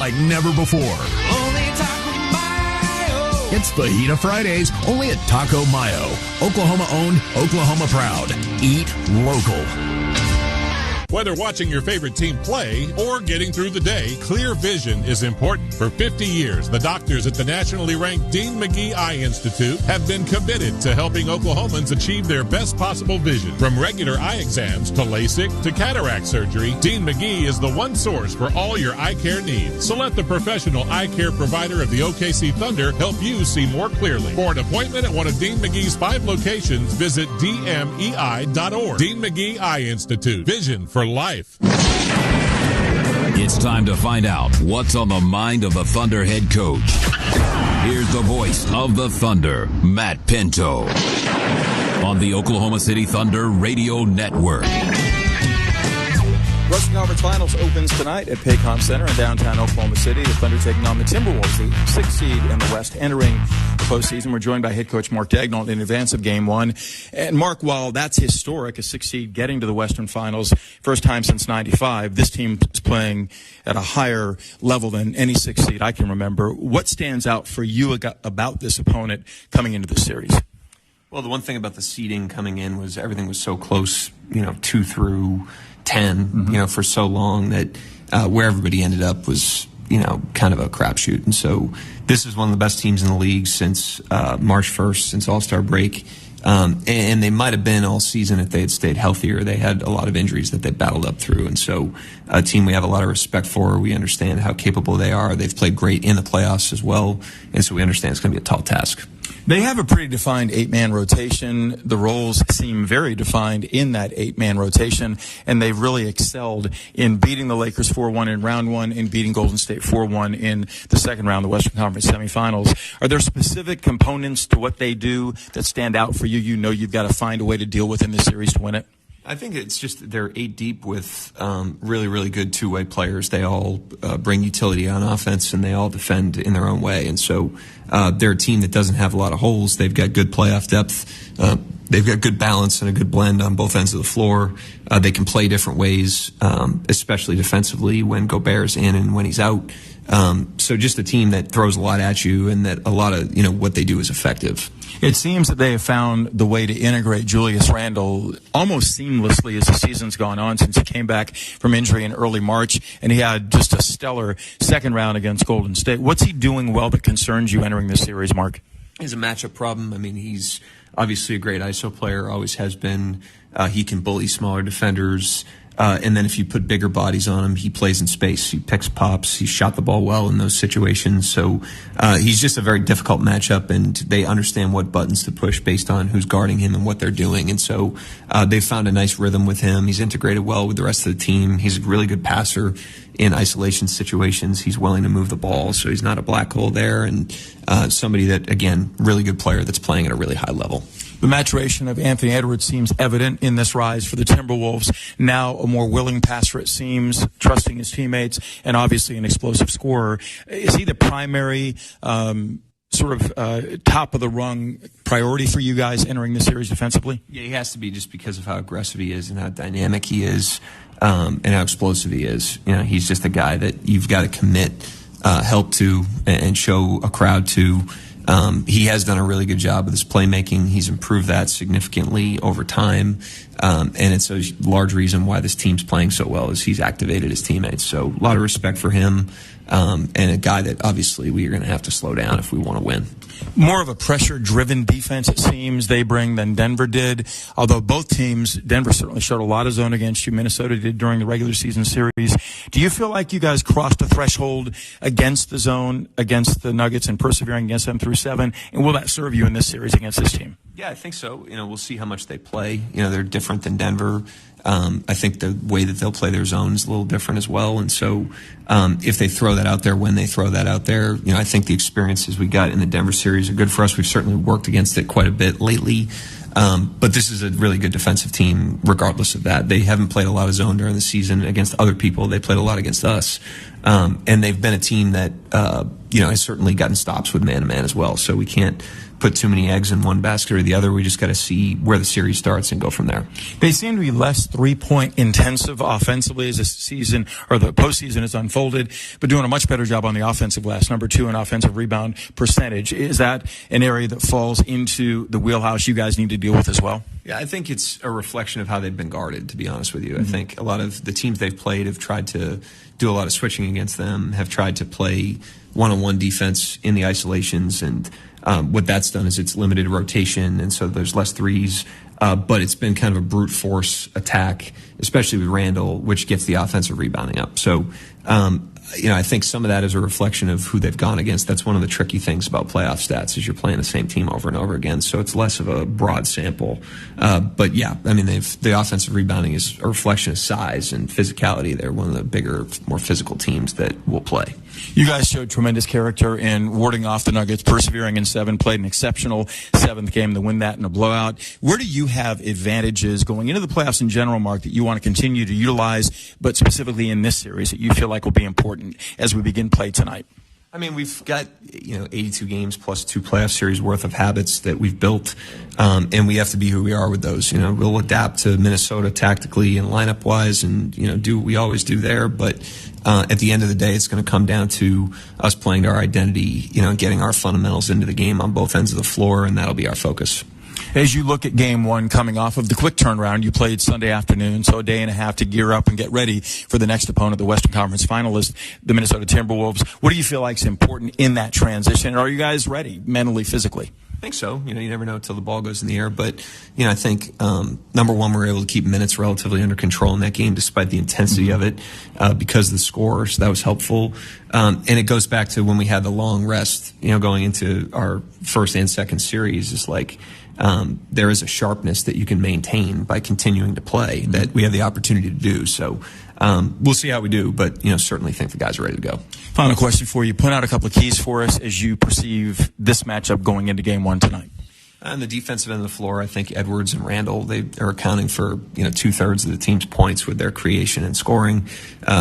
like never before. Only Taco Mayo. It's Fajita Fridays, only at Taco Mayo. Oklahoma owned, Oklahoma proud. Eat local. Whether watching your favorite team play or getting through the day, clear vision is important. For 50 years, the doctors at the nationally ranked Dean McGee Eye Institute have been committed to helping Oklahomans achieve their best possible vision. From regular eye exams to LASIK to cataract surgery, Dean McGee is the one source for all your eye care needs. So let the professional eye care provider of the OKC Thunder help you see more clearly. For an appointment at one of Dean McGee's 5 locations, visit dmei.org. Dean McGee Eye Institute. Vision for life. It's time to find out what's on the mind of the Thunder head coach. Here's the voice of the Thunder, Matt Pinto, on the Oklahoma City Thunder Radio Network. Western Conference Finals opens tonight at Paycom Center in downtown Oklahoma City. The Thunder taking on the Timberwolves, the 6th seed in the West, entering the postseason. We're joined by head coach Mark Daigneault in advance of Game 1. And Mark, while that's historic, a 6th seed getting to the Western Finals, first time since '95, this team is playing at a higher level than any 6th seed I can remember. What stands out for you about this opponent coming into the series? Well, the one thing about the seeding coming in was everything was so close, 2 through 10, for so long that where everybody ended up was, kind of a crapshoot. And so this is one of the best teams in the league since March 1st, since All-Star break. And they might have been all season if they had stayed healthier. They had a lot of injuries that they battled up through. And so a team we have a lot of respect for. We understand how capable they are. They've played great in the playoffs as well. And so we understand it's going to be a tall task. They have a pretty defined 8-man rotation. The roles seem very defined in that 8-man rotation, and they've really excelled in beating the Lakers 4-1 in round 1 and beating Golden State 4-1 in the second round, the Western Conference semifinals. Are there specific components to what they do that stand out for you? You know you've got to find a way to deal with in this series to win it? I think it's just they're 8 deep with really, really good two-way players. They all bring utility on offense, and they all defend in their own way. And so they're a team that doesn't have a lot of holes. They've got good playoff depth. They've got good balance and a good blend on both ends of the floor. They can play different ways, especially defensively when Gobert's in and when he's out. So just a team that throws a lot at you and that a lot of, what they do is effective. It seems that they have found the way to integrate Julius Randle almost seamlessly as the season's gone on since he came back from injury in early March, and he had just a stellar second round against Golden State. What's he doing well that concerns you entering this series, Mark? He's a matchup problem. I mean, he's obviously a great ISO player, always has been. He can bully smaller defenders. And then if you put bigger bodies on him, he plays in space. He picks pops. He shot the ball well in those situations. So he's just a very difficult matchup, and they understand what buttons to push based on who's guarding him and what they're doing. And so they've found a nice rhythm with him. He's integrated well with the rest of the team. He's a really good passer in isolation situations. He's willing to move the ball, so he's not a black hole there. And somebody that, again, really good player that's playing at a really high level. The maturation of Anthony Edwards seems evident in this rise for the Timberwolves. Now a more willing passer, it seems, trusting his teammates, and obviously an explosive scorer. Is he the primary top of the rung priority for you guys entering the series defensively? Yeah, he has to be just because of how aggressive he is and how dynamic he is and how explosive he is. He's just a guy that you've got to commit help to and show a crowd to. He has done a really good job with his playmaking. He's improved that significantly over time. And it's a large reason why this team's playing so well is he's activated his teammates. So a lot of respect for him, and a guy that obviously we are going to have to slow down if we want to win. More of a pressure-driven defense, it seems, they bring than Denver did. Although both teams, Denver certainly showed a lot of zone against you. Minnesota did during the regular season series. Do you feel like you guys crossed a threshold against the zone, against the Nuggets, and persevering against them through 7? And will that serve you in this series against this team? Yeah, I think so. We'll see how much they play. They're different than Denver. I think the way that they'll play their zone is a little different as well. And so if they throw that out there, when they throw that out there, I think the experiences we got in the Denver series are good for us. We've certainly worked against it quite a bit lately. But this is a really good defensive team regardless of that. They haven't played a lot of zone during the season against other people. They played a lot against us. And they've been a team that, has certainly gotten stops with man-to-man as well. So we can't put too many eggs in one basket or the other. We just got to see where the series starts and go from there. They seem to be less three-point intensive offensively as the season or the postseason has unfolded, but doing a much better job on the offensive glass. Number 2 in offensive rebound percentage. Is that an area that falls into the wheelhouse you guys need to deal with as well? Yeah, I think it's a reflection of how they've been guarded, to be honest with you. I think a lot of the teams they've played have tried to do a lot of switching against them, have tried to play one-on-one defense in the isolations, and what that's done is it's limited rotation, and so there's less threes. But it's been kind of a brute force attack, especially with Randall, which gets the offensive rebounding up. So, I think some of that is a reflection of who they've gone against. That's one of the tricky things about playoff stats is you're playing the same team over and over again. So it's less of a broad sample. But yeah, I mean, the offensive rebounding is a reflection of size and physicality. They're one of the bigger, more physical teams that will play. You guys showed tremendous character in warding off the Nuggets, persevering in 7, played an exceptional 7th game to win that in a blowout. Where do you have advantages going into the playoffs in general, Mark, that you want to continue to utilize, but specifically in this series that you feel like will be important as we begin play tonight? I mean, we've got 82 games plus 2 playoff series worth of habits that we've built, and we have to be who we are with those. We'll adapt to Minnesota tactically and lineup wise, and do what we always do there. But at the end of the day, it's going to come down to us playing to our identity, and getting our fundamentals into the game on both ends of the floor, and that'll be our focus. As you look at game 1 coming off of the quick turnaround, you played Sunday afternoon, so a day and a half to gear up and get ready for the next opponent, the Western Conference finalist, the Minnesota Timberwolves. What do you feel like is important in that transition? And are you guys ready mentally, physically? I think so. You never know until the ball goes in the air. But, I think, number one, we're able to keep minutes relatively under control in that game despite the intensity of it because of the score. So that was helpful. And it goes back to when we had the long rest, going into our first and second series. It's like there is a sharpness that you can maintain by continuing to play that we have the opportunity to do. So we'll see how we do, but certainly think the guys are ready to go. Final question for you. Point out a couple of keys for us as you perceive this matchup going into game 1 tonight. On the defensive end of the floor, I think Edwards and Randall, they are accounting for 2/3 of the team's points with their creation and scoring.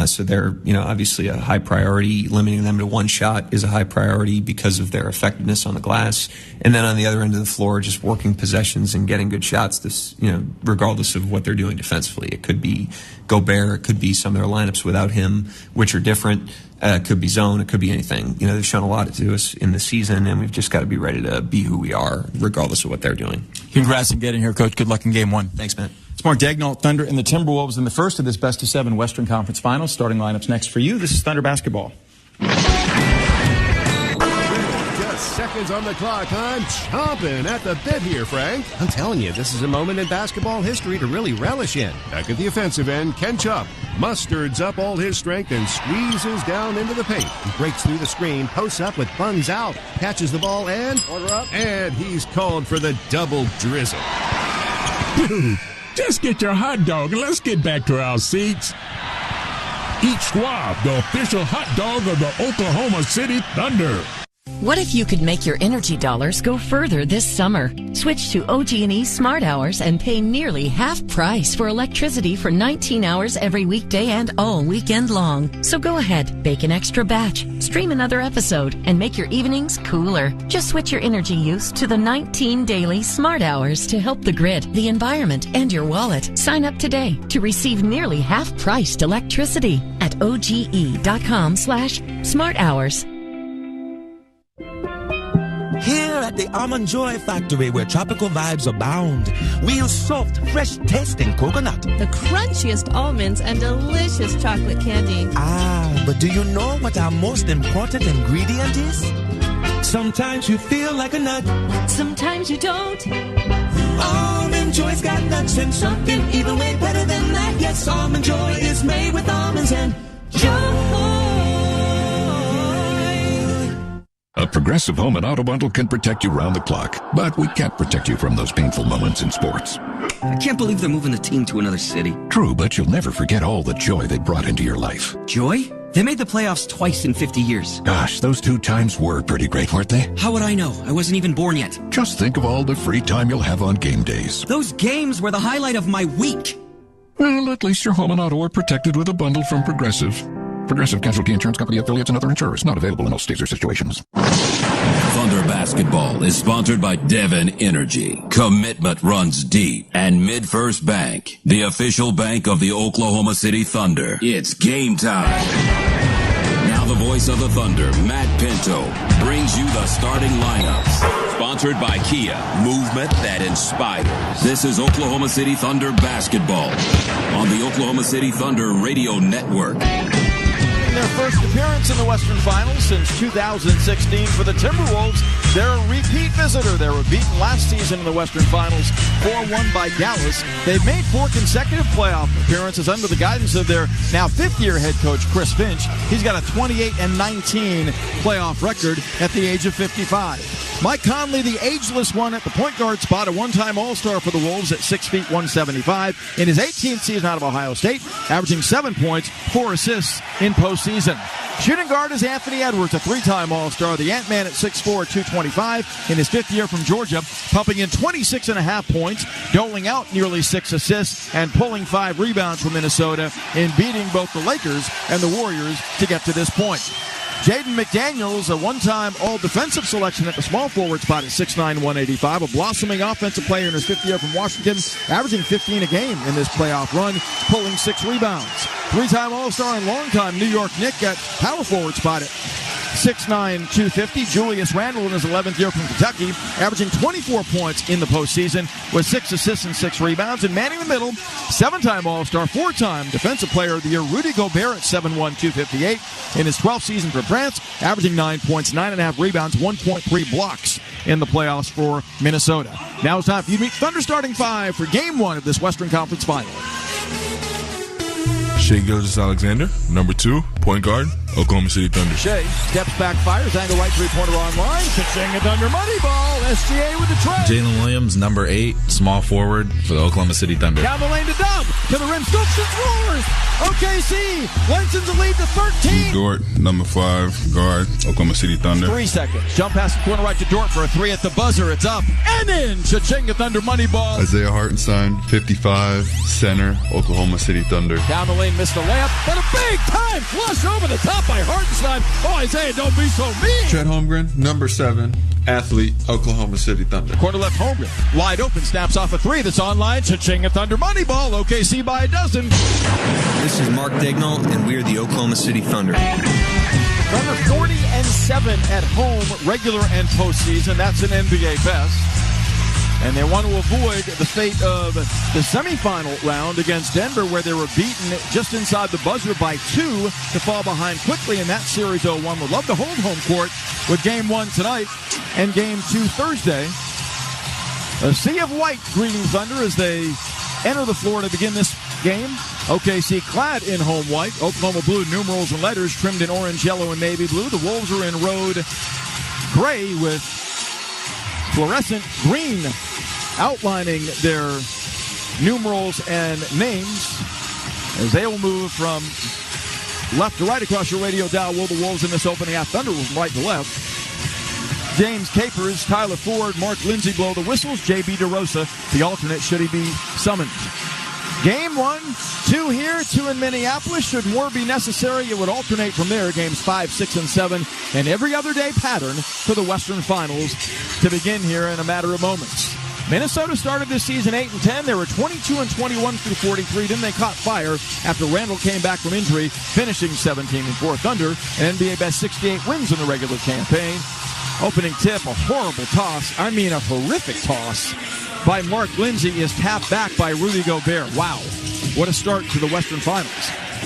So they're obviously a high priority. Limiting them to one shot is a high priority because of their effectiveness on the glass. And then on the other end of the floor, just working possessions and getting good shots. This regardless of what they're doing defensively, it could be Gobert, it could be some of their lineups without him, which are different. It could be zone. It could be anything. They've shown a lot to us in the season, and we've just got to be ready to be who we are, regardless of what they're doing. Congrats on getting here, Coach. Good luck in game 1. Thanks, Matt. It's Mark Daigneault, Thunder, and the Timberwolves in the first of this best-of-7 Western Conference Finals. Starting lineups next for you. This is Thunder basketball. Seconds on the clock. I'm chomping at the bit here, Frank. I'm telling you, this is a moment in basketball history to really relish in. Back at the offensive end, Ken Chubb mustards up all his strength and squeezes down into the paint. He breaks through the screen, posts up with buns out, catches the ball, and order up. And he's called for the double drizzle. Dude, just get your hot dog and let's get back to our seats. Eat Schwab, the official hot dog of the Oklahoma City Thunder. What if you could make your energy dollars go further this summer? Switch to OG&E Smart Hours and pay nearly half price for electricity for 19 hours every weekday and all weekend long. So go ahead, bake an extra batch, stream another episode, and make your evenings cooler. Just switch your energy use to the 19 daily Smart Hours to help the grid, the environment, and your wallet. Sign up today to receive nearly half-priced electricity at OGE.com/Smart Hours. Here at the Almond Joy Factory, where tropical vibes abound, we use soft, fresh tasting coconut, the crunchiest almonds, and delicious chocolate candy. Ah, but do you know what our most important ingredient is? Sometimes you feel like a nut, sometimes you don't. Almond Joy's got nuts and something even way better than that. Yes, Almond Joy is made with almonds and joy. A Progressive Home and Auto Bundle can protect you round the clock, but we can't protect you from those painful moments in sports. I can't believe they're moving the team to another city. True, but you'll never forget all the joy they brought into your life. Joy? They made the playoffs twice in 50 years. Gosh, those 2 times were pretty great, weren't they? How would I know? I wasn't even born yet. Just think of all the free time you'll have on game days. Those games were the highlight of my week. Well, at least your home and auto are protected with a bundle from Progressive. Progressive Casualty Insurance Company affiliates and other insurers. Not available in all states or situations. Thunder Basketball is sponsored by Devon Energy. Commitment runs deep. And Midfirst Bank, the official bank of the Oklahoma City Thunder. It's game time. Now the voice of the Thunder, Matt Pinto, brings you the starting lineups. Sponsored by Kia, movement that inspires. This is Oklahoma City Thunder Basketball on the Oklahoma City Thunder Radio Network. Their first appearance in the Western Finals since 2016 for the Timberwolves. They're a repeat visitor. They were beaten last season in the Western Finals 4-1 by Dallas. They've made 4 consecutive playoff appearances under the guidance of their now 5th-year head coach, Chris Finch. He's got a 28-19 playoff record at the age of 55. Mike Conley, the ageless one at the point guard spot, a one-time All-Star for the Wolves at 6 feet 175 in his 18th season out of Ohio State, averaging 7 points, 4 assists in postseason. Shooting guard is Anthony Edwards, a 3-time All-Star, the Ant-Man at 6'4", 225 in his 5th year from Georgia, pumping in 26.5 points, doling out nearly 6 assists, and pulling 5 rebounds from Minnesota in beating both the Lakers and the Warriors to get to this point. Jaden McDaniels, a one-time all-defensive selection at the small forward spot at 6'9", 185, a blossoming offensive player in his 5th year from Washington, averaging 15 a game in this playoff run, pulling 6 rebounds. 3-time All-Star and long-time New York Knick at power forward spot at 6'9", 250. Julius Randle in his 11th year from Kentucky, averaging 24 points in the postseason with 6 assists and 6 rebounds. And manning the middle, 7-time All-Star, 4-time Defensive Player of the Year, Rudy Gobert at 7'1", 258 in his 12th season for France, averaging 9 points, 9.5 rebounds, 1.3 blocks in the playoffs for Minnesota. Now it's time for you to meet Thunder starting 5 for Game 1 of this Western Conference Final. Shai Gilgeous-Alexander, number 2, point guard, Oklahoma City Thunder. Shai steps back, fires, angle right three-pointer online, pitching it under money ball. SGA with the tray. Jalen Williams, number 8, small forward for the Oklahoma City Thunder. Down the lane to Dub, to the rim, scoops and scores. OKC lengthens the lead to 13. Dort, number 5, guard, Oklahoma City Thunder. 3 seconds. Jump pass the corner right to Dort for a 3 at the buzzer. It's up and in. Cha-ching, Thunder money ball. Isaiah Hartenstein, 55, center, Oklahoma City Thunder. Down the lane, missed the layup, but a big-time flush over the top by Hartenstein. Oh, Isaiah, don't be so mean. Chet Holmgren, number 7, athlete, Oklahoma City Thunder. Corner left, Holmgren. Wide open, snaps off a 3 that's online. Cha-ching, Thunder money ball. OKC by a dozen. This is Mark Dagnall, and we are the Oklahoma City Thunder. Thunder 40-7 at home, regular and postseason. That's an NBA best. And they want to avoid the fate of the semifinal round against Denver, where they were beaten just inside the buzzer by 2 to fall behind quickly in that series 0-1. Would love to hold home court with Game 1 tonight and Game 2 Thursday. A sea of white greeting Thunder as they enter the floor to begin this game. OKC clad in home white, Oklahoma blue numerals and letters trimmed in orange, yellow, and navy blue. The Wolves are in road gray with fluorescent green outlining their numerals and names as they will move from left to right across your radio dial. Will the Wolves in this opening half? Thunder from right to left. James Capers, Tyler Ford, Mark Lindsay blow the whistles. J.B. DeRosa, the alternate, should he be summoned. Game 1, 2 here, 2 in Minneapolis. Should more be necessary, it would alternate from there. Games 5, 6, and 7, and every other day pattern for the Western Finals to begin here in a matter of moments. Minnesota started this season 8-10. They were 22-21 through 43. Then they caught fire after Randall came back from injury, finishing 17-4. Thunder, an NBA best 68 wins in the regular campaign. Opening tip, a horrible toss. I mean, a horrific toss by Mark Lindsay is tapped back by Rudy Gobert. Wow, what a start to the Western Finals.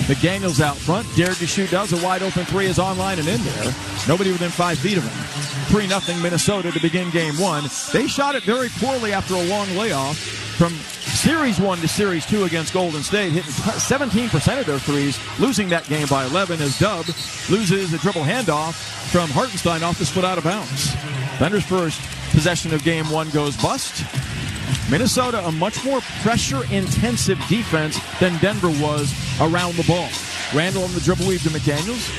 McDaniels out front, dared to shoot, does. A wide open 3 is online and in there. Nobody within 5 feet of him. 3-0 Minnesota to begin Game 1. They shot it very poorly after a long layoff from Series 1 to Series 2 against Golden State, hitting 17% of their threes, losing that game by 11 as Dub loses a dribble handoff from Hartenstein off his foot out of bounds. Thunder's first possession of Game 1 goes bust. Minnesota, a much more pressure-intensive defense than Denver was around the ball. Randall on the dribble weave to McDaniels.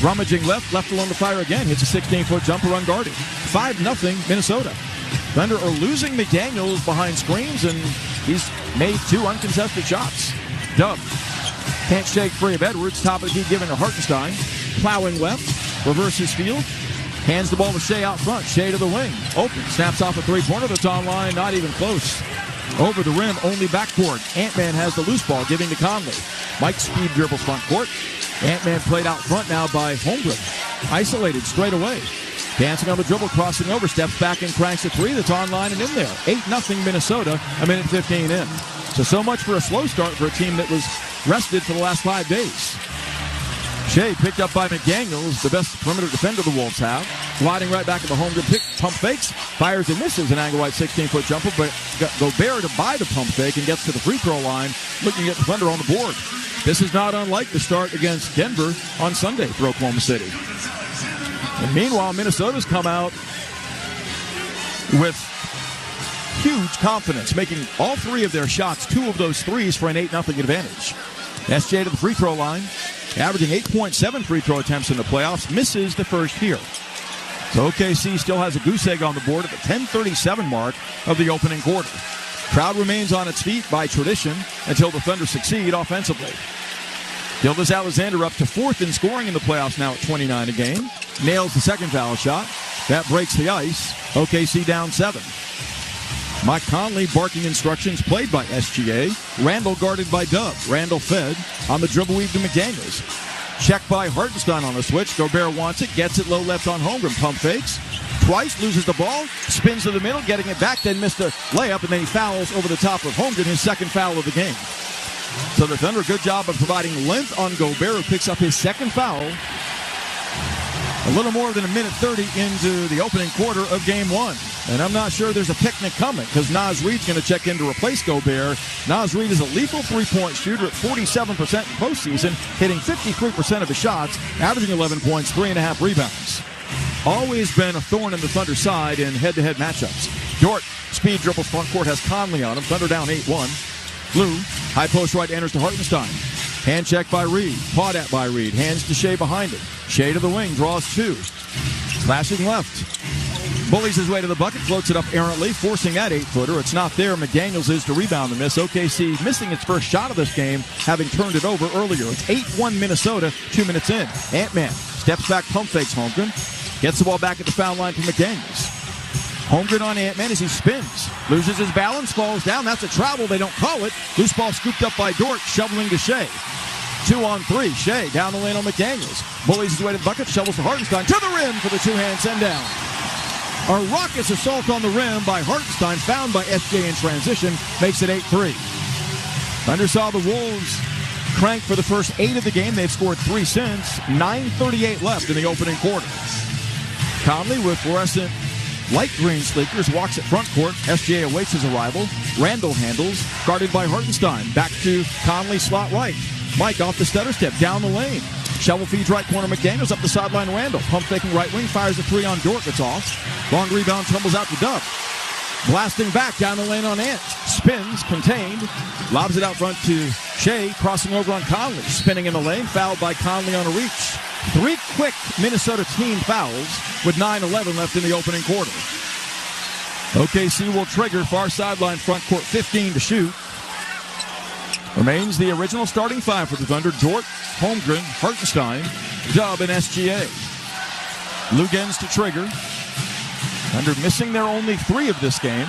Rummaging left alone to fire again. Hits a 16-foot jumper unguarded. 5-0 Minnesota. Thunder are losing McDaniels behind screens, and he's made 2 uncontested shots. Dub Can't shake free of Edwards. Top of the key given to Hartenstein. Plowing left. Reverses field. Hands the ball to Shea out front. Shea to the wing. Open. Snaps off a three-pointer that's on line. Not even close. Over the rim. Only backcourt. Ant-Man has the loose ball. Giving to Conley. Mike speed dribbles front court. Ant-Man played out front now by Holmgren. Isolated straight away. Dancing on the dribble. Crossing over. Steps back and cranks a three that's on line and in there. 8-0 Minnesota. A minute 15 in. So much for a slow start for a team that was rested for the last 5 days. Shea picked up by McDaniels, the best perimeter defender the Wolves have. Gliding right back at the Holmgren pick, pump fakes, fires and misses an angle-wide 16-foot jumper, but Gobert to buy the pump fake and gets to the free throw line, looking at the Thunder on the board. This is not unlike the start against Denver on Sunday for Oklahoma City. And meanwhile, Minnesota's come out with huge confidence, making all 3 of their shots, 2 of those threes for an 8-0 advantage. SJ to the free throw line, averaging 8.7 free throw attempts in the playoffs, misses the first here. So OKC still has a goose egg on the board at the 10:37 mark of the opening quarter. Crowd remains on its feet by tradition until the Thunder succeed offensively. Gildas Alexander up to 4th in scoring in the playoffs now at 29 a game. Nails the second foul shot. That breaks the ice. OKC down 7. Mike Conley barking instructions played by SGA. Randall guarded by Dub. Randall fed on the dribble weave to McDaniels. Checked by Hartenstein on the switch. Gobert wants it. Gets it low left on Holmgren. Pump fakes. Twice loses the ball. Spins to the middle. Getting it back. Then missed a layup. And then he fouls over the top of Holmgren. His second foul of the game. So the Thunder, good job of providing length on Gobert, who picks up his second foul. A little more than a minute 30 into the opening quarter of Game 1. And I'm not sure there's a picnic coming because Naz Reid's going to check in to replace Gobert. Naz Reid is a lethal three-point shooter at 47% in postseason, hitting 53% of his shots, averaging 11 points, 3.5 rebounds. Always been a thorn in the Thunder side in head-to-head matchups. Dort, speed dribbles front court, has Conley on him. Thunder down 8-1. Blue, high post right enters to Hartenstein. Hand check by Reid. Pawed at by Reid. Hands to Shea behind him. Shea to the wing. Draws 2. Slashing left. Bullies his way to the bucket. Floats it up errantly. Forcing that 8-footer. It's not there. McDaniels is to rebound the miss. OKC missing its first shot of this game, having turned it over earlier. It's 8-1 Minnesota. 2 minutes in. Ant-Man steps back. Pump fakes Holmgren. Gets the ball back at the foul line for McDaniels. Holmgren on Ant-Man as he spins. Loses his balance. Falls down. That's a travel. They don't call it. Loose ball scooped up by Dort. Shoveling to Shea. 2-on-3. Shea down the lane on McDaniels. Bullies his way to the bucket. Shovels to Hartenstein. To the rim for the two-hand send down. A raucous assault on the rim by Hartenstein. Found by SJ in transition. Makes it 8-3. Thunder saw the Wolves crank for the first 8 of the game. They've scored 3 since. 9:38 left in the opening quarter. Conley with fluorescent light green sleekers walks at front court. SJ awaits his arrival. Randall handles. Guarded by Hartenstein. Back to Conley, slot right. Mike off the stutter step, down the lane. Shovel feeds right corner McDaniels, up the sideline Randall. Pump faking right wing, fires a 3 on Dort, that's off. Long rebound, tumbles out to Dub. Blasting back down the lane on Ant. Spins, contained. Lobs it out front to Shea, crossing over on Conley. Spinning in the lane, fouled by Conley on a reach. 3 quick Minnesota team fouls with 9:11 left in the opening quarter. OKC will trigger far sideline front court, 15 to shoot. Remains the original starting 5 for the Thunder. Dort, Holmgren, Hartenstein, Dub, and SGA. Lugens to trigger. Thunder missing their only 3 of this game.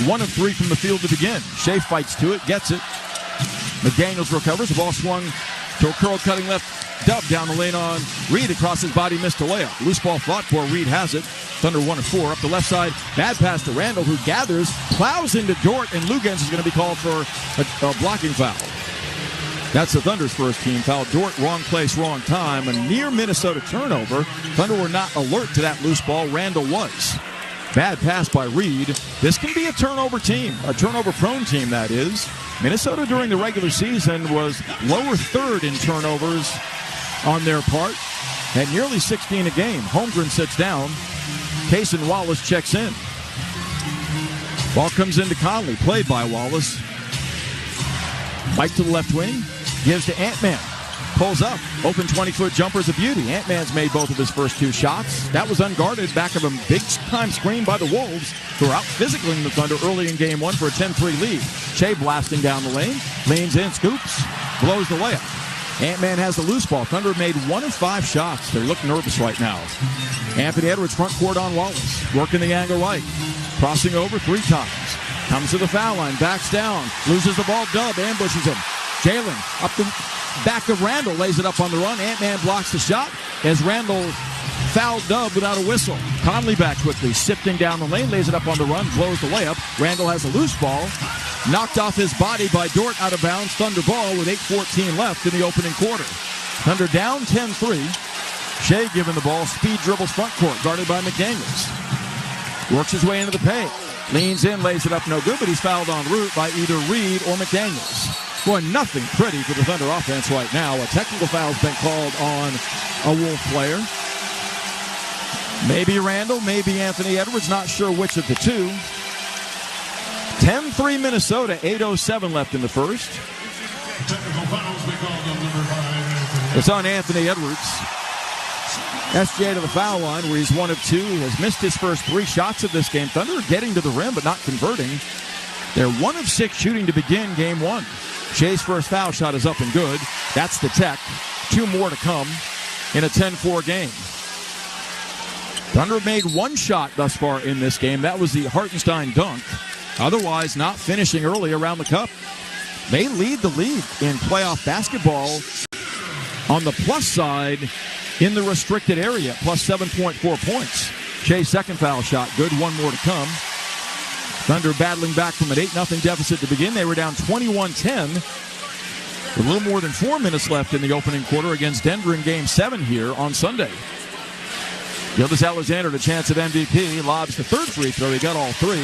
1 of 3 from the field to begin. Shea fights to it, gets it. McDaniels recovers. The ball swung to a curl cutting left. Dub down the lane on Reid. Across his body, missed a layup. Loose ball fought for. Reid has it. Thunder 1 of 4. Up the left side. Bad pass to Randall, who gathers, plows into Dort, and Lugens is going to be called for a blocking foul. That's the Thunder's first team foul. Dort, wrong place, wrong time. A near Minnesota turnover. Thunder were not alert to that loose ball. Randall was. Bad pass by Reid. This can be a turnover team, a turnover-prone team, that is. Minnesota during the regular season was lower third in turnovers on their part, at nearly 16 a game. Holmgren sits down. Cason Wallace checks in. Ball comes into Conley, played by Wallace. Mike to the left wing, gives to Ant-Man. Pulls up, open 20-foot jumper's a beauty. Ant-Man's made both of his first 2 shots. That was unguarded, back of a big-time screen by the Wolves, who are out physically in the Thunder early in Game 1 for a 10-3 lead. Shea blasting down the lane, leans in, scoops. blows the layup. Ant-Man has the loose ball. Thunder made 1 of 5 shots. They look nervous right now. Anthony Edwards front court on Wallace. Working the angle right. Crossing over 3 times. Comes to the foul line. Backs down. Loses the ball. Dub ambushes him. Jalen up the back of Randall. Lays it up on the run. Ant-Man blocks the shot as Randall fouled Dub without a whistle. Conley back quickly. Sifting down the lane. Lays it up on the run. Blows the layup. Randall has a loose ball. Knocked off his body by Dort out of bounds. Thunder ball with 8:14 left in the opening quarter. Thunder down 10-3. Shea given the ball. Speed dribbles front court. Guarded by McDaniels. Works his way into the paint. Leans in. Lays it up no good, but he's fouled en route by either Reed or McDaniels. Boy, nothing pretty for the Thunder offense right now. A technical foul's been called on a Wolf player. Maybe Randall, maybe Anthony Edwards. Not sure which of the two. 10-3 Minnesota, 8:07 left in the first. It's on Anthony Edwards. SJ to the foul line where he's 1 of 2. He has missed his first 3 shots of this game. Thunder getting to the rim but not converting. They're 1 of 6 shooting to begin game 1. Shea's first foul shot is up and good. That's the tech. 2 more to come in a 10-4 game. Thunder made 1 shot thus far in this game. That was the Hartenstein dunk. Otherwise, not finishing early around the cup. They lead the league in playoff basketball on the plus side in the restricted area, plus 7.4 points. Shea's second foul shot, good. 1 more to come. Thunder battling back from an 8-0 deficit to begin. They were down 21-10. With a little more than 4 minutes left in the opening quarter against Denver in Game 7 here on Sunday. Gilgeous-Alexander, the chance at MVP, lobs the third free throw. He got all 3.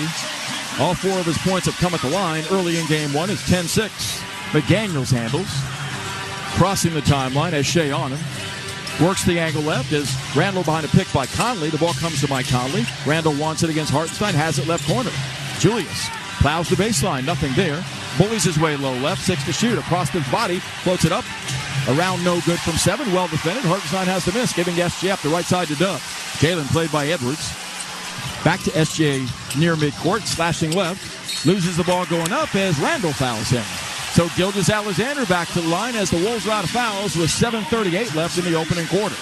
All 4 of his points have come at the line early in game 1. It's 10-6. McDaniels handles. Crossing the timeline as Shea on him. Works the angle left as Randall behind a pick by Conley. The ball comes to Mike Conley. Randall wants it against Hartenstein. Has it left corner. Julius plows the baseline. Nothing there. Bullies his way low left. 6 to shoot. Across his body. Floats it up. Around no good from 7. Well defended. Hartenstein has to miss. Giving SJ the right side to Dub. Jalen played by Edwards. Back to SJ near midcourt. Slashing left. Loses the ball going up as Randall fouls him. So Gilgeous-Alexander back to the line as the Wolves are out of fouls with 7:38 left in the opening quarter.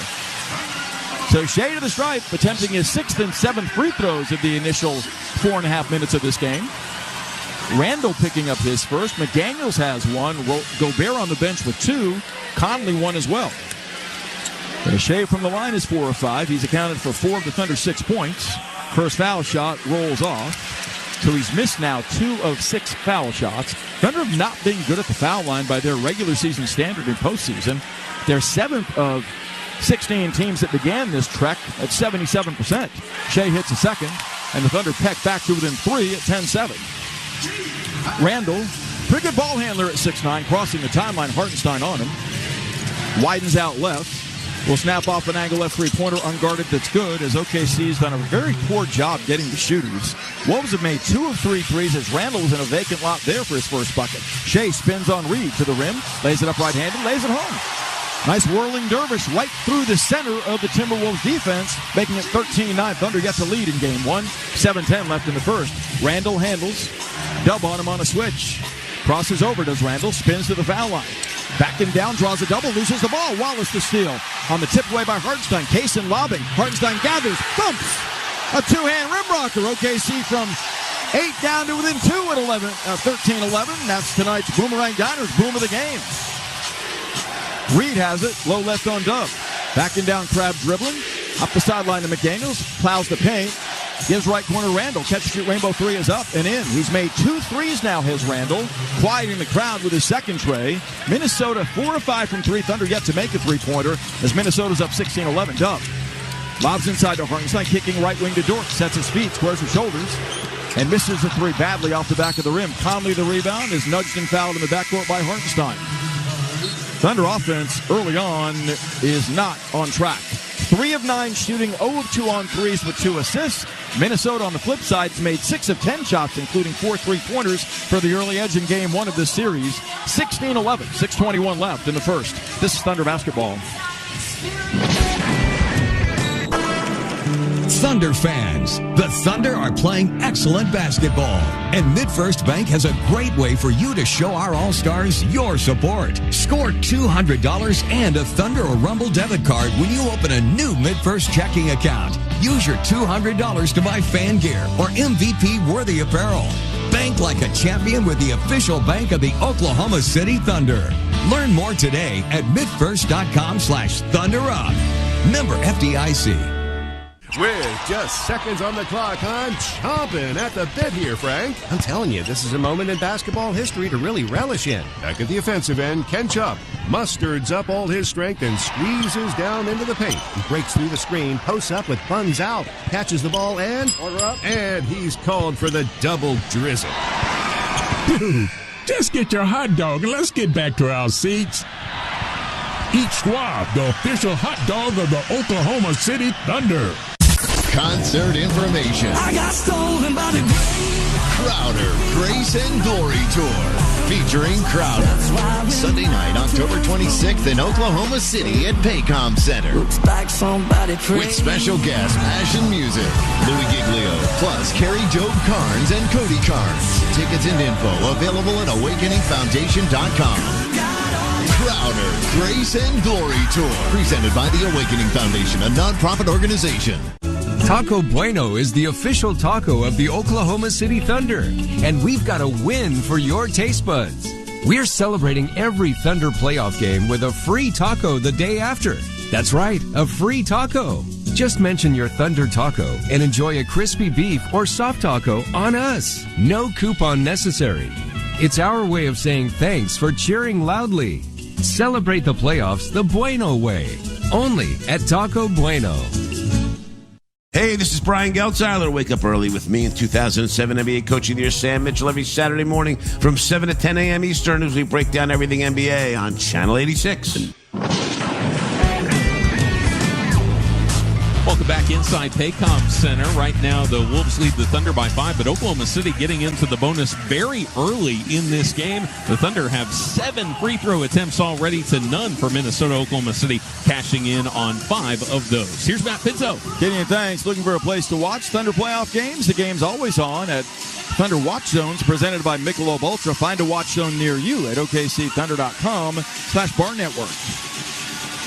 So Shea to the stripe, attempting his 6th and 7th free throws of the initial 4.5 minutes of this game. Randall picking up his first. McDaniels has 1. Gobert on the bench with 2. Conley 1 as well. Shea from the line is 4 of 5. He's accounted for 4 of the Thunder's 6 points. First foul shot rolls off. So he's missed now 2 of 6 foul shots. Thunder have not been good at the foul line by their regular season standard in postseason. They're 7th of 16 teams that began this trek at 77%. Shea hits a second, and the Thunder peck back to within 3 at 10-7. Randall, pretty good ball handler at 6'9", crossing the timeline. Hartenstein on him. Widens out left. Will snap off an angle left three-pointer unguarded. That's good, as OKC's done a very poor job getting the shooters. Wolves have made 2 of 3 threes as Randall was in a vacant lot there for his first bucket. Shea spins on Reed to the rim, lays it up right-handed, lays it home. Nice whirling dervish right through the center of the Timberwolves defense, making it 13-9. Thunder gets the lead in game 1. 7:10 left in the first. Randall handles. Dub on him on a switch. Crosses over, does Randall. Spins to the foul line. Backing down, draws a double, loses the ball. Wallace to steal. On the tip away by Hartenstein. Kaysen lobbing. Hartenstein gathers, thumps. A 2-hand rim rocker. OKC from 8 down to within 2 at 13-11. That's tonight's Boomerang Diners boom of the game. Reed has it. Low left on Dub. Backing down, Crab dribbling. Up the sideline to McDaniels. Plows the paint. Gives right corner Randall. Catch and shoot rainbow 3 is up and in. He's made 2 threes now, his Randall. Quieting the crowd with his second tray. Minnesota 4 of 5 from 3. Thunder yet to make a three-pointer as Minnesota's up 16-11. Dub lobs inside to Hartenstein, kicking right wing to Dort. Sets his feet, squares his shoulders, and misses the 3 badly off the back of the rim. Conley the rebound is nudged and fouled in the backcourt by Hartenstein. Thunder offense early on is not on track. 3 of 9 shooting, 0 of 2 on threes with 2 assists. Minnesota on the flip side has made 6 of 10 shots, including 4 3-pointers for the early edge in game 1 of this series. 16-11, 6:21 left in the first. This is Thunder basketball. Thunder fans, the Thunder are playing excellent basketball, and Midfirst Bank has a great way for you to show our All-Stars your support. Score $200 and a Thunder or Rumble debit card when you open a new Midfirst checking account. Use your $200 to buy fan gear or MVP-worthy apparel. Bank like a champion with the official bank of the Oklahoma City Thunder. Learn more today at midfirst.com/thunderup. Member FDIC. With just seconds on the clock, I'm chomping at the bit here, Frank. I'm telling you, this is a moment in basketball history to really relish in. Back at the offensive end, Ken Chupp musterds up all his strength and squeezes down into the paint. He breaks through the screen, posts up with buns out, catches the ball, and order up. And he's called for the double drizzle. Dude, just get your hot dog and let's get back to our seats. Eat Schwab, the official hot dog of the Oklahoma City Thunder. Concert information. I got stolen by the Crowder, Grace and Glory Tour. Featuring Crowder. Sunday night, October 26th in Oklahoma City at Paycom Center. With special guest Passion Music, Louis Giglio, plus Carrie Job Carnes and Cody Carnes. Tickets and info available at awakeningfoundation.com. Crowder, Grace and Glory Tour. Presented by the Awakening Foundation, a nonprofit organization. Taco Bueno is the official taco of the Oklahoma City Thunder, and we've got a win for your taste buds. We're celebrating every Thunder playoff game with a free taco the day after. That's right, a free taco. Just mention your Thunder taco and enjoy a crispy beef or soft taco on us. No coupon necessary. It's our way of saying thanks for cheering loudly. Celebrate the playoffs the Bueno way. Only at Taco Bueno. Hey, this is Brian Geltzeiler. Wake up early with me in 2007 NBA Coach of the Year Sam Mitchell every Saturday morning from 7 to 10 a.m. Eastern as we break down everything NBA on Channel 86. Welcome back inside Paycom Center. Right now, the Wolves lead the Thunder by 5, but Oklahoma City getting into the bonus very early in this game. The Thunder have 7 free throw attempts already to none for Minnesota. Oklahoma City cashing in on 5 of those. Here's Matt Pinto. Kenny, thanks. Looking for a place to watch Thunder playoff games? The game's always on at Thunder Watch Zones, presented by Michelob Ultra. Find a watch zone near you at okcthunder.com/bar network.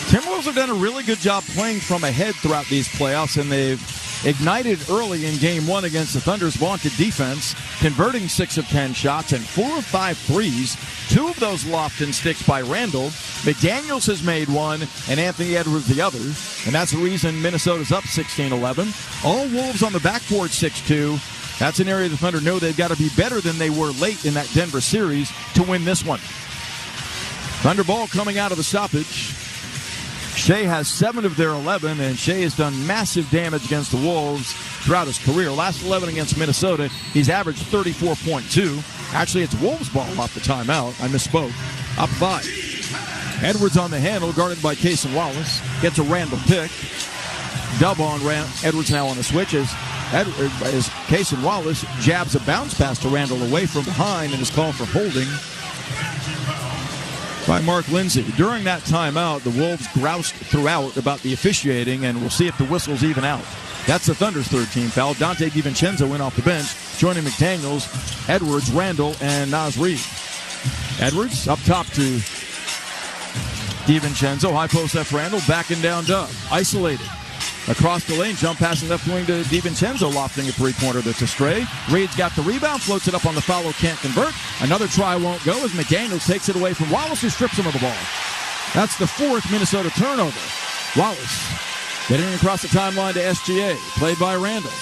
Timberwolves have done a really good job playing from ahead throughout these playoffs, and they've ignited early in Game 1 against the Thunder's vaunted defense, converting 6 of 10 shots and 4 of 5 threes. 2 of those Lofton sticks by Randall. McDaniels has made 1, and Anthony Edwards the other, and that's the reason Minnesota's up 16-11. All Wolves on the backboard 6-2. That's an area the Thunder know they've got to be better than they were late in that Denver series to win this one. Thunder ball coming out of the stoppage. Shea has 7 of their 11, and Shea has done massive damage against the Wolves throughout his career. Last 11 against Minnesota, he's averaged 34.2. Actually, it's Wolves ball off the timeout. I misspoke. Up 5. Edwards on the handle, guarded by Cason Wallace. Gets a Randall pick. Dub on Edwards now on the switch as Cason Wallace jabs a bounce pass to Randall away from behind and is called for holding by Mark Lindsay. During that timeout, the Wolves groused throughout about the officiating, and we'll see if the whistles even out. That's the Thunder's 3rd team foul. Dante DiVincenzo went off the bench, joining McDaniels, Edwards, Randall, and Naz Reid. Edwards up top to DiVincenzo. High post left Randall, backing down Dub. Isolated. Across the lane, jump passing left wing to DiVincenzo, lofting a three-pointer that's astray. Reed's got the rebound, floats it up on the follow, can't convert. Another try won't go as McDaniels takes it away from Wallace, who strips him of the ball. That's the 4th Minnesota turnover. Wallace getting across the timeline to SGA, played by Randall.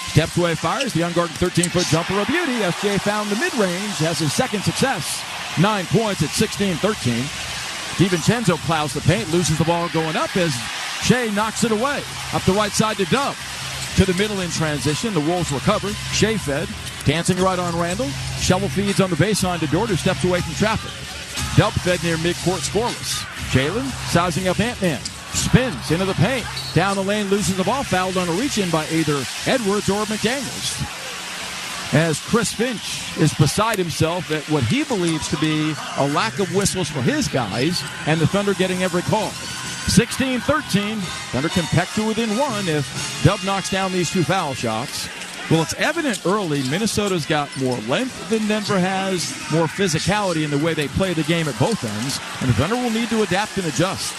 Steps away, fires the unguarded 13-foot jumper, a beauty. SGA found the mid-range, has his second success. 9 points at 16-13. DiVincenzo plows the paint, loses the ball going up as Shea knocks it away. Up the right side to Dub. To the middle in transition. The Wolves recover. Shea fed. Dancing right on Randall. Shovel feeds on the baseline to Dort, who steps away from traffic. Dub fed near midcourt, scoreless. Jalen sizing up Ant-Man. Spins into the paint. Down the lane, loses the ball. Fouled on a reach-in by either Edwards or McDaniels. As Chris Finch is beside himself at what he believes to be a lack of whistles for his guys, and the Thunder getting every call. 16-13. Thunder can peck to within one if Dub knocks down these two foul shots. Well, it's evident early Minnesota's got more length than Denver has, more physicality in the way they play the game at both ends, and the Thunder will need to adapt and adjust.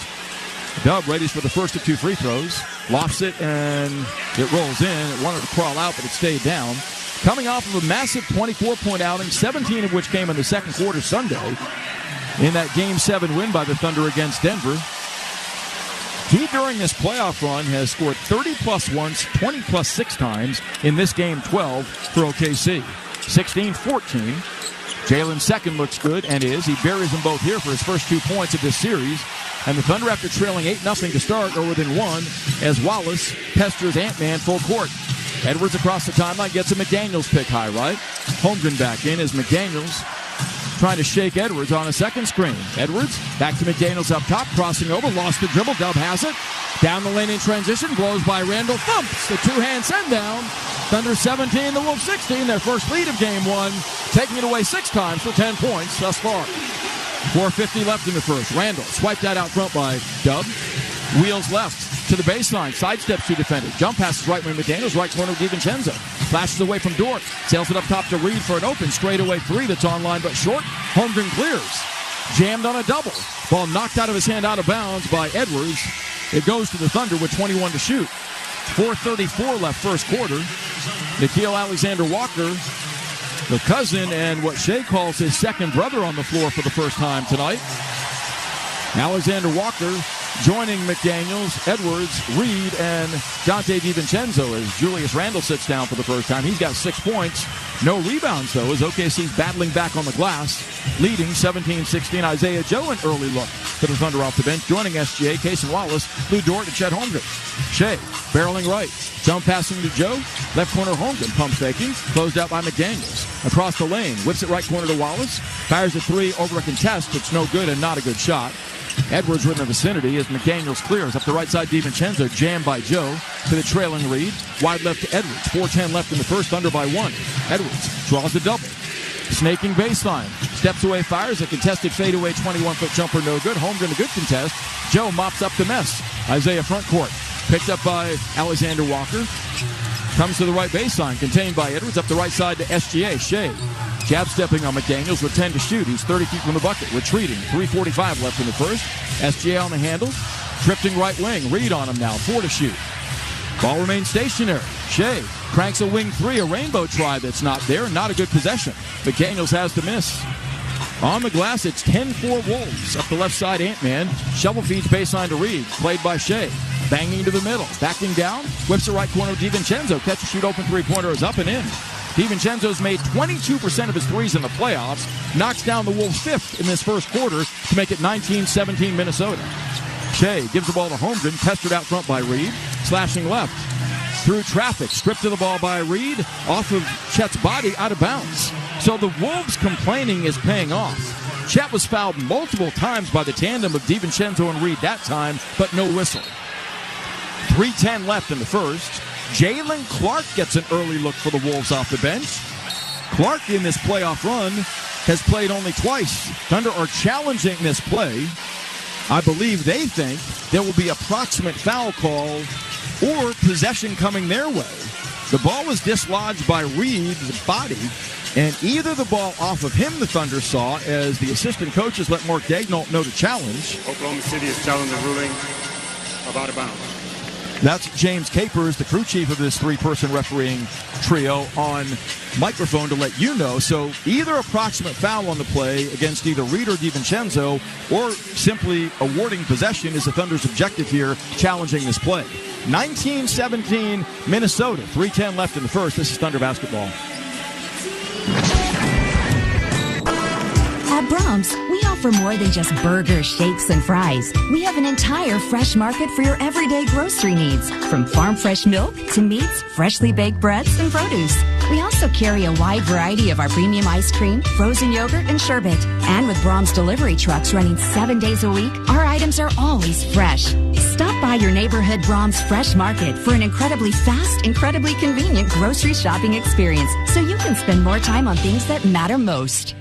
Dub readies for the first of two free throws, lofts it, and it rolls in. It wanted to crawl out, but it stayed down. Coming off of a massive 24-point outing, 17 of which came in the second quarter Sunday, in that Game 7 win by the Thunder against Denver. He, during this playoff run, has scored 30-plus once, 20-plus 6 times in this Game 12 for OKC. 16-14. Jalen's second looks good, and is. He buries them both here for his first 2 points of this series. And the Thunder, after trailing 8-0 to start, are within one as Wallace pesters Ant-Man full court. Edwards across the timeline gets a McDaniels pick high right. Holmgren back in as McDaniels trying to shake Edwards on a second screen. Edwards back to McDaniels up top, crossing over, lost the dribble. Dub has it. Down the lane in transition, blows by Randall, thumps the two-hand send down. Thunder 17, the Wolves 16, their first lead of Game 1, taking it away 6 times for 10 points thus far. 4:50 left in the first. Randall swiped that out front by Dub. Wheels left to the baseline, sidesteps two defenders. Jump passes right wing McDaniels, right corner DiVincenzo. Flashes away from Dort. Sails it up top to Reed for an open straightaway three that's online but short. Holmgren clears. Jammed on a double. Ball knocked out of his hand out of bounds by Edwards. It goes to the Thunder with 21 to shoot. 4:34 left first quarter. Nickeil Alexander-Walker, the cousin and what Shea calls his second brother, on the floor for the first time tonight. Alexander-Walker joining McDaniels, Edwards, Reed, and Dante DiVincenzo as Julius Randle sits down for the first time. He's got 6 points. No rebounds, though, as OKC's battling back on the glass, leading 17-16. Isaiah Joe, an early look for the Thunder off the bench. Joining SGA, Cason Wallace, Lou Dort, and Chet Holmgren. Shea barreling right. Jump passing to Joe. Left corner Holmgren, pump faking. Closed out by McDaniels. Across the lane, whips it right corner to Wallace. Fires a three over a contest. It's no good and not a good shot. Edwards were in the vicinity as McDaniels clears. Up the right side, DiVincenzo jammed by Joe to the trailing Reed. Wide left to Edwards. 4:10 left in the first, Thunder by 1. Edwards draws the double. Snaking baseline. Steps away, fires a contested fadeaway 21-foot jumper, no good. Holmgren a good contest. Joe mops up the mess. Isaiah front court. Picked up by Alexander Walker. Comes to the right baseline, contained by Edwards. Up the right side to SGA. Shea jab stepping on McDaniels with 10 to shoot. He's 30 feet from the bucket. Retreating. 3:45 left in the first. SGA on the handle. Drifting right wing. Reed on him now. 4 to shoot. Ball remains stationary. Shea cranks a wing three. A rainbow try that's not there. Not a good possession. McDaniels has to miss. On the glass, it's 10-4 Wolves. Up the left side, Ant-Man. Shovel feeds baseline to Reed. Played by Shea. Banging to the middle. Backing down. Whips the right corner of DiVincenzo. Catch a shoot open three-pointer is up and in. DiVincenzo's made 22% of his threes in the playoffs. Knocks down the Wolves' fifth in this first quarter to make it 19-17 Minnesota. Shea gives the ball to Holmgren. Pestered out front by Reed. Slashing left. Through traffic. Stripped to the ball by Reed. Off of Chet's body. Out of bounds. So the Wolves' complaining is paying off. Chet was fouled multiple times by the tandem of DiVincenzo and Reed that time, but no whistle. 3:10 left in the first. Jalen Clark gets an early look for the Wolves off the bench. Clark in this playoff run has played only twice. Thunder are challenging this play. I believe they think there will be approximate foul call or possession coming their way. The ball was dislodged by Reed's body, and either the ball off of him the Thunder saw as the assistant coaches let Mark Daignault know to challenge. Oklahoma City is challenging the ruling of out of bounds. That's James Capers, the crew chief of this three-person refereeing trio, on microphone to let you know. So either approximate foul on the play against either Reed or DiVincenzo, or simply awarding possession is the Thunder's objective here, challenging this play. 19-17 Minnesota, 3:10 left in the first. This is Thunder basketball. At Brahms, we offer more than just burgers, shakes, and fries. We have an entire fresh market for your everyday grocery needs, from farm fresh milk to meats, freshly baked breads, and produce. We also carry a wide variety of our premium ice cream, frozen yogurt, and sherbet. And with Brahms delivery trucks running 7 days a week, our items are always fresh. Stop by your neighborhood Brahms Fresh Market for an incredibly fast, incredibly convenient grocery shopping experience, so you can spend more time on things that matter most.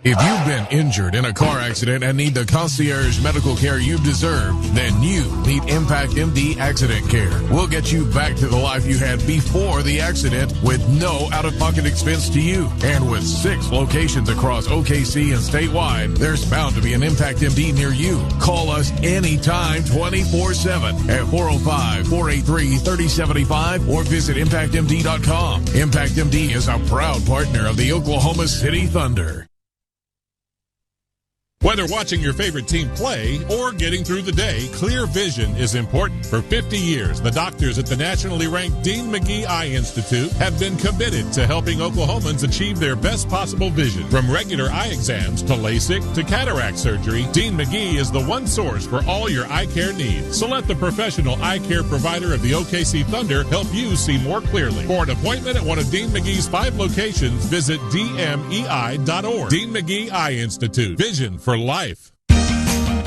If you've been injured in a car accident and need the concierge medical care you deserve, then you need Impact MD Accident Care. We'll get you back to the life you had before the accident with no out-of-pocket expense to you. And with 6 locations across OKC and statewide, there's bound to be an Impact MD near you. Call us anytime 24/7 at 405-483-3075 or visit ImpactMD.com. Impact MD is a proud partner of the Oklahoma City Thunder. Whether watching your favorite team play or getting through the day, clear vision is important. For 50 years, the doctors at the nationally ranked Dean McGee Eye Institute have been committed to helping Oklahomans achieve their best possible vision. From regular eye exams to LASIK to cataract surgery, Dean McGee is the one source for all your eye care needs. So let the professional eye care provider of the OKC Thunder help you see more clearly. For an appointment at one of Dean McGee's 5 locations, visit dmei.org. Dean McGee Eye Institute. Vision for life.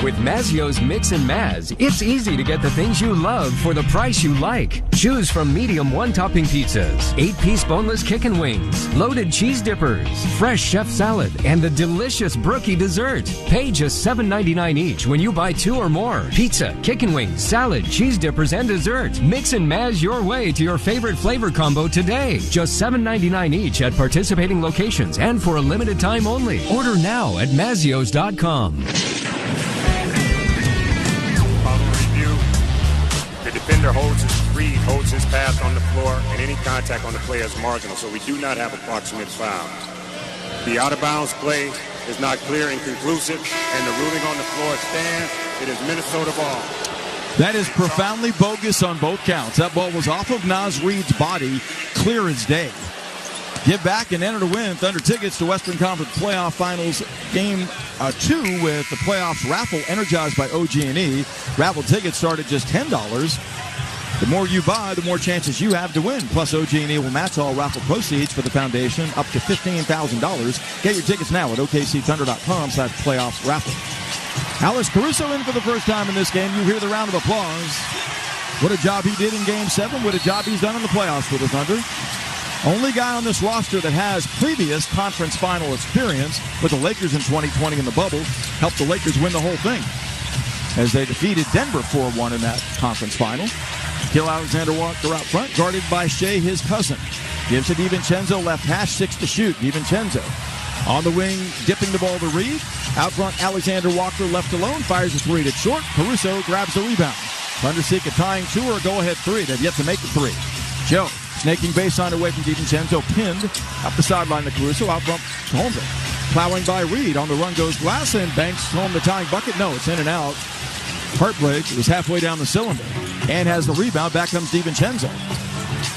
With Mazio's Mix and Maz, it's easy to get the things you love for the price you like. Choose from medium 1-topping pizzas, 8-piece boneless chicken wings, loaded cheese dippers, fresh chef salad, and the delicious brookie dessert. Pay just $7.99 each when you buy 2 or more. Pizza, chicken wings, salad, cheese dippers, and dessert. Mix and Maz your way to your favorite flavor combo today. Just $7.99 each at participating locations and for a limited time only. Order now at Mazios.com. The defender holds his path on the floor, and any contact on the play is marginal, so we do not have a proximate foul. The out-of-bounds play is not clear and conclusive, and the ruling on the floor stands. It is Minnesota ball. That is profoundly bogus on both counts. That ball was off of Naz Reid's body, clear as day. Get back and enter to win Thunder tickets to Western Conference Playoff Finals Game 2 with the playoffs raffle energized by OG&E. Raffle tickets start at just $10. The more you buy, the more chances you have to win. Plus, OG&E will match all raffle proceeds for the foundation up to $15,000. Get your tickets now at OKCThunder.com/playoffs raffle. Alex Caruso in for the first time in this game. You hear the round of applause. What a job he did in Game 7. What a job he's done in the playoffs for the Thunder. Only guy on this roster that has previous conference final experience with the Lakers in 2020 in the bubble. Helped the Lakers win the whole thing as they defeated Denver 4-1 in that conference final. Gil Alexander-Walker out front, guarded by Shea, his cousin. Gives to DiVincenzo, left hash, 6 to shoot. DiVincenzo on the wing, dipping the ball to Reed. Out front, Alexander-Walker left alone, fires a 3 to short. Caruso grabs the rebound. Thunder seek a tying 2 or a go-ahead 3. They've yet to make the 3. Joe snaking baseline away from DiVincenzo, pinned up the sideline to Caruso, out front to Holmgren. Plowing by Reed, on the run goes Glass, and banks home the tying bucket. No, it's in and out. Heartbreak, it was halfway down the cylinder. And has the rebound, back comes DiVincenzo.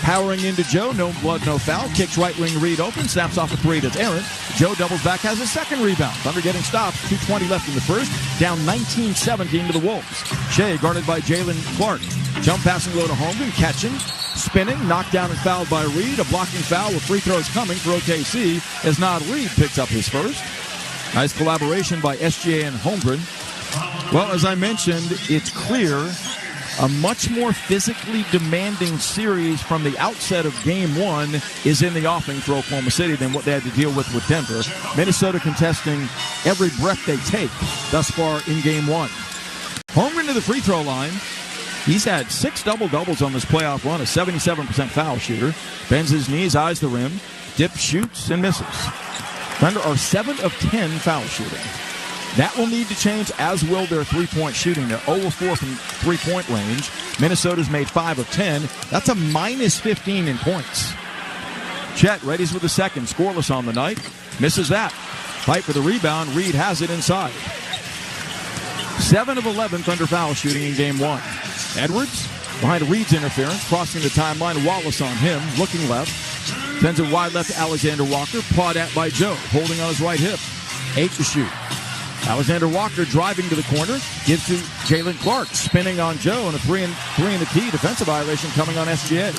Powering into Joe, no blood, no foul. Kicks right wing Reed open, snaps off a 3 that's errant. Joe doubles back, has a second rebound. Thunder getting stopped, 2:20 left in the first. Down 19-17 to the Wolves. Shea guarded by Jalen Clark. Jump passing low to Holmgren, catching, spinning, knocked down and fouled by Reed. A blocking foul with free throws coming for OKC as Naz Reid picks up his first. Nice collaboration by SGA and Holmgren. Well, as I mentioned, it's clear a much more physically demanding series from the outset of Game 1 is in the offing for Oklahoma City than what they had to deal with Denver. Minnesota contesting every breath they take thus far in Game 1. Holmgren to the free throw line. He's had 6 double-doubles on this playoff run, a 77% foul shooter. Bends his knees, eyes the rim, dips, shoots, and misses. Thunder are 7 of 10 foul shooting. That will need to change, as will their three-point shooting. They're 0 of 4 from three-point range. Minnesota's made 5 of 10. That's a minus 15 in points. Chet readies with the second, scoreless on the night. Misses that. Fight for the rebound. Reed has it inside. 7 of 11 Thunder foul shooting in Game 1. Edwards behind Reed's interference, crossing the timeline. Wallace on him, looking left. Sends it wide left to Alexander Walker, pawed at by Joe, holding on his right hip. 8 to shoot. Alexander Walker driving to the corner, gives to Jalen Clark, spinning on Joe, and a 3 in the key defensive violation coming on SGA.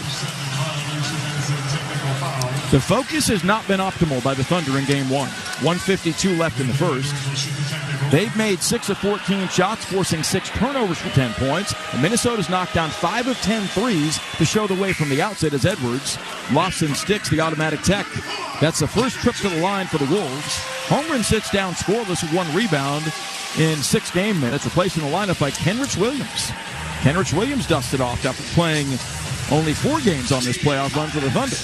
The focus has not been optimal by the Thunder in Game 1. 1:52 left in the first. They've made 6 of 14 shots, forcing 6 turnovers for 10 points. And Minnesota's knocked down 5 of 10 threes to show the way from the outset as Edwards lofts and sticks the automatic tech. That's the first trip to the line for the Wolves. Holmgren sits down scoreless with 1 rebound in 6 game minutes, replacing the lineup by Kenrich Williams. Kenrich Williams dusted off after playing only 4 games on this playoff run for the Thunder.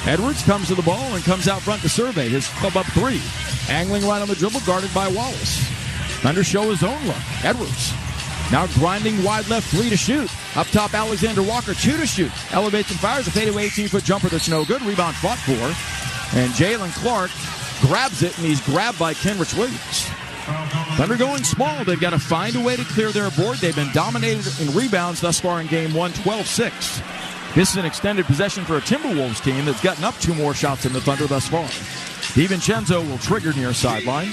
Edwards comes to the ball and comes out front to survey his club up 3. Angling right on the dribble, guarded by Wallace. Thunder show his own look. Edwards now grinding wide left 3 to shoot. Up top, Alexander Walker 2 to shoot. Elevates and fires a fadeaway 18-foot jumper that's no good. Rebound fought for. And Jalen Clark grabs it, and he's grabbed by Kenrich Williams. Thunder going small. They've got to find a way to clear their board. They've been dominated in rebounds thus far in game 1, 12-6. This is an extended possession for a Timberwolves team that's gotten up 2 more shots than the Thunder thus far. DiVincenzo will trigger near sideline.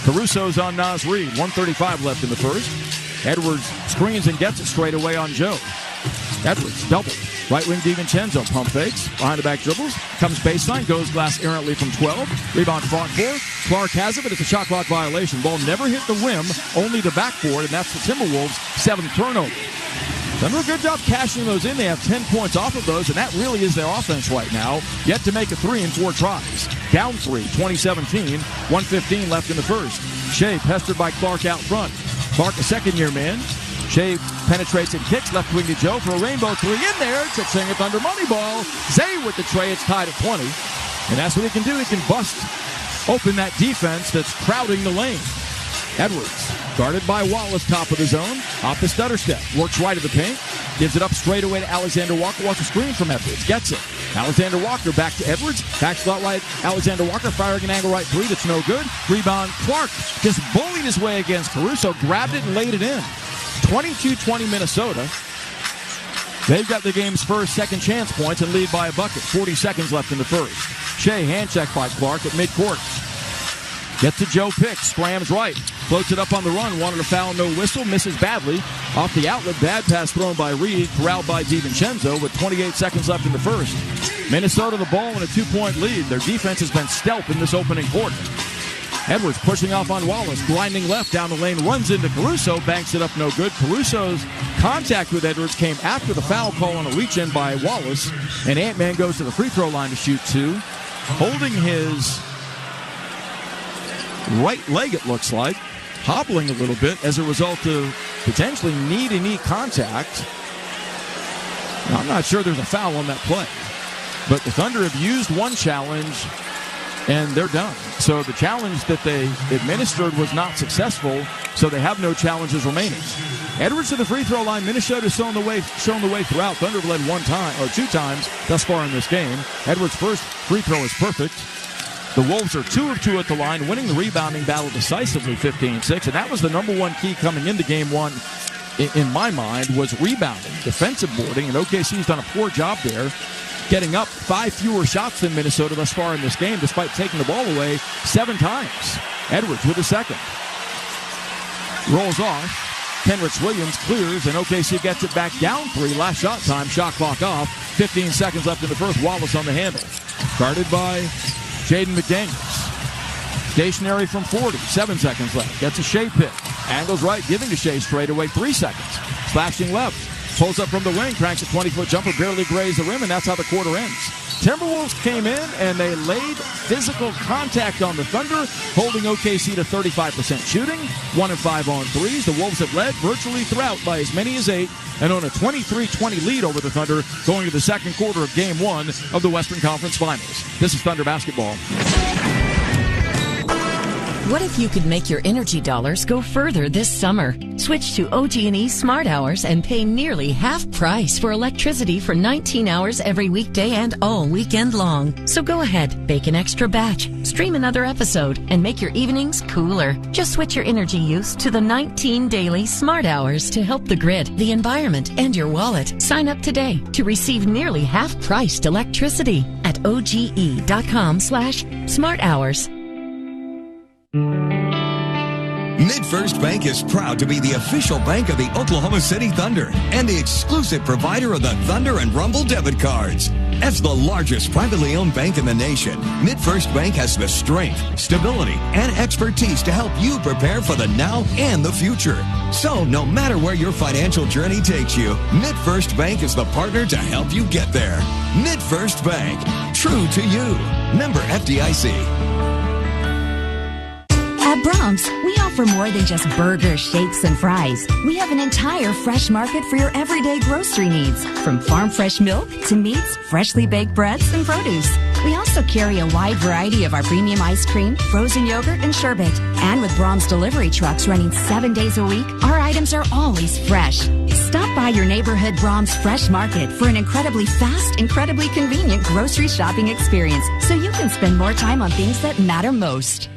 Caruso's on Naz Reid. 1:35 left in the first. Edwards screens and gets it straight away on Joe. Edwards double. Right wing DiVincenzo pump fakes. Behind the back dribbles. Comes baseline. Goes glass errantly from 12. Rebound fought for. Clark has it, but it's a shot clock violation. Ball never hit the rim, only the backboard, and that's the Timberwolves' 7th turnover. Done a good job cashing those in. They have 10 points off of those, and that really is their offense right now. Yet to make a 3 in 4 tries. Down 3, 2017. 1:15 left in the first. Shea pestered by Clark out front. Clark, a second-year man. Shea penetrates and kicks left wing to Joe for a rainbow 3 in there. Ching it Thunder money ball. Zay with the tray. It's tied at 20. And that's what he can do. He can bust open that defense that's crowding the lane. Edwards, guarded by Wallace, top of the zone. Off the stutter step. Works right of the paint. Gives it up straight away to Alexander Walker. Wants a screen from Edwards. Gets it. Alexander Walker back to Edwards. Back slot right. Alexander Walker firing an angle right 3. That's no good. Rebound. Clark just bullied his way against Caruso. Grabbed it and laid it in. 22-20 Minnesota. They've got the game's first second chance points and lead by a bucket. 40 seconds left in the first. Shea hand check by Clark at midcourt. Gets to Joe Pick. Slams right. Floats it up on the run. Wanted a foul, no whistle. Misses badly. Off the outlet. Bad pass thrown by Reed. Corralled by DiVincenzo with 28 seconds left in the first. Minnesota the ball in a 2-point lead. Their defense has been stealth in this opening quarter. Edwards pushing off on Wallace. Grinding left down the lane. Runs into Caruso. Banks it up no good. Caruso's contact with Edwards came after the foul call on a reach-in by Wallace. And Ant-Man goes to the free throw line to shoot 2. Holding his right leg, it looks like. Hobbling a little bit as a result of potentially knee-to-knee contact. Now, I'm not sure there's a foul on that play. But the Thunder have used one challenge, and they're done. So the challenge that they administered was not successful, so they have no challenges remaining. Edwards to the free throw line. Minnesota shown the way throughout. Thunder have led 1 time or 2 times thus far in this game. Edwards' first free throw is perfect. The Wolves are 2 of 2 at the line, winning the rebounding battle decisively 15-6, and that was the number 1 key coming into game 1, in my mind, was rebounding, defensive boarding, and OKC's done a poor job there, getting up 5 fewer shots than Minnesota thus far in this game, despite taking the ball away 7 times. Edwards with a second. Rolls off. Kenrich Williams clears, and OKC gets it back down 3. Last shot time, shot clock off. 15 seconds left in the first. Wallace on the handle. Guarded by Jaden McDaniels. Stationary from 40. 7 seconds left. Gets a Shea pick. Angles right, giving to Shea straight away. 3 seconds. Slashing left. Pulls up from the wing. Cranks a 20-foot jumper. Barely grazed the rim, and that's how the quarter ends. Timberwolves came in, and they laid physical contact on the Thunder, holding OKC to 35% shooting, 1 of 5 on threes. The Wolves have led virtually throughout by as many as 8, and on a 23-20 lead over the Thunder going to the second quarter of Game 1 of the Western Conference Finals. This is Thunder Basketball. What if you could make your energy dollars go further this summer? Switch to OG&E Smart Hours and pay nearly half price for electricity for 19 hours every weekday and all weekend long. So go ahead, bake an extra batch, stream another episode, and make your evenings cooler. Just switch your energy use to the 19 daily Smart Hours to help the grid, the environment, and your wallet. Sign up today to receive nearly half-priced electricity at OGE.com/Smart Hours. Midfirst Bank is proud to be the official bank of the Oklahoma City Thunder and the exclusive provider of the Thunder and Rumble debit cards. As the largest privately owned bank in the nation, Midfirst Bank has the strength, stability, and expertise to help you prepare for the now and the future. So, no matter where your financial journey takes you, Midfirst Bank is the partner to help you get there. Midfirst Bank, true to you. Member FDIC. At Brahms, we offer more than just burgers, shakes, and fries. We have an entire fresh market for your everyday grocery needs, from farm fresh milk to meats, freshly baked breads, and produce. We also carry a wide variety of our premium ice cream, frozen yogurt, and sherbet. And with Brahms delivery trucks running 7 days a week, our items are always fresh. Stop by your neighborhood Brahms Fresh Market for an incredibly fast, incredibly convenient grocery shopping experience so you can spend more time on things that matter most.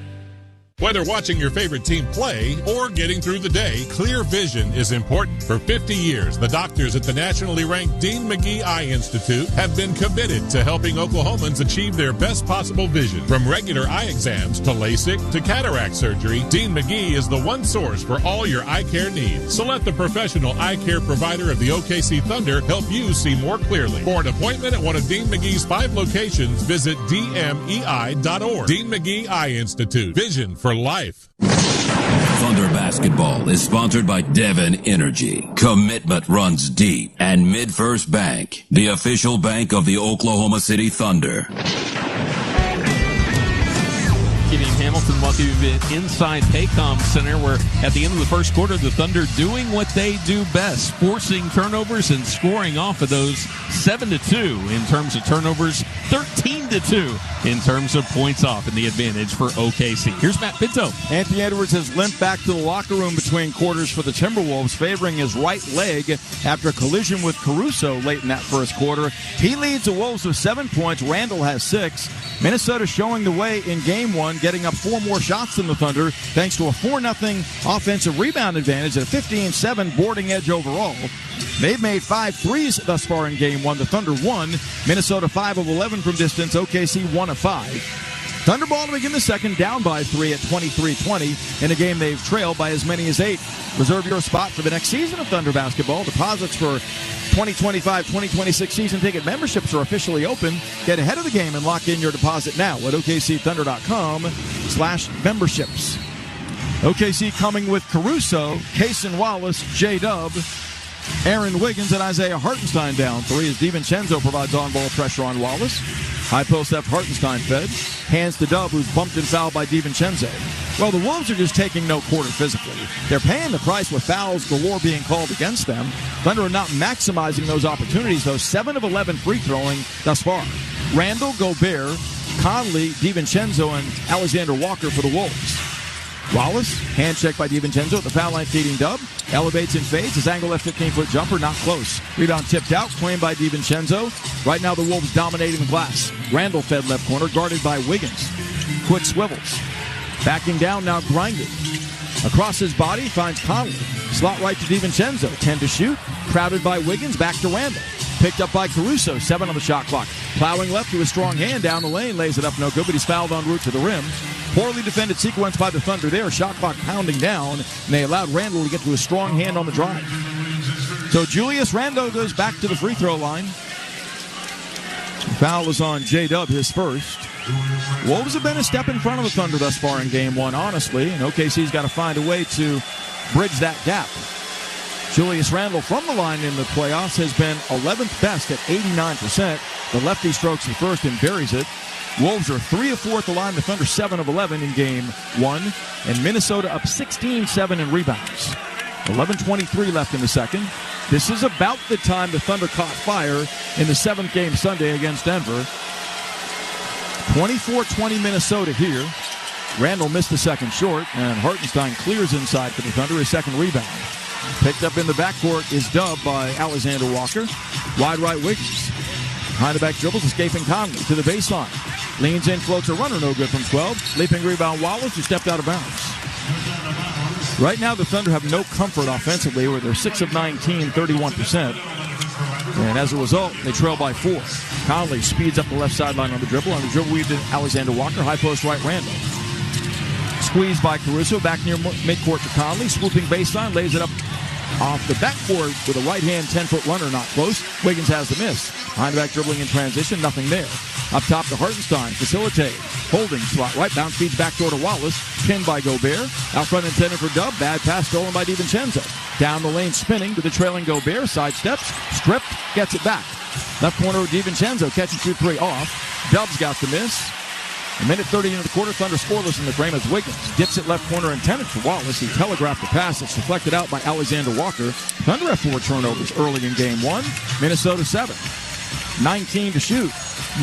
Whether watching your favorite team play or getting through the day, clear vision is important. For 50 years, the doctors at the nationally ranked Dean McGee Eye Institute have been committed to helping Oklahomans achieve their best possible vision. From regular eye exams to LASIK to cataract surgery, Dean McGee is the one source for all your eye care needs. So let the professional eye care provider of the OKC Thunder help you see more clearly. For an appointment at one of Dean McGee's 5 locations, visit dmei.org. Dean McGee Eye Institute. Vision for life. Thunder basketball is sponsored by Devon Energy. Commitment runs deep. And Midfirst Bank, the official bank of the Oklahoma City Thunder. Keating Hamilton, welcome you inside Paycom Center, where at the end of the first quarter, the Thunder doing what they do best, forcing turnovers and scoring off of those 7-2 in terms of turnovers, 13-2 in terms of points off, and the advantage for OKC. Here's Matt Pinto. Anthony Edwards has limped back to the locker room between quarters for the Timberwolves, favoring his right leg after a collision with Caruso late in that first quarter. He leads the Wolves with 7 points. Randall has 6. Minnesota showing the way in Game 1, getting up 4 more shots than the Thunder, thanks to a 4-0 offensive rebound advantage and a 15-7 boarding edge overall. They've made 5 threes thus far in Game 1. The Thunder won. Minnesota 5 of 11 from distance. OKC 1 of 5. Thunderball to begin the second, down by 3 at 23-20 in a game they've trailed by as many as 8. Reserve your spot for the next season of Thunder basketball. Deposits for 2025-2026 season ticket memberships are officially open. Get ahead of the game and lock in your deposit now at OKCThunder.com/memberships. OKC coming with Caruso, Cason Wallace, J-Dub, Aaron Wiggins, and Isaiah Hartenstein down 3 as DiVincenzo provides on-ball pressure on Wallace. High post left Hartenstein fed. Hands to Dub, who's bumped and fouled by DiVincenzo. Well, the Wolves are just taking no quarter physically. They're paying the price with fouls galore being called against them. Thunder are not maximizing those opportunities, though. 7 of 11 free throwing thus far. Randall, Gobert, Conley, DiVincenzo, and Alexander Walker for the Wolves. Wallace, hand check by DiVincenzo at the foul line, feeding Dub. Elevates and fades. His angle left 15-foot jumper, not close. Rebound tipped out, claimed by DiVincenzo. Right now the Wolves dominating the glass. Randall fed left corner, guarded by Wiggins. Quick swivels. Backing down, now grinding. Across his body, finds Conley. Slot right to DiVincenzo. 10 to shoot. Crowded by Wiggins, back to Randall. Picked up by Caruso, 7 on the shot clock. Plowing left to a strong hand down the lane, lays it up, no good, but he's fouled en route to the rim. Poorly defended sequence by the Thunder there. Shot clock pounding down, and they allowed Randall to get to a strong hand on the drive. So Julius Randle goes back to the free throw line. The foul is on J-Dub, his first. Wolves have been a step in front of the Thunder thus far in Game 1, honestly, and OKC's got to find a way to bridge that gap. Julius Randle from the line in the playoffs has been 11th best at 89%. The lefty strokes the first and buries it. Wolves are 3 of 4 at the line. The Thunder 7 of 11 in Game 1. And Minnesota up 16-7 in rebounds. 11:23 left in the second. This is about the time the Thunder caught fire in the 7th game Sunday against Denver. 24-20 Minnesota here. Randall missed the second short, and Hartenstein clears inside for the Thunder, his second rebound. Picked up in the backcourt is Dub by Alexander Walker. Wide right Wiggins. Behind the back dribbles, escaping Conley to the baseline. Leans in, floats a runner, no good from 12. Leaping rebound Wallace, who stepped out of bounds. Right now, the Thunder have no comfort offensively, where they're 6 of 19, 31%. And as a result, they trail by 4. Conley speeds up the left sideline on the dribble. On the dribble weave to Alexander Walker. High post right Randall. Squeezed by Caruso. Back near midcourt to Conley. Swooping baseline. Lays it up off the backboard with a right-hand 10-foot runner. Not close. Wiggins has the miss. Behind the back dribbling in transition. Nothing there. Up top to Hartenstein. Facilitate. Holding. Slot right. Bounce feeds backdoor to Wallace. Pinned by Gobert. Out front intended for Dub. Bad pass stolen by DiVincenzo. Down the lane spinning to the trailing Gobert. Sidesteps. Stripped. Gets it back. Left corner of DiVincenzo. Catches 2-3 off. Dub's got the miss. A minute 30 into the quarter, Thunder scoreless in the frame as Wiggins dips it left corner intended for Wallace. He telegraphed the pass. It's deflected out by Alexander Walker. Thunder have 4 turnovers early in game 1. Minnesota 7. 19 to shoot.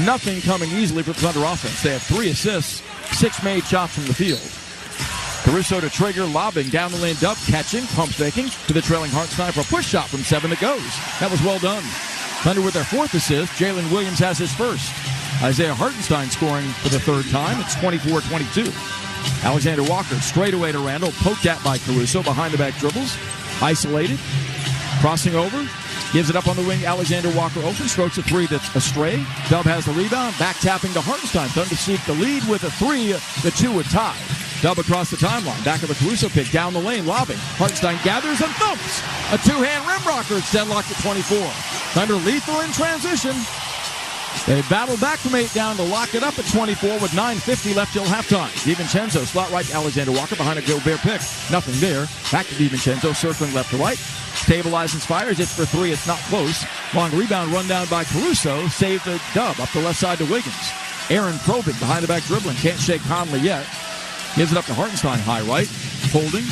Nothing coming easily for the Thunder offense. They have 3 assists, 6 made shots from the field. Caruso to trigger, lobbing down the lane. Dub catching, pump faking to the trailing Hartenstein for a push shot from 7 that goes. That was well done. Thunder with their 4th assist. Jalen Williams has his first. Isaiah Hartenstein scoring for the 3rd time. It's 24-22. Alexander Walker straight away to Randall. Poked at by Caruso. Behind the back dribbles. Isolated. Crossing over. Gives it up on the wing. Alexander Walker open. Strokes a 3 that's astray. Dub has the rebound. Back tapping to Hartenstein. Thunder seek the lead with a 3. The 2 would tie. Dub across the timeline. Back of a Caruso pick. Down the lane. Lobbing. Hartenstein gathers and thumps. A 2-hand rim rocker. It's deadlocked at 24. Thunder lethal in transition. They battle back from 8 down to lock it up at 24 with 9:50 left till halftime. DiVincenzo slot right to Alexander Walker behind a Gobert pick. Nothing there. Back to DiVincenzo circling left to right. Stabilizes, fires. It's for 3. It's not close. Long rebound run down by Caruso. Save the Dub up the left side to Wiggins. Aaron probing behind the back dribbling. Can't shake Conley yet. Gives it up to Hartenstein high right. Holding.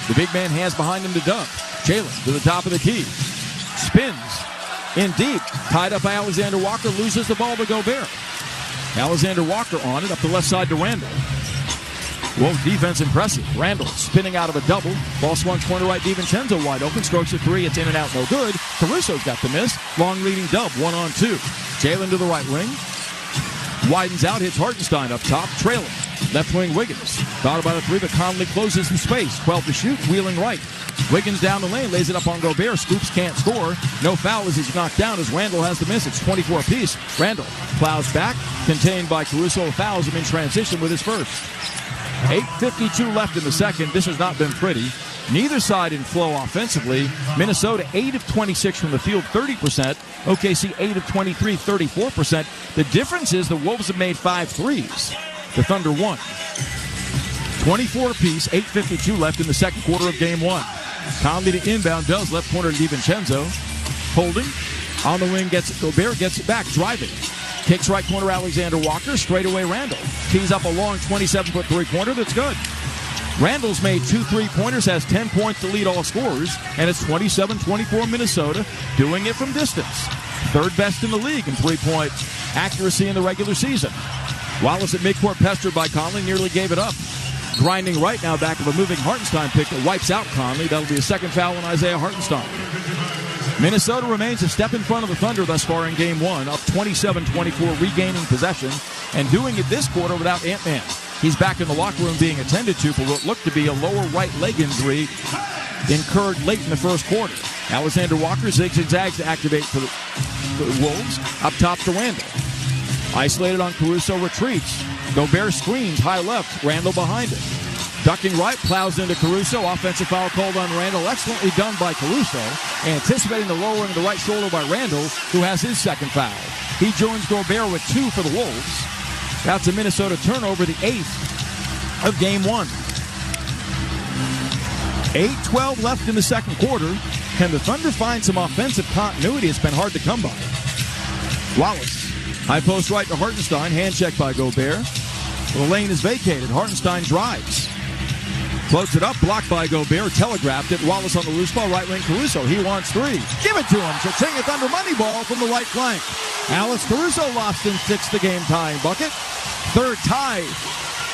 The big man hands behind him to Dub. Jalen to the top of the key. Spins. In deep, tied up by Alexander Walker, loses the ball to Gobert. Alexander Walker on it, up the left side to Randall. Wolves defense impressive. Randall spinning out of a double. Ball swung corner right, DiVincenzo wide open. Strokes a 3, it's in and out, no good. Caruso's got the miss. Long leading Dub, 1-on-2. Jalen to the right wing. Widens out, hits Hartenstein up top, trailing. Left wing Wiggins. Thought about a 3, but Conley closes in space. 12 to shoot, wheeling right. Wiggins down the lane, lays it up on Gobert. Scoops can't score. No foul as he's knocked down as Randall has the miss. It's 24 apiece. Randall plows back, contained by Caruso. Fouls him in transition with his first. 8:52 left in the second. This has not been pretty. Neither side in flow offensively. Minnesota 8 of 26 from the field, 30%. OKC 8 of 23, 34%. The difference is the Wolves have made 5 threes. The Thunder won. 24 apiece, 8:52 left in the second quarter of game 1. Conley to inbound, does left corner to DiVincenzo. Holding. On the wing, gets it. Gobert gets it back, driving. Kicks right corner Alexander Walker, straight away Randall. Tees up a long 27-foot three-pointer that's good. Randall's made 2 3-pointers, has 10 points to lead all scorers, and it's 27-24 Minnesota, doing it from distance. 3rd best in the league in 3-point accuracy in the regular season. Wallace at midcourt pestered by Conley, nearly gave it up. Grinding right now back of a moving Hartenstein pick that wipes out Conley. That'll be a second foul on Isaiah Hartenstein. Minnesota remains a step in front of the Thunder thus far in game 1, up 27-24, regaining possession, and doing it this quarter without Ant-Man. He's back in the locker room being attended to for what looked to be a lower right leg injury incurred late in the first quarter. Alexander Walker zigs and zags to activate for the Wolves. Up top to Randall. Isolated on Caruso, retreats. Gobert screens high left. Randall behind it. Ducking right, plows into Caruso. Offensive foul called on Randall. Excellently done by Caruso. Anticipating the lowering of the right shoulder by Randall, who has his second foul. He joins Gobert with 2 for the Wolves. That's a Minnesota turnover, the 8th of game 1. 8:12 left in the second quarter. Can the Thunder find some offensive continuity? It's been hard to come by. Wallace. High post right to Hartenstein. Hand check by Gobert. The lane is vacated. Hartenstein drives. Floats it up. Blocked by Gobert. Telegraphed it. Wallace on the loose ball. Right wing Caruso. He wants 3. Give it to him. Cha-ching, a Thunder money ball from the right flank. Alex Caruso lost in 6 the game tying bucket. 3rd tie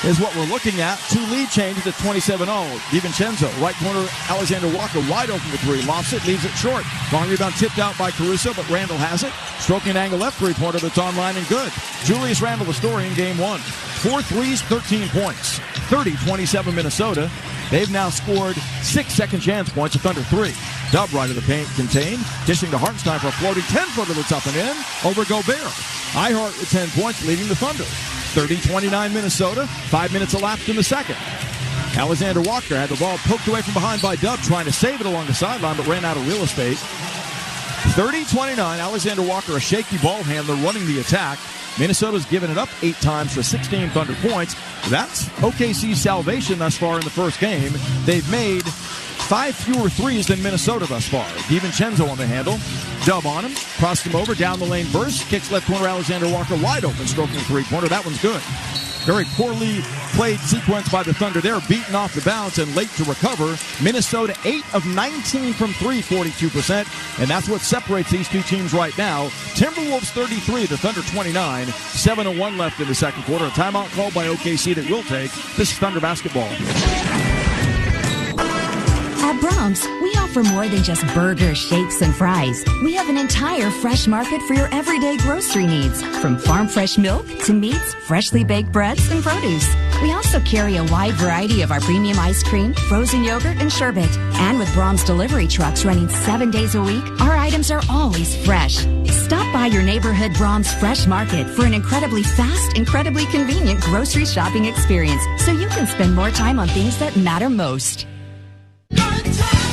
is what we're looking at. 2 lead changes at 27-0. DiVincenzo, right corner, Alexander Walker, wide open for 3. Lofts it, leaves it short. Long rebound tipped out by Caruso, but Randall has it. Stroking angle left three-pointer that's online and good. Julius Randle, the story in game 1. 4 threes, 13 points. 30-27 Minnesota. They've now scored 6 second chance points with under 3. Dub right of the paint contained. Dishing to Hartenstein for a floating 10-footer that's up and in. Over Gobert. Ihart with 10 points, leading the Thunder. 30-29 Minnesota. 5 minutes elapsed in the second. Alexander Walker had the ball poked away from behind by Dub, trying to save it along the sideline, but ran out of real estate. 30-29, Alexander Walker, a shaky ball handler, running the attack. Minnesota's given it up 8 times for 16 Thunder points. That's OKC's salvation thus far in the first game. They've made 5 fewer threes than Minnesota thus far. DiVincenzo on the handle. Dub on him. Crossed him over. Down the lane burst. Kicks left corner. Alexander Walker wide open. Stroking three-pointer. That one's good. Very poorly played sequence by the Thunder there, beaten off the bounce and late to recover. Minnesota 8 of 19 from 3, 42%, and that's what separates these two teams right now. Timberwolves 33, the Thunder 29, 7:01 left in the second quarter. A timeout called by OKC that will take. This is Thunder basketball. At Brahms, we offer more than just burgers, shakes, and fries. We have an entire fresh market for your everyday grocery needs, from farm fresh milk to meats, freshly baked breads, and produce. We also carry a wide variety of our premium ice cream, frozen yogurt, and sherbet. And with Brahms delivery trucks running 7 days a week, our items are always fresh. Stop by your neighborhood Brahms Fresh Market for an incredibly fast, incredibly convenient grocery shopping experience, so you can spend more time on things that matter most.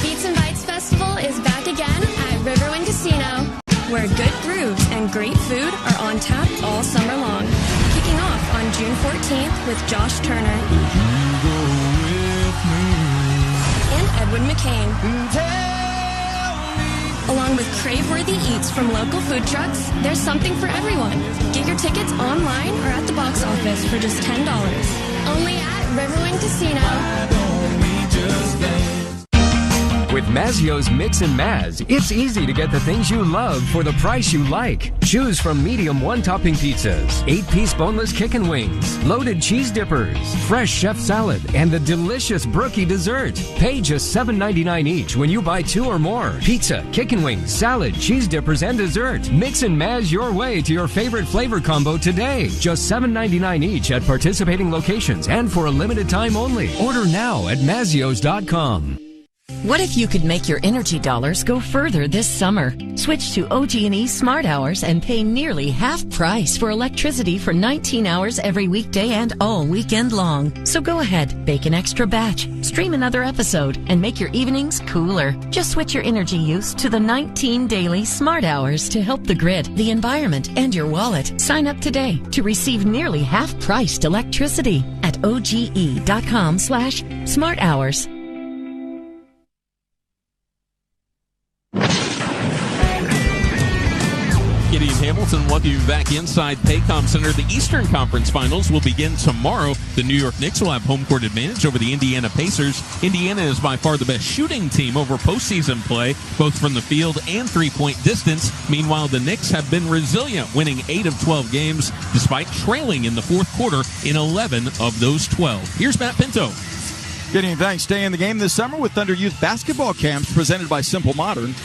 Beats and Bites Festival is back again at Riverwind Casino, where good grooves and great food are on tap all summer long. Kicking off on June 14th with Josh Turner and Edwin McCain, along with crave-worthy eats from local food trucks. There's something for everyone. Get your tickets online or at the box office for just $10. Only at Riverwind Casino. With Mazio's Mix and Maz, it's easy to get the things you love for the price you like. Choose from medium one-topping pizzas, 8-piece boneless chicken wings, loaded cheese dippers, fresh chef salad, and the delicious brookie dessert. Pay just $7.99 each when you buy 2 or more. Pizza, chicken wings, salad, cheese dippers, and dessert. Mix and Maz your way to your favorite flavor combo today. Just $7.99 each at participating locations and for a limited time only. Order now at Mazios.com. What if you could make your energy dollars go further this summer? Switch to OG&E Smart Hours and pay nearly half price for electricity for 19 hours every weekday and all weekend long. So go ahead, bake an extra batch, stream another episode, and make your evenings cooler. Just switch your energy use to the 19 daily Smart Hours to help the grid, the environment, and your wallet. Sign up today to receive nearly half-priced electricity at OGE.com/Smart Hours. Kitty and Hamilton, welcome you back inside Paycom Center. The Eastern Conference Finals will begin tomorrow. The New York Knicks will have home court advantage over the Indiana Pacers. Indiana is by far the best shooting team over postseason play, both from the field and three-point distance. Meanwhile, the Knicks have been resilient, winning 8 of 12 games, despite trailing in the fourth quarter in 11 of those 12. Here's Matt Pinto. Good evening, thanks. Stay in the game this summer with Thunder Youth Basketball Camps presented by Simple Modern.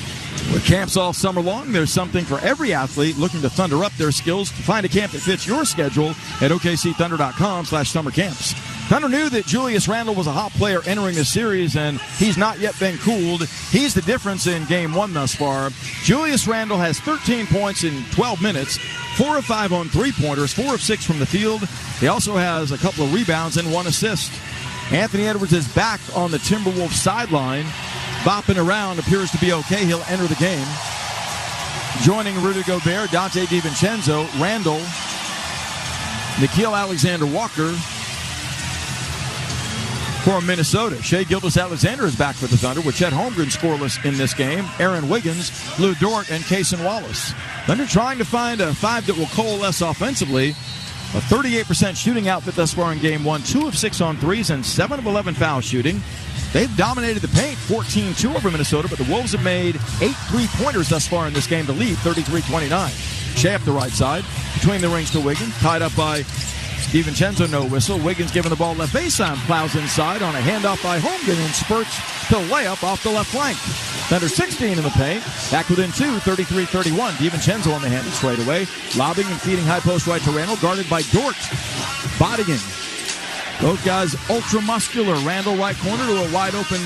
With camps all summer long, there's something for every athlete looking to thunder up their skills. Find a camp that fits your schedule at OKCThunder.com/summer camps. Thunder knew that Julius Randle was a hot player entering the series, and he's not yet been cooled. He's the difference in Game 1 thus far. Julius Randle has 13 points in 12 minutes, 4 of 5 on three-pointers, 4 of 6 from the field. He also has a couple of rebounds and 1 assist. Anthony Edwards is back on the Timberwolves sideline. Bopping around, appears to be okay. He'll enter the game. Joining Rudy Gobert, Dante DiVincenzo, Randall, Nickeil Alexander-Walker for Minnesota. Shai Gilgeous-Alexander is back for the Thunder, with Chet Holmgren scoreless in this game. Aaron Wiggins, Lou Dort, and Cason Wallace. Thunder trying to find a 5 that will coalesce offensively. A 38% shooting outfit thus far in Game 1. 2 of 6 on threes and 7 of 11 foul shooting. They've dominated the paint, 14-2 over Minnesota, but the Wolves have made 8 three-pointers thus far in this game to lead 33-29. Shea up the right side, between the rings to Wiggins, tied up by DiVincenzo, no whistle. Wiggins giving the ball left baseline, plows inside on a handoff by Holmgren and spurts to layup off the left flank. Thunder 16 in the paint, back within 2, 33-31. DiVincenzo on the handle straight away, lobbing and feeding high post right to Randall, guarded by Dort. Bodying. Both guys ultra-muscular. Randall right corner to a wide-open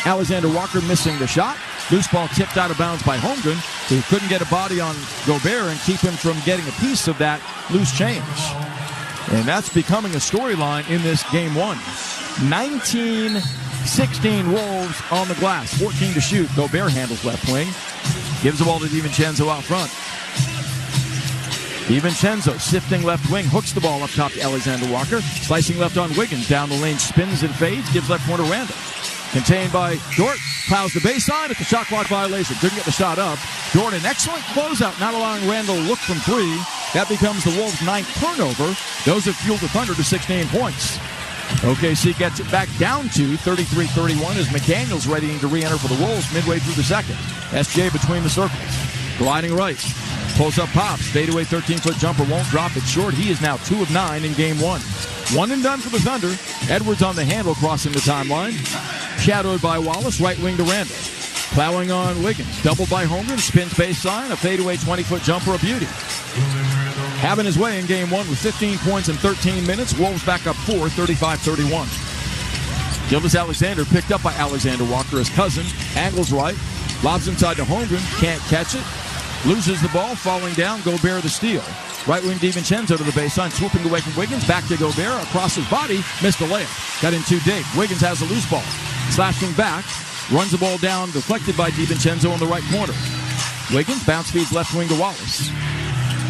Alexander Walker missing the shot. Loose ball tipped out of bounds by Holmgren, who couldn't get a body on Gobert and keep him from getting a piece of that loose change. And that's becoming a storyline in this Game 1. 19-16 Wolves on the glass. 14 to shoot. Gobert handles left wing. Gives the ball to DiVincenzo out front. DiVincenzo sifting left wing, hooks the ball up top to Alexander Walker, slicing left on Wiggins, down the lane, spins and fades, gives left corner Randall. Contained by Dort, plows the baseline at the shot clock violation. Couldn't get the shot up. Dort, an excellent closeout, not allowing Randall to look from 3. That becomes the Wolves' 9th turnover. Those have fueled the Thunder to 16 points. OKC gets it back down to 33-31 as McDaniels readying to re-enter for the Wolves midway through the second. SJ between the circles. Gliding right. Pulls up pops. Fadeaway 13-foot jumper won't drop it short. He is now 2 of 9 in game 1. 1 and done for the Thunder. Edwards on the handle crossing the timeline. Shadowed by Wallace, right wing to Randall. Plowing on Wiggins. Doubled by Holmgren. Spins baseline. A fadeaway 20-foot jumper, a beauty. Having his way in game 1 with 15 points in 13 minutes. Wolves back up 4, 35-31. Gildas Alexander picked up by Alexander Walker, his cousin. Angles right. Lobs inside to Holmgren. Can't catch it. Loses the ball. Falling down. Gobert the steal. Right wing DiVincenzo to the baseline. Swooping away from Wiggins. Back to Gobert. Across his body. Missed the layup. Got in too deep. Wiggins has the loose ball. Slashing back. Runs the ball down. Deflected by DiVincenzo in the right corner. Wiggins bounce feeds left wing to Wallace.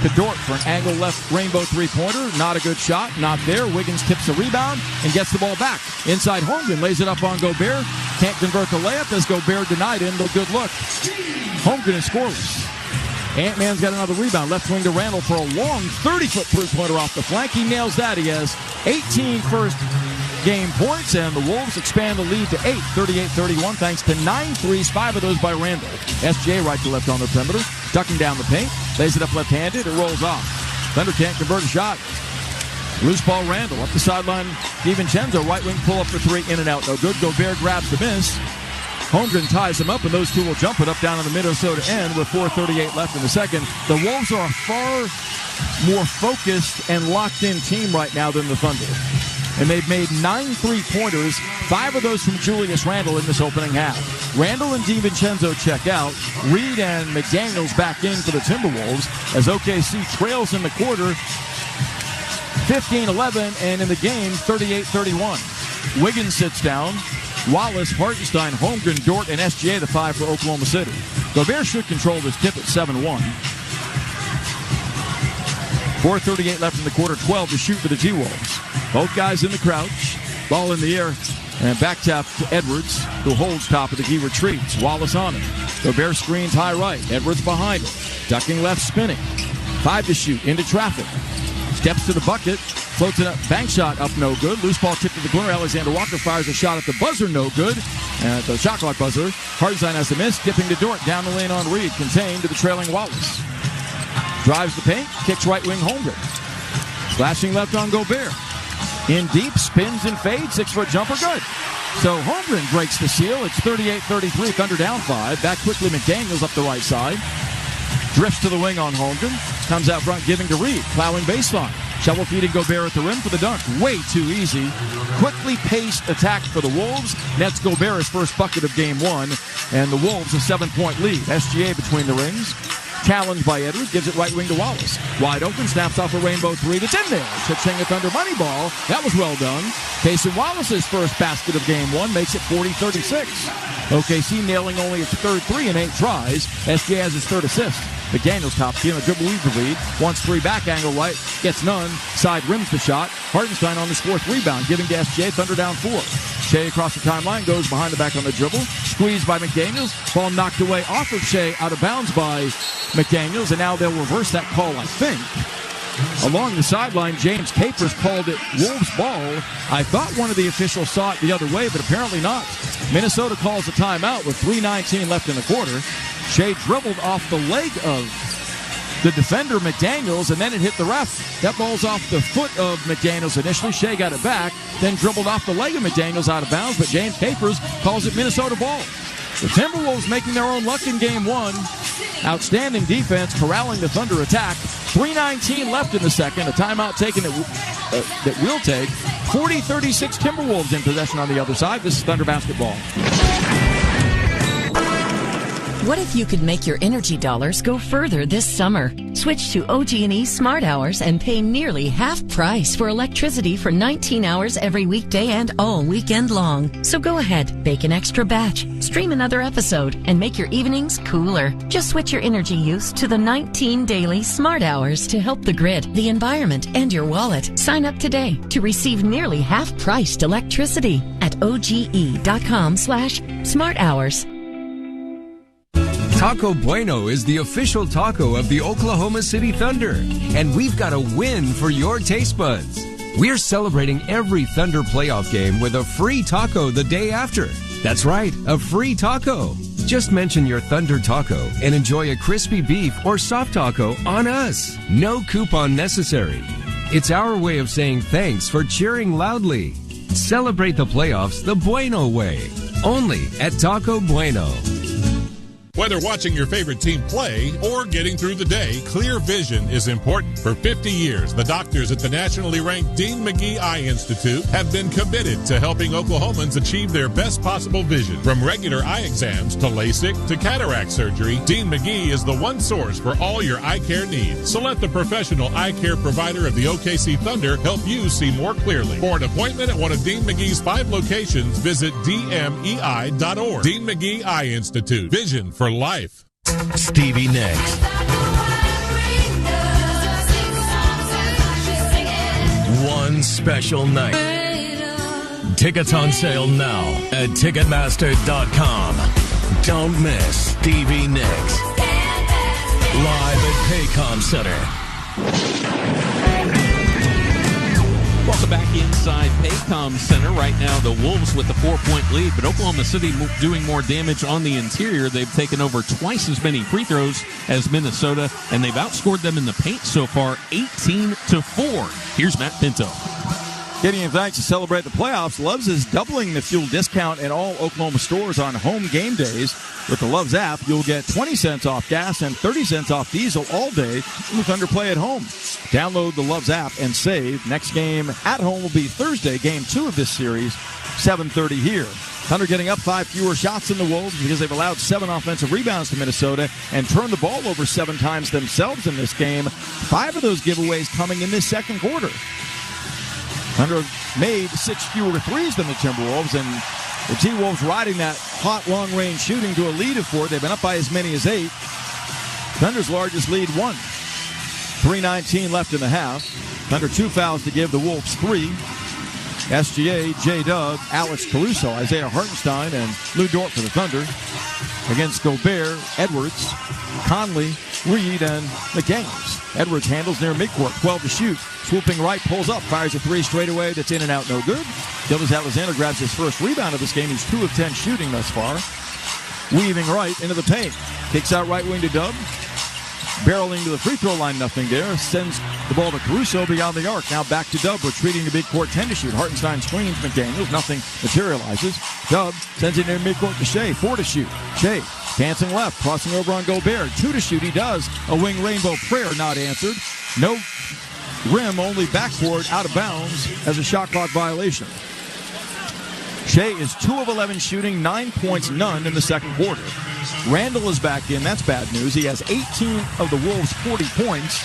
To Dort for an angle left rainbow three-pointer. Not a good shot. Not there. Wiggins tips the rebound and gets the ball back. Inside Holmgren lays it up on Gobert. Can't convert the layup as Gobert denied him. But good look. Holmgren is scoreless. Ant-Man's got another rebound. Left wing to Randall for a long 30-foot three-pointer off the flank. He nails that. He has 18 first game points, and the Wolves expand the lead to 8, 38-31, thanks to 9 threes, 5 of those by Randall. SJ right to left on the perimeter, ducking down the paint, lays it up left-handed, it rolls off. Thunder can't convert a shot. Loose ball Randall, up the sideline, DiVincenzo, right wing pull up for 3, in and out, no good. Gobert grabs the miss. Holmgren ties him up, and those two will jump it up down on the Minnesota end with 4:38 left in the second. The Wolves are a far more focused and locked-in team right now than the Thunder. And they've made 9 3-pointers, 5 of those from Julius Randle in this opening half. Randle and DiVincenzo check out. Reed and McDaniels back in for the Timberwolves as OKC trails in the quarter 15-11, and in the game 38-31. Wiggins sits down. Wallace, Hartenstein, Holmgren, Dort, and SGA the 5 for Oklahoma City. Gobert should control this tip at 7-1. 4:38 left in the quarter, 12 to shoot for the T-Wolves. Both guys in the crouch, ball in the air, and back tap to Edwards, who holds top of the key, retreats. Wallace on him. Gobert screens high right. Edwards behind him. Ducking left, spinning. 5 to shoot, into traffic. Steps to the bucket, floats it up, bank shot up, no good. Loose ball tipped to the corner. Alexander Walker fires a shot at the buzzer, no good. And at the shot clock buzzer, Hartenstein has the miss, dipping to Dort, down the lane on Reed, contained to the trailing Wallace. Drives the paint, kicks right wing Holmgren. Slashing left on Gobert. In deep, spins and fades, 6-foot jumper, good. So Holmgren breaks the seal. It's 38-33, Thunder down 5. Back quickly, McDaniels up the right side. Drifts to the wing on Holmgren. Comes out front, giving to Reed. Plowing baseline. Shovel feeding Gobert at the rim for the dunk. Way too easy. Quickly paced attack for the Wolves. Nets Gobert's first bucket of game 1. And the Wolves a 7-point lead. SGA between the rings. Challenged by Edwards, gives it right wing to Wallace. Wide open, snaps off a rainbow 3 that's in there. Ching a Thunder money ball. That was well done. Casey Wallace's first basket of game 1 makes it 40-36. OKC nailing only its third 3 in 8 tries. SJ has his third assist. McDaniels top key on a dribble lead. Wants 3 back, angle right. Gets none. Side rims the shot. Hartenstein on his 4th rebound, giving to SJ. Thunder down 4. Shea across the timeline, goes behind the back on the dribble. Squeezed by McDaniels. Ball knocked away off of Shea, out of bounds by McDaniels, and now they'll reverse that call, I think. Along the sideline, James Capers called it Wolves ball. I thought one of the officials saw it the other way, but apparently not. Minnesota calls a timeout with 3:19 left in the quarter. Shea dribbled off the leg of the defender, McDaniels, and then it hit the ref. That ball's off the foot of McDaniels initially. Shea got it back, then dribbled off the leg of McDaniels out of bounds, but James Capers calls it Minnesota ball. The Timberwolves making their own luck in game 1. Outstanding defense, corralling the Thunder attack. 3:19 left in the second. A timeout taken that will take. 40-36 Timberwolves in possession on the other side. This is Thunder basketball. What if you could make your energy dollars go further this summer? Switch to OG&E Smart Hours and pay nearly half price for electricity for 19 hours every weekday and all weekend long. So go ahead, bake an extra batch, stream another episode, and make your evenings cooler. Just switch your energy use to the 19 daily Smart Hours to help the grid, the environment, and your wallet. Sign up today to receive nearly half-priced electricity at oge.com/smarthours. Taco Bueno is the official taco of the Oklahoma City Thunder, and we've got a win for your taste buds. We're celebrating every Thunder playoff game with a free taco the day after. That's right, a free taco. Just mention your Thunder taco and enjoy a crispy beef or soft taco on us. No coupon necessary. It's our way of saying thanks for cheering loudly. Celebrate the playoffs the Bueno way. Only at Taco Bueno. Whether watching your favorite team play or getting through the day, clear vision is important. For 50 years, the doctors at the nationally ranked Dean McGee Eye Institute have been committed to helping Oklahomans achieve their best possible vision. From regular eye exams to LASIK to cataract surgery, Dean McGee is the one source for all your eye care needs. So let the professional eye care provider of the OKC Thunder help you see more clearly. For an appointment at one of Dean McGee's 5 locations, visit dmei.org. Dean McGee Eye Institute. Vision for life. Stevie Nicks. One special night. Tickets on sale now at Ticketmaster.com. Don't miss Stevie Nicks. Live at Paycom Center. Welcome back inside Paycom Center. Right now, the Wolves with the 4-point lead, but Oklahoma City doing more damage on the interior. They've taken over twice as many free throws as Minnesota, and they've outscored them in the paint so far 18-4. Here's Matt Pinto. Getting in thanks to celebrate the playoffs, Love's is doubling the fuel discount in all Oklahoma stores on home game days. With the Love's app, you'll get 20 cents off gas and 30 cents off diesel all day when the Thunder play at home. Download the Love's app and save. Next game at home will be Thursday, game 2 of this series, 7:30 here. Thunder getting up 5 fewer shots than the Wolves because they've allowed 7 offensive rebounds to Minnesota and turned the ball over 7 times themselves in this game. 5 of those giveaways coming in this second quarter. Thunder made 6 fewer threes than the Timberwolves, and the T-Wolves riding that hot long-range shooting to a lead of 4. They've been up by as many as 8. Thunder's largest lead, 1. 3:19 left in the half. Thunder 2 fouls to give, the Wolves 3. SGA, J-Dub, Alex Caruso, Isaiah Hartenstein, and Lou Dort for the Thunder. Against Gobert, Edwards, Conley, Reed, and McDaniels. Edwards handles near midcourt, 12 to shoot. Swooping right, pulls up, fires a 3 straight away. That's in and out, no good. Gildas Alexander grabs his first rebound of this game. He's 2 of 10 shooting thus far. Weaving right into the paint. Kicks out right wing to Dub. Barreling to the free throw line, nothing there. Sends the ball to Caruso beyond the arc. Now back to Dub, retreating to big court, 10 to shoot. Hartenstein screens McDaniels, nothing materializes. Dub sends it near midcourt to Shea, 4 to shoot. Shea dancing left, crossing over on Gobert, 2 to shoot. He does. A wing rainbow prayer not answered. No rim, only backboard, out of bounds as a shot clock violation. Shea is 2 of 11 shooting, 9 points, none in the second quarter. Randall is back in. That's bad news. He has 18 of the Wolves' 40 points.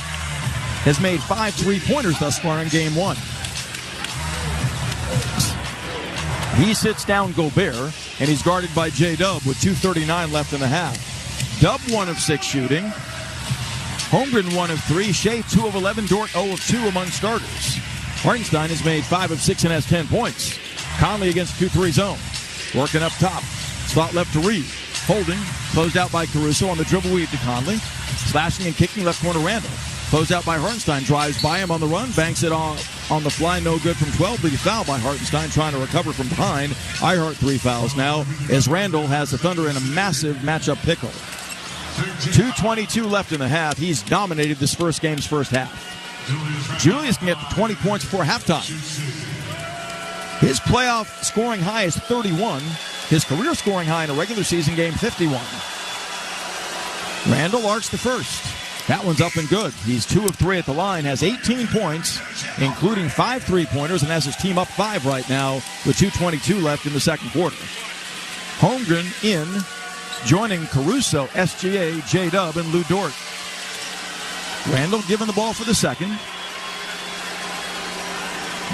Has made 5 3-pointers thus far in game 1. He sits down Gobert, and he's guarded by J-Dub with 2:39 left in the half. Dub 1 of 6 shooting. Holmgren 1 of 3. Shea 2 of 11. Dort 0 of 2 among starters. Hartenstein has made 5 of 6 and has 10 points. Conley against 2-3 zone. Working up top. Spot left to Reed. Holding. Closed out by Caruso on the dribble weave to Conley. Slashing and kicking left corner Randall. Closed out by Hartenstein. Drives by him on the run. Banks it on the fly. No good from 12. But he fouled by Hartenstein trying to recover from behind. Ihart 3 fouls now as Randall has the Thunder in a massive matchup pickle. 2:22 left in the half. He's dominated this first game's first half. Julius can get to 20 points before halftime. His playoff scoring high is 31. His career scoring high in a regular season game, 51. Randall arcs the first. That one's up and good. He's 2 of 3 at the line, has 18 points, including 5 3-pointers, and has his team up 5 right now with 2:22 left in the second quarter. Holmgren in, joining Caruso, SGA, J-Dub, and Lou Dort. Randall given the ball for the second.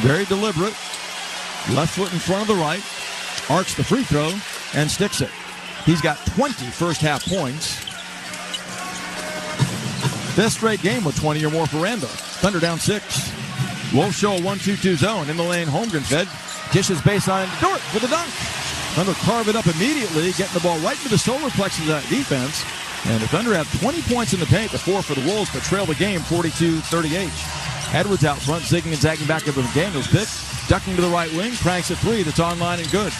Very deliberate. Left foot in front of the right. Arcs the free throw and sticks it. He's got 20 first half points. Fifth straight game with 20 or more for Randall. Thunder down 6. Wolves show a 1-2-2 zone. In the lane, Holmgren fed. Dishes baseline to Dort for the dunk. Thunder carve it up immediately, getting the ball right into the solar plexus of that defense. And the Thunder have 20 points in the paint, the 4 for the Wolves, but trail the game 42-38. Edwards out front, zigging and zagging back up to McDaniel's pick. Ducking to the right wing, cranks a three that's online and good.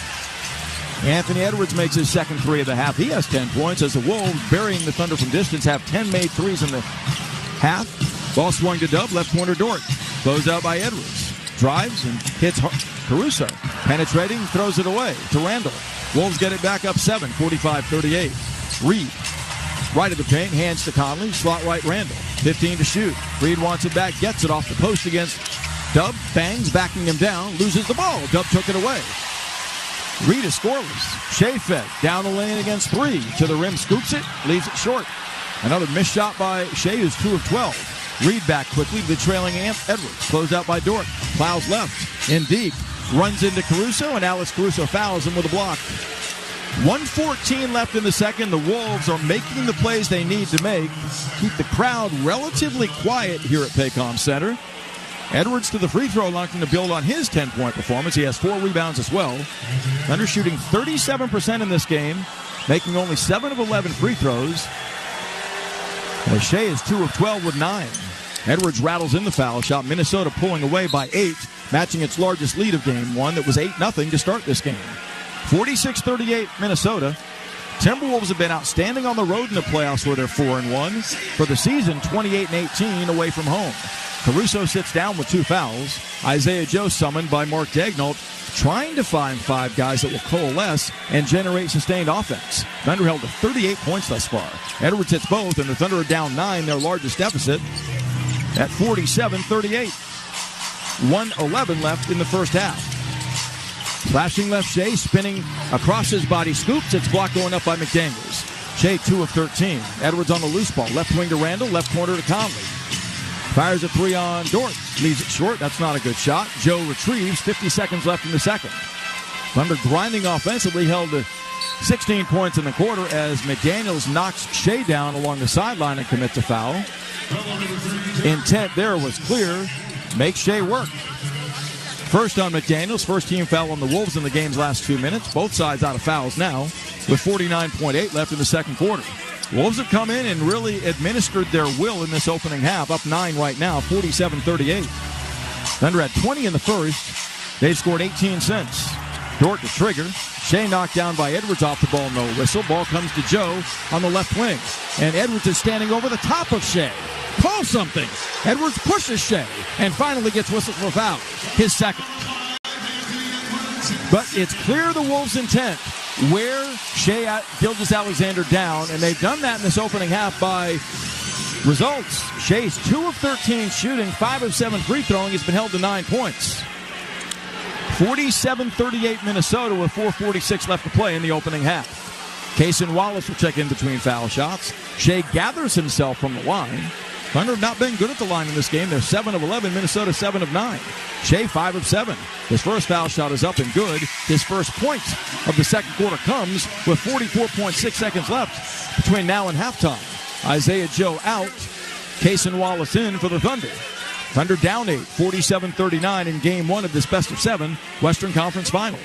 Anthony Edwards makes his second three of the half. He has 10 points as the Wolves, burying the Thunder from distance, have 10 made threes in the half. Ball swung to Dub, left corner Dort. Closed out by Edwards. Drives and hits Caruso. Penetrating, throws it away to Randall. Wolves get it back up 7, 45-38. Reed, right of the paint, hands to Conley. Slot right Randall. 15 to shoot. Reed wants it back, gets it off the post against Dub. Bangs, backing him down, loses the ball. Dub took it away. Reed is scoreless. Shea fed down the lane against 3. To the rim, scoops it, leaves it short. Another missed shot by Shea, who's 2 of 12. Reed back quickly to the trailing Edwards. Closed out by Dort. Plows left. In deep. Runs into Caruso, and Alex Caruso fouls him with a block. 1:14 left in the second. The Wolves are making the plays they need to make. Keep the crowd relatively quiet here at Paycom Center. Edwards to the free throw line to build on his 10-point performance. He has 4 rebounds as well. Thunder shooting 37% in this game, making only 7 of 11 free throws. Shea is 2 of 12 with 9. Edwards rattles in the foul shot. Minnesota pulling away by 8, matching its largest lead of game 1 that was 8-0 to start this game. 46-38 Minnesota. Timberwolves have been outstanding on the road in the playoffs where they're 4-1. For the season, 28-18 away from home. Caruso sits down with 2 fouls. Isaiah Joe summoned by Mark Daignault, trying to find 5 guys that will coalesce and generate sustained offense. Thunder held to 38 points thus far. Edwards hits both, and the Thunder are down 9, their largest deficit, at 47-38. 1:11 left in the first half. Flashing left Shea, spinning across his body, scoops. It's blocked going up by McDaniels. Shea 2 of 13. Edwards on the loose ball. Left wing to Randall, left corner to Conley. Fires a 3 on Dort. Leaves it short. That's not a good shot. Joe retrieves. 50 seconds left in the second. Thunder grinding offensively, held to 16 points in the quarter as McDaniels knocks Shea down along the sideline and commits a foul. Intent there was clear. Make Shea work. First on McDaniels. First team foul on the Wolves in the game's last 2 minutes. Both sides out of fouls now with 49.8 left in the second quarter. Wolves have come in and really administered their will in this opening half. Up 9 right now, 47-38. Thunder had 20 in the first. They've scored 18 since. Dort to trigger. Shea knocked down by Edwards off the ball, no whistle. Ball comes to Joe on the left wing. And Edwards is standing over the top of Shea. Call something. Edwards pushes Shea and finally gets whistled for a foul. His second. But it's clear the Wolves' intent. Where Shea Gilgeous-Alexander down, and they've done that in this opening half by results. Shea's 2 of 13 shooting, 5 of 7 free throwing. He's been held to 9 points. 47-38 Minnesota with 4:46 left to play in the opening half. Cason Wallace will check in between foul shots. Shea gathers himself from the line. Thunder have not been good at the line in this game. They're 7 of 11, Minnesota 7 of 9. Shea 5 of 7. His first foul shot is up and good. His first point of the second quarter comes with 44.6 seconds left between now and halftime. Isaiah Joe out. Cason Wallace in for the Thunder. Thunder down 8, 47-39 in game 1 of this best-of-7 Western Conference Final.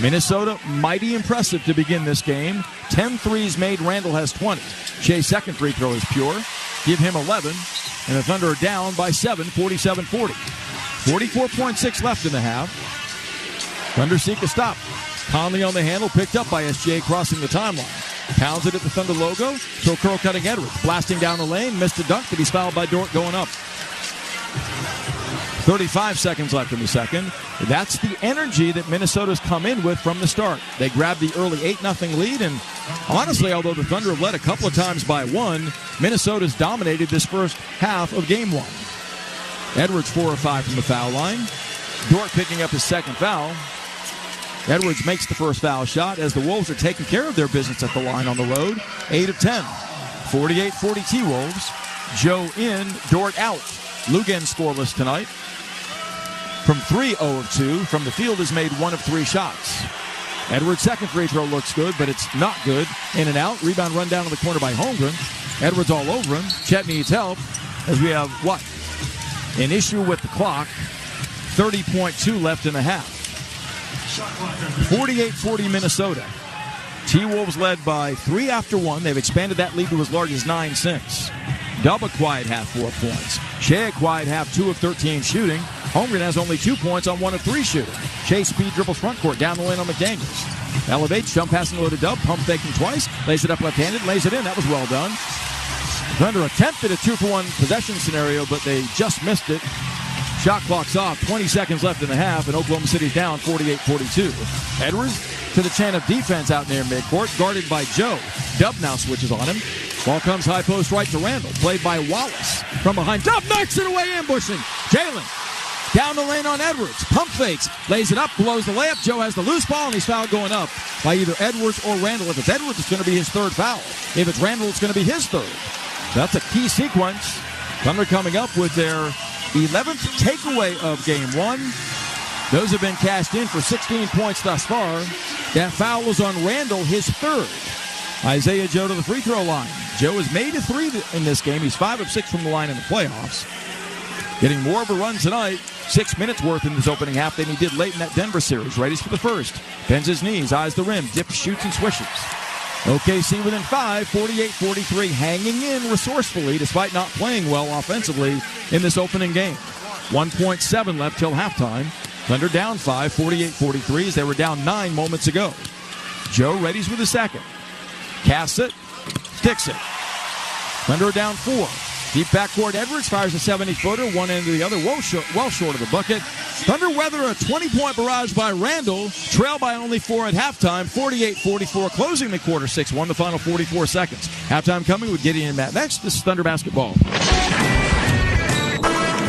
Minnesota, mighty impressive to begin this game. 10 threes made, Randall has 20. Shea's second free throw is pure. Give him 11, and the Thunder are down by 7, 47-40. 44.6 left in the half. Thunder seek a stop. Conley on the handle, picked up by SGA crossing the timeline. Pounds it at the Thunder logo, so curl cutting Edwards. Blasting down the lane, missed a dunk, but he's fouled by Dort going up. 35 seconds left in the second. That's the energy that Minnesota's come in with from the start. They grabbed the early 8-0 lead, and honestly, although the Thunder have led a couple of times by 1, Minnesota's dominated this first half of game 1. Edwards 4 of 5 from the foul line. Dort picking up his second foul. Edwards makes the first foul shot as the Wolves are taking care of their business at the line on the road. 8 of 10. 48-40 T-Wolves. Joe in, Dort out. Lugan scoreless tonight. From 3, 0 of 2. From the field has made 1 of 3 shots. Edwards' second free throw looks good, but it's not good. In and out. Rebound run down to the corner by Holmgren. Edwards all over him. Chet needs help as we have, an issue with the clock. 30.2 left in the half. 48-40 Minnesota. T-Wolves led by 3 after 1. They've expanded that lead to as large as 9 since. Dub a quiet half, 4 points. Shea a quiet half, 2 of 13 shooting. Holmgren has only 2 points on 1 of 3 shooting. Shea speed dribbles front court, down the lane on McDaniels. Elevates, jump pass and low to Dub, pump faking twice, lays it up left-handed, lays it in. That was well done. Thunder attempted a 2-for-1 possession scenario, but they just missed it. Shot clock's off, 20 seconds left in the half, and Oklahoma City's down 48-42. Edwards to the chain of defense out near midcourt, guarded by Joe. Dub now switches on him. Ball comes high post right to Randall, played by Wallace. From behind, Dub knocks it away, ambushing. Jalen down the lane on Edwards. Pump fakes, lays it up, blows the layup. Joe has the loose ball, and he's fouled going up by either Edwards or Randall. If it's Edwards, it's going to be his 3rd foul. If it's Randall, it's going to be his 3rd. That's a key sequence. Thunder coming up with their 11th takeaway of Game 1. Those have been cashed in for 16 points thus far. That foul was on Randall, his 3rd. Isaiah Joe to the free throw line. Joe has made a 3 in this game. He's 5 of 6 from the line in the playoffs. Getting more of a run tonight. 6 minutes worth in this opening half than he did late in that Denver series. Readies for the first. Bends his knees, eyes the rim, dips, shoots, and swishes. OKC within 5, 48-43, hanging in resourcefully despite not playing well offensively in this opening game. 1.7 left till halftime. Thunder down 5, 48-43 as they were down 9 moments ago. Joe readies with the second. Casts it, sticks it. Thunder down 4. Deep backcourt, Edwards fires a 70-footer, one end to the other, well short of the bucket. Thunder weather a 20-point barrage by Randall, trail by only 4 at halftime, 48-44, closing the quarter 6-1, the final 44 seconds. Halftime coming with Gideon and Matt next. This is Thunder Basketball.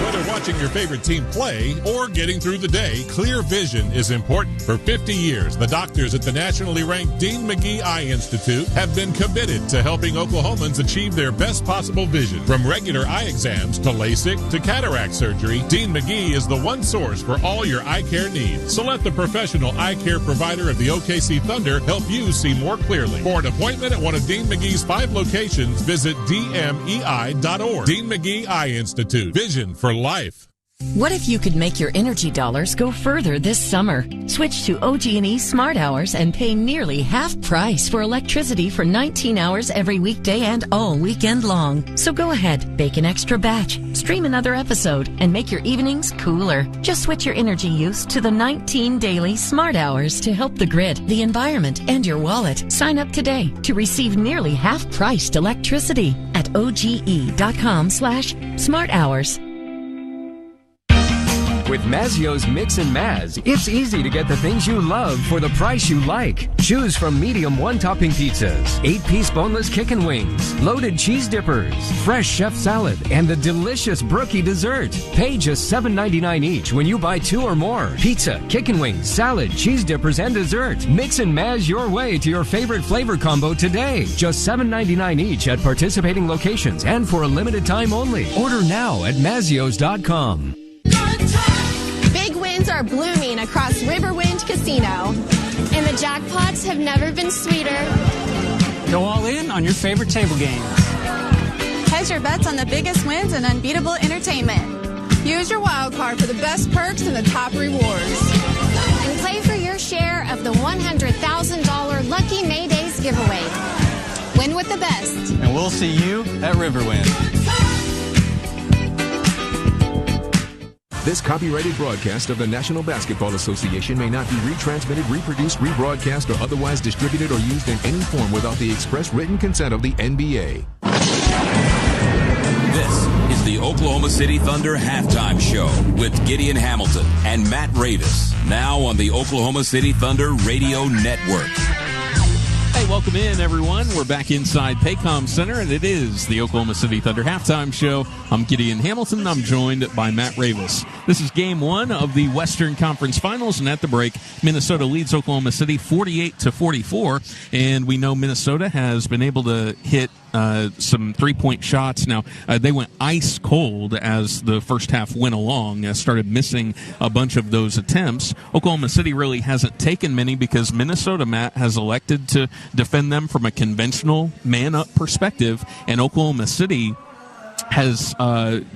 Whether watching your favorite team play or getting through the day, clear vision is important. For 50 years, the doctors at the nationally ranked Dean McGee Eye Institute have been committed to helping Oklahomans achieve their best possible vision. From regular eye exams to LASIK to cataract surgery, Dean McGee is the one source for all your eye care needs. So let the professional eye care provider of the OKC Thunder help you see more clearly. For an appointment at one of Dean McGee's 5 locations, visit dmei.org. Dean McGee Eye Institute. Vision for life. What if you could make your energy dollars go further this summer? Switch to OG&E Smart Hours and pay nearly half price for electricity for 19 hours every weekday and all weekend long. So go ahead, bake an extra batch, stream another episode, and make your evenings cooler. Just switch your energy use to the 19 daily Smart Hours to help the grid, the environment, and your wallet. Sign up today to receive nearly half-priced electricity at oge.com/smart hours. With Mazio's Mix and Maz, it's easy to get the things you love for the price you like. Choose from medium one-topping pizzas, 8-piece boneless chicken wings, loaded cheese dippers, fresh chef salad, and the delicious brookie dessert. Pay just $7.99 each when you buy 2 or more. Pizza, chicken wings, salad, cheese dippers, and dessert. Mix and Maz your way to your favorite flavor combo today. Just $7.99 each at participating locations and for a limited time only. Order now at Mazios.com. Big wins are blooming across Riverwind Casino, and the jackpots have never been sweeter. Go all in on your favorite table games. Hedge your bets on the biggest wins and unbeatable entertainment. Use your wild card for the best perks and the top rewards. And play for your share of the $100,000 Lucky May Days giveaway. Win with the best. And we'll see you at Riverwind. This copyrighted broadcast of the National Basketball Association may not be retransmitted, reproduced, rebroadcast, or otherwise distributed or used in any form without the express written consent of the NBA. This is the Oklahoma City Thunder halftime show with Gideon Hamilton and Matt Ravis. Now on the Oklahoma City Thunder Radio Network. Hey, welcome in, everyone. We're back inside Paycom Center, and it is the Oklahoma City Thunder halftime show. I'm Gideon Hamilton. I'm joined by Matt Ravis. This is Game 1 of the Western Conference Finals, and at the break, Minnesota leads Oklahoma City 48-44, and we know Minnesota has been able to hit some three-point shots. Now, they went ice cold as the first half went along, started missing a bunch of those attempts. Oklahoma City really hasn't taken many because Minnesota, Matt, has elected to defend them from a conventional man-up perspective, and Oklahoma City has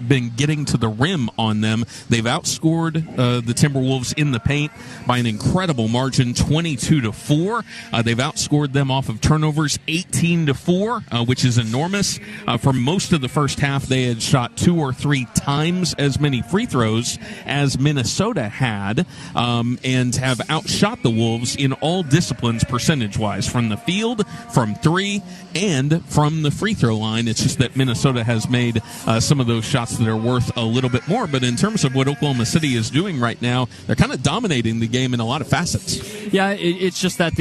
been getting to the rim on them. They've outscored the Timberwolves in the paint by an incredible margin, 22-4. They've outscored them off of turnovers, 18-4, which is enormous. For most of the first half, they had shot 2 or 3 times as many free throws as Minnesota had, and have outshot the Wolves in all disciplines percentage-wise, from the field, from 3, and from the free throw line. It's just that Minnesota has made some of those shots that are worth a little bit more. But in terms of what Oklahoma City is doing right now, they're kind of dominating the game in a lot of facets. Yeah, it's just that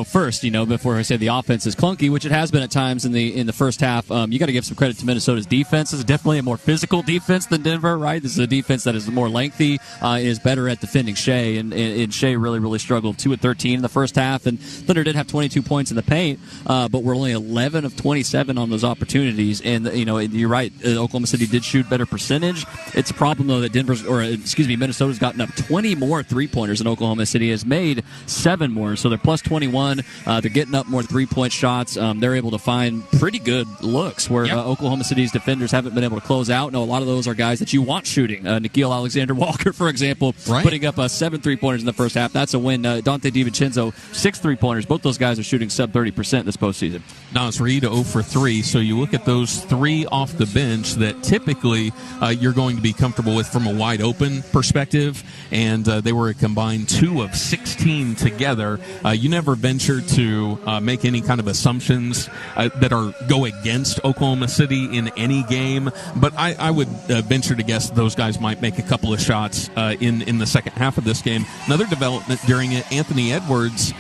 first, before I say the offense is clunky, which it has been at times in the first half, you got to give some credit to Minnesota's defense. It's definitely a more physical defense than Denver, right? This is a defense that is more lengthy, is better at defending Shea, and Shea really struggled. 2 of 13 in the first half, and Thunder did have 22 points in the paint, but we're only 11 of 27 on those opportunities. And you're right, Oklahoma City did shoot better percentage. It's a problem though that Minnesota's gotten up 20 more 3-pointers than Oklahoma City has made 7 more, so they're plus 21. They're getting up more 3-point shots. They're able to find pretty good looks where Oklahoma City's defenders haven't been able to close out. No, a lot of those are guys that you want shooting. Nikhil Alexander-Walker, for example, putting up 7 3-pointers in the first half. That's a win. Dante DiVincenzo, 6 3-pointers. Both those guys are shooting sub 30% this postseason. Naz Reid 0 for 3. So you look at those 3 off the bench that typically you're going to be comfortable with from a wide open perspective, and they were a combined 2 of 16 together. You never venture to make any kind of assumptions that go against Oklahoma City in any game, but I would venture to guess those guys might make a couple of shots in the second half of this game. Another development during it, Anthony Edwards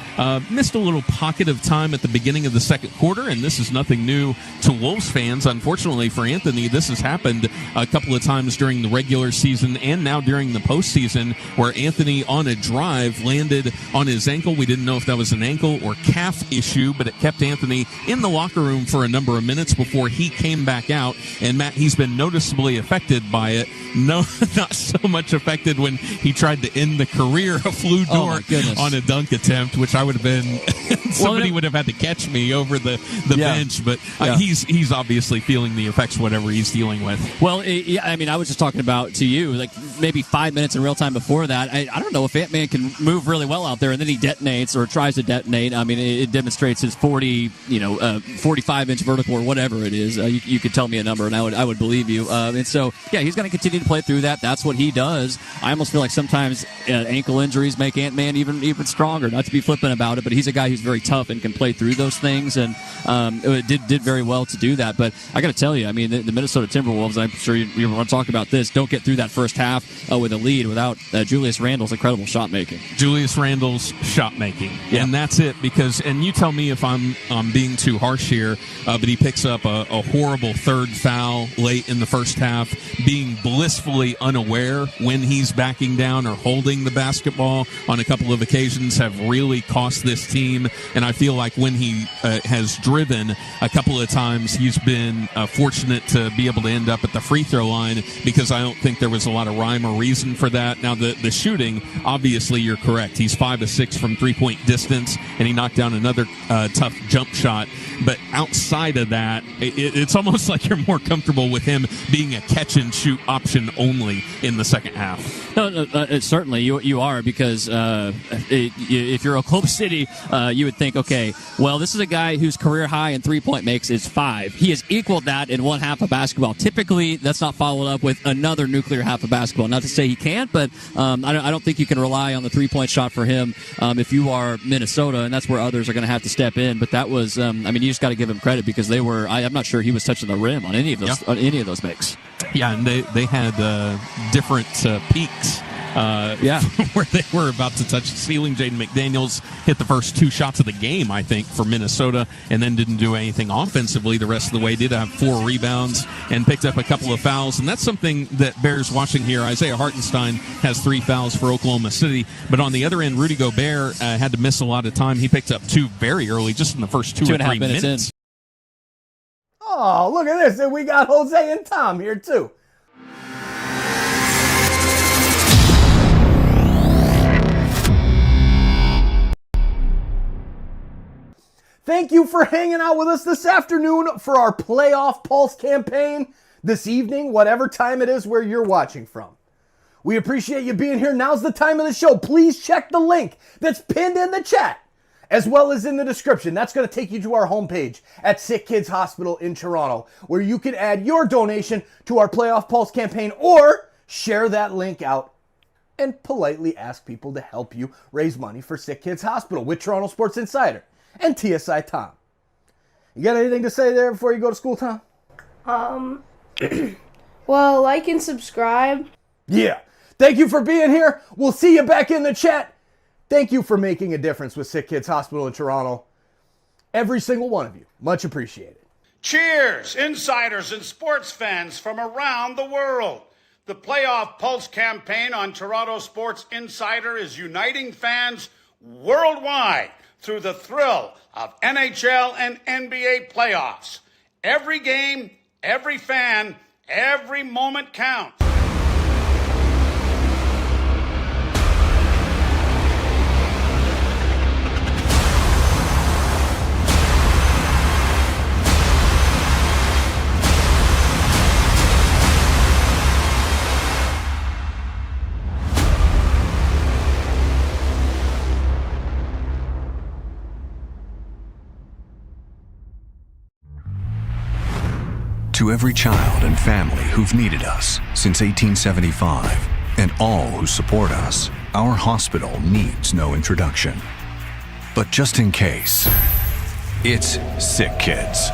missed a little pocket of time at the beginning of the second quarter, and this is nothing new to Wolves fans. Unfortunately for Anthony, this has happened a couple of times during the regular season and now during the postseason, where Anthony on a drive landed on his ankle. We didn't know if that was an ankle or calf issue, but it kept Anthony in the locker room for a number of minutes before he came back out. And Matt, he's been noticeably affected by it. No, not so much affected when he tried to end the career of Flu Dort on a dunk attempt, which I would have been somebody would have had to catch me over the bench. But he's obviously feeling the effects of whatever he's dealing with. Well, I was just talking about to you, like maybe 5 minutes in real time before that. I don't know if Ant-Man can move really well out there, and then he detonates or tries to detonate. I mean, it demonstrates his 45-inch vertical or whatever it is. You could tell me a number, and I would believe you. And so, he's going to continue to play through that. That's what he does. I almost feel like sometimes ankle injuries make Ant-Man even stronger. Not to be flippant about it, but he's a guy who's very tough and can play through those things, and did very well to do that. But I got to tell you, I mean, the Minnesota Timberwolves, I'm sure you want to talk about this, don't get through that first half with a lead without Julius Randle's incredible shot making. Julius Randle's shot making, and that's it. Because, and you tell me if I'm being too harsh here, but he picks up a horrible third foul late in the first half, being blissfully unaware when he's backing down or holding the basketball on a couple of occasions have really cost this team. And I feel like when he has driven a couple of times, he's been fortunate to be able to end up at the free throw line, because I don't think there was a lot of rhyme or reason for that. Now, the shooting, obviously you're correct. He's 5 of 6 from 3-point distance, and he knocked down another tough jump shot. But outside of that, it's almost like you're more comfortable with him being a catch-and-shoot option only in the second half. No, certainly you are, because if you're Oklahoma City, you would think, okay, well, this is a guy whose career high in 3-point makes is 5. He has equaled that in one half of basketball. Typically, that's not followed up with another nuclear half of basketball. Not to say he can't, but I don't think you can rely on the 3-point shot for him if you are Minnesota, and that's where others are going to have to step in. But that was, you just got to give him credit, because they were. I'm not sure he was touching the rim on any of those makes. Yeah, and they had different peaks. Where they were about to touch the ceiling. Jaden McDaniels hit the first 2 shots of the game, I think, for Minnesota, and then didn't do anything offensively the rest of the way. Did have 4 rebounds and picked up a couple of fouls, and that's something that bears watching here. Isaiah Hartenstein has 3 fouls for Oklahoma City, but on the other end, Rudy Gobert had to miss a lot of time. He picked up 2 very early, just in the first 2 or 3 minutes. Oh, look at this. And we got Jose and Tom here, too. Thank you for hanging out with us this afternoon for our Playoff Pulse campaign. this evening, whatever time it is where you're watching from. We appreciate you being here. Now's the time of the show. Please check the link that's pinned in the chat, as well as in the description. That's going to take you to our homepage at SickKids Hospital in Toronto, where you can add your donation to our Playoff Pulse campaign or share that link out and politely ask people to help you raise money for SickKids Hospital with Toronto Sports Insider and TSI Tom. You got anything to say there before you go to school, Tom? Well, like and subscribe. Yeah. Thank you for being here. We'll see you back in the chat. Thank you for making a difference with SickKids Hospital in Toronto. Every single one of you. Much appreciated. Cheers, insiders and sports fans from around the world. The Playoff Pulse campaign on Toronto Sports Insider is uniting fans worldwide through the thrill of NHL and NBA playoffs. Every game, every fan, every moment counts. To every child and family who've needed us since 1875, and all who support us, our hospital needs no introduction. But just in case, it's SickKids.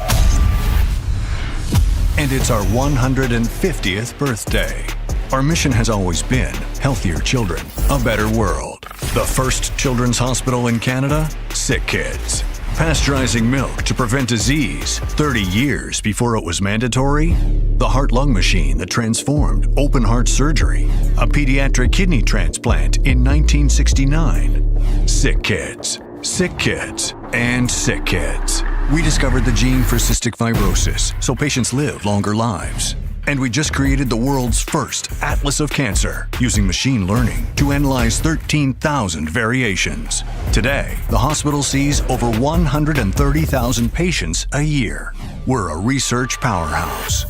And it's our 150th birthday. Our mission has always been healthier children, a better world. The first children's hospital in Canada, SickKids. Pasteurizing milk to prevent disease 30 years before it was mandatory. The heart-lung machine that transformed open heart surgery. A pediatric kidney transplant in 1969. SickKids. SickKids and SickKids. We discovered the gene for cystic fibrosis so patients live longer lives. And we just created the world's first Atlas of Cancer, using machine learning to analyze 13,000 variations. Today, the hospital sees over 130,000 patients a year. We're a research powerhouse,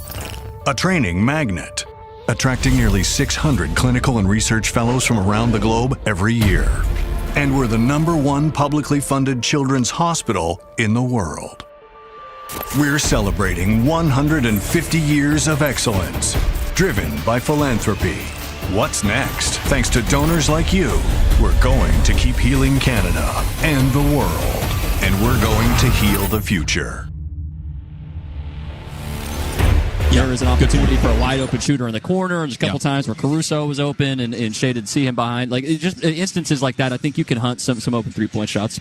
a training magnet, attracting nearly 600 clinical and research fellows from around the globe every year. And we're the #1 publicly funded children's hospital in the world. We're celebrating 150 years of excellence, driven by philanthropy. What's next? Thanks to donors like you, we're going to keep healing Canada and the world, and we're going to heal the future. There is an opportunity for a wide open shooter in the corner. There's a couple times where Caruso was open and Shea didn't see him behind. Like just instances like that, I think you can hunt some open 3-point shots.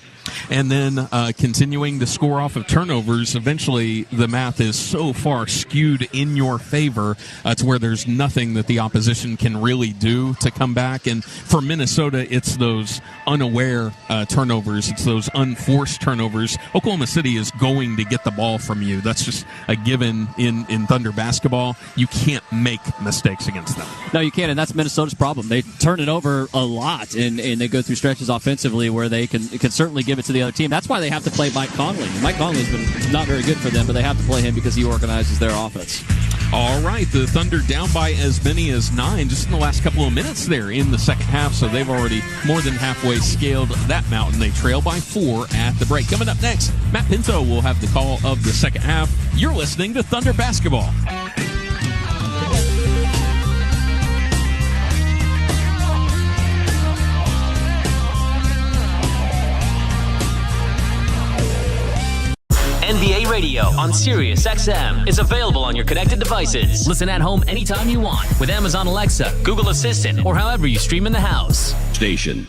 And then continuing to score off of turnovers, eventually the math is so far skewed in your favor to where there's nothing that the opposition can really do to come back. And for Minnesota, it's those unaware turnovers. It's those unforced turnovers. Oklahoma City is going to get the ball from you. That's just a given in Thunder basketball. You can't make mistakes against them. No, you can't, and that's Minnesota's problem. They turn it over a lot, and they go through stretches offensively where they can certainly give it to the other team. That's why they have to play Mike Conley. Mike Conley's been not very good for them, but they have to play him because he organizes their offense. All right, the Thunder down by as many as 9 just in the last couple of minutes there in the second half, so they've already more than halfway scaled that mountain. They trail by 4 at the break. Coming up next, Matt Pinto will have the call of the second half. You're listening to Thunder Basketball. NBA Radio on Sirius XM is available on your connected devices. Listen at home anytime you want with Amazon Alexa, Google Assistant, or however you stream in the house. Station.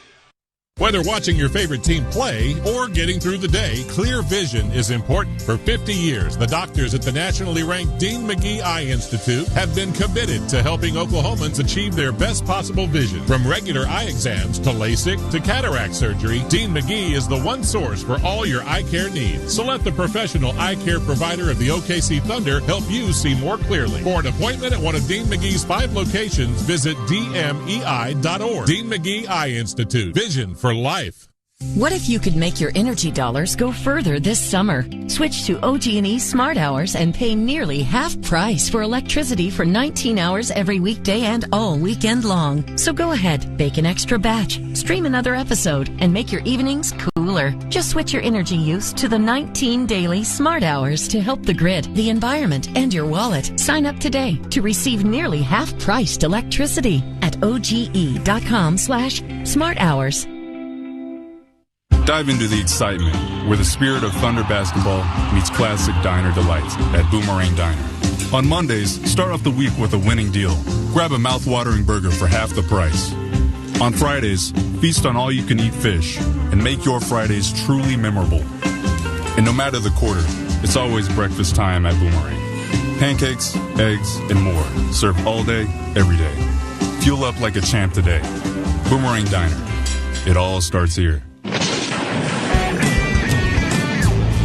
Whether watching your favorite team play or getting through the day, clear vision is important. For 50 years, the doctors at the nationally ranked Dean McGee Eye Institute have been committed to helping Oklahomans achieve their best possible vision. From regular eye exams to LASIK to cataract surgery, Dean McGee is the one source for all your eye care needs. So let the professional eye care provider of the OKC Thunder help you see more clearly. For an appointment at one of Dean McGee's 5 locations, visit dmei.org. Dean McGee Eye Institute. Vision for life. What if you could make your energy dollars go further this summer? Switch to OG&E Smart Hours and pay nearly half price for electricity for 19 hours every weekday and all weekend long. So go ahead, bake an extra batch, stream another episode, and make your evenings cooler. Just switch your energy use to the 19 daily Smart Hours to help the grid, the environment, and your wallet. Sign up today to receive nearly half-priced electricity at oge.com/smart hours. Dive into the excitement where the spirit of Thunder basketball meets classic diner delights at Boomerang Diner. On Mondays, start off the week with a winning deal. Grab a mouth-watering burger for half the price. On Fridays, feast on all-you-can-eat fish and make your Fridays truly memorable. And no matter the quarter, it's always breakfast time at Boomerang. Pancakes, eggs, and more served all day, every day. Fuel up like a champ today. Boomerang Diner. It all starts here.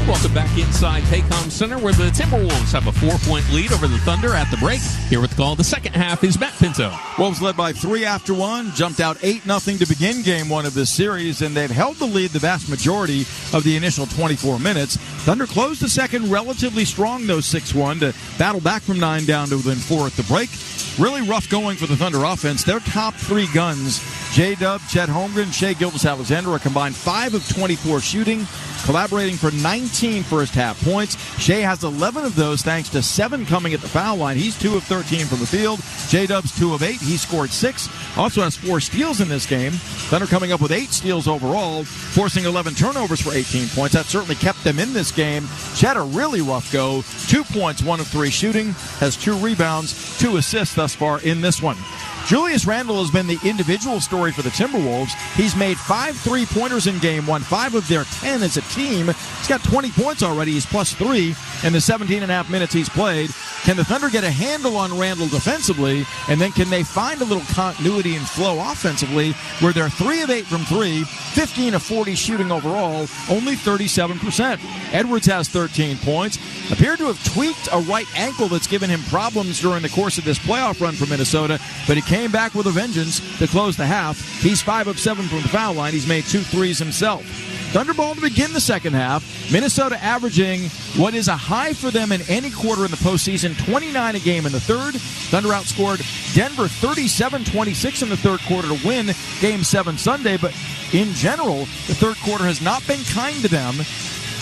Welcome back inside Paycom Center, where the Timberwolves have a 4-point lead over the Thunder at the break. Here with the call, the second half is Matt Pinto. Wolves led by 3 after 1, jumped out 8-0 to begin game 1 of this series, and they've held the lead the vast majority of the initial 24 minutes. Thunder closed the second relatively strong, though, 6-1, to battle back from 9 down to within 4 at the break. Really rough going for the Thunder offense. Their top 3 guns, J-Dub, Chet Holmgren, Shai Gilgeous-Alexander, a combined 5 of 24 shooting, collaborating for 19 first-half points. Shai has 11 of those thanks to 7 coming at the foul line. He's 2 of 13 from the field. J-Dub's 2 of 8. He scored 6. Also has 4 steals in this game. Thunder coming up with 8 steals overall, forcing 11 turnovers for 18 points. That certainly kept them in this game. Chet, a really rough go. 2 points, 1 of 3 shooting. Has 2 rebounds, 2 assists thus far in this one. Julius Randle has been the individual story for the Timberwolves. He's made 5 3-pointers in game 1, 5 of their 10 as a team. He's got 20 points already. He's plus 3 in the 17.5 minutes he's played. Can the Thunder get a handle on Randle defensively? And then can they find a little continuity and flow offensively where they're 3 of 8 from 3, 15 of 40 shooting overall, only 37%. Edwards has 13 points. Appeared to have tweaked a right ankle that's given him problems during the course of this playoff run for Minnesota, but he came back with a vengeance to close the half. He's 5 of 7 from the foul line. He's made 2 threes himself. Thunderball to begin the second half. Minnesota averaging what is a high for them in any quarter in the postseason, 29 a game in the third. Thunder outscored Denver 37-26 in the third quarter to win Game 7 Sunday, but in general, the third quarter has not been kind to them.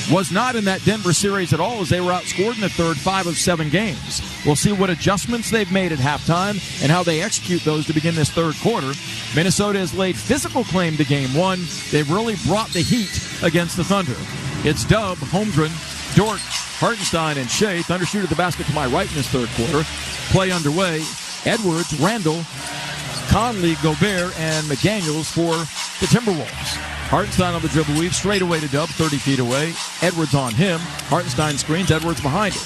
Was not in that Denver series at all, as they were outscored in the third 5 of 7 games. We'll see what adjustments they've made at halftime and how they execute those to begin this third quarter. Minnesota has laid physical claim to game 1. They've really brought the heat against the Thunder. It's Dub, Holmgren, Dort, Hartenstein, and Shai. Thunder shoot at the basket to my right in this third quarter. Play underway. Edwards, Randle, Conley, Gobert, and McDaniels for the Timberwolves. Hartenstein on the dribble weave, straight away to Dub, 30 feet away. Edwards on him. Hartenstein screens, Edwards behind it.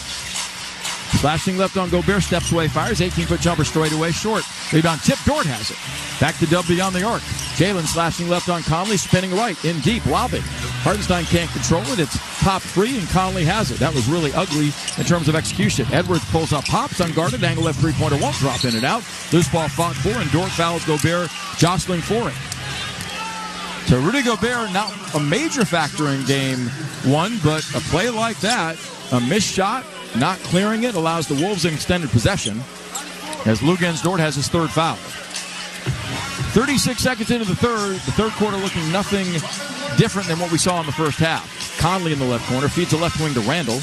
Slashing left on Gobert, steps away, fires, 18-foot jumper straight away, short. Rebound tip, Dort has it. Back to Dub beyond the arc. Jalen slashing left on Conley, spinning right, in deep, lobbing. Hartenstein can't control it, it's pop free, and Conley has it. That was really ugly in terms of execution. Edwards pulls up, pops, unguarded, angle left three-pointer, won't drop in and out. Loose ball fought for, and Dort fouls Gobert, jostling for it. So Rudy Gobert, not a major factor in game 1, but a play like that, a missed shot, not clearing it, allows the Wolves an extended possession as Luguentz Dort has his third foul. 36 seconds into the third quarter looking nothing different than what we saw in the first half. Conley in the left corner, feeds the left wing to Randle,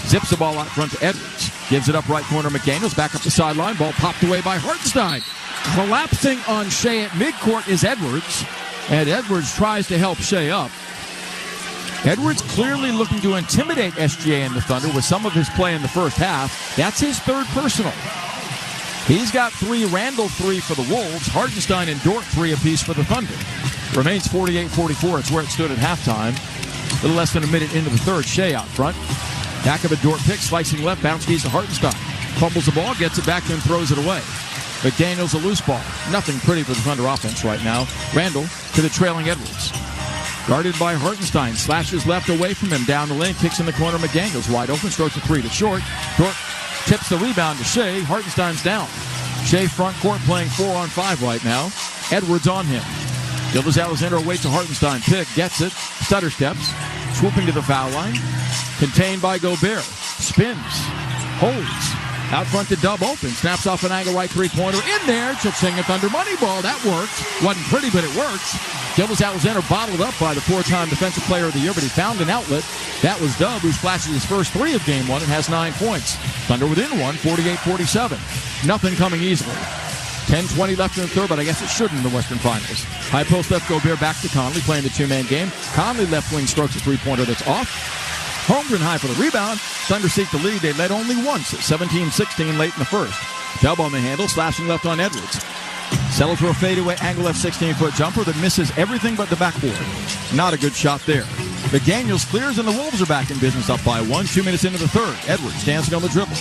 zips the ball out front to Edwards, gives it up right corner, McDaniels, back up the sideline, ball popped away by Hartenstein. Collapsing on Shai at midcourt is Edwards, and Edwards tries to help Shai up. Edwards clearly looking to intimidate SGA and the Thunder with some of his play in the first half. That's his third personal. He's got 3, Randle 3 for the Wolves, Hartenstein and Dort 3 apiece for the Thunder. Remains 48-44. It's where it stood at halftime. A little less than a minute into the third. Shai out front. Back of a Dort pick, slicing left, bounce keys to Hartenstein. Fumbles the ball, gets it back, then throws it away. McDaniels a loose ball. Nothing pretty for the Thunder offense right now. Randle to the trailing Edwards. Guarded by Hartenstein. Slashes left away from him. Down the lane. Kicks in the corner. McDaniels wide open. Strokes a 3 to short. Dort tips the rebound to Shai. Hartenstein's down. Shai front court playing 4-on-5 right now. Edwards on him. Gildas Alexander awaits a Hartenstein pick, gets it, stutter steps, swooping to the foul line, contained by Gobert, spins, holds, out front to Dub open, snaps off an angle right three-pointer, in there, Cha-ching a Thunder money ball, that worked, wasn't pretty but it works. Gildas Alexander bottled up by the 4-time Defensive Player of the Year, but he found an outlet. That was Dub, who splashes his first 3 of Game 1 and has 9 points. Thunder within one, 48-47. Nothing coming easily. 10-20 left in the third, but I guess it shouldn't in the Western Finals. High post left Gobert back to Conley, playing the two-man game. Conley left wing strokes a three-pointer that's off. Holmgren high for the rebound. Thunder seek the lead. They led only once at 17-16 late in the first. Dub on the handle, slashing left on Edwards. Settles for a fadeaway angle left 16-foot jumper that misses everything but the backboard. Not a good shot there. McDaniels clears and the Wolves are back in business up by 1. 2 minutes into the third. Edwards dancing on the dribble.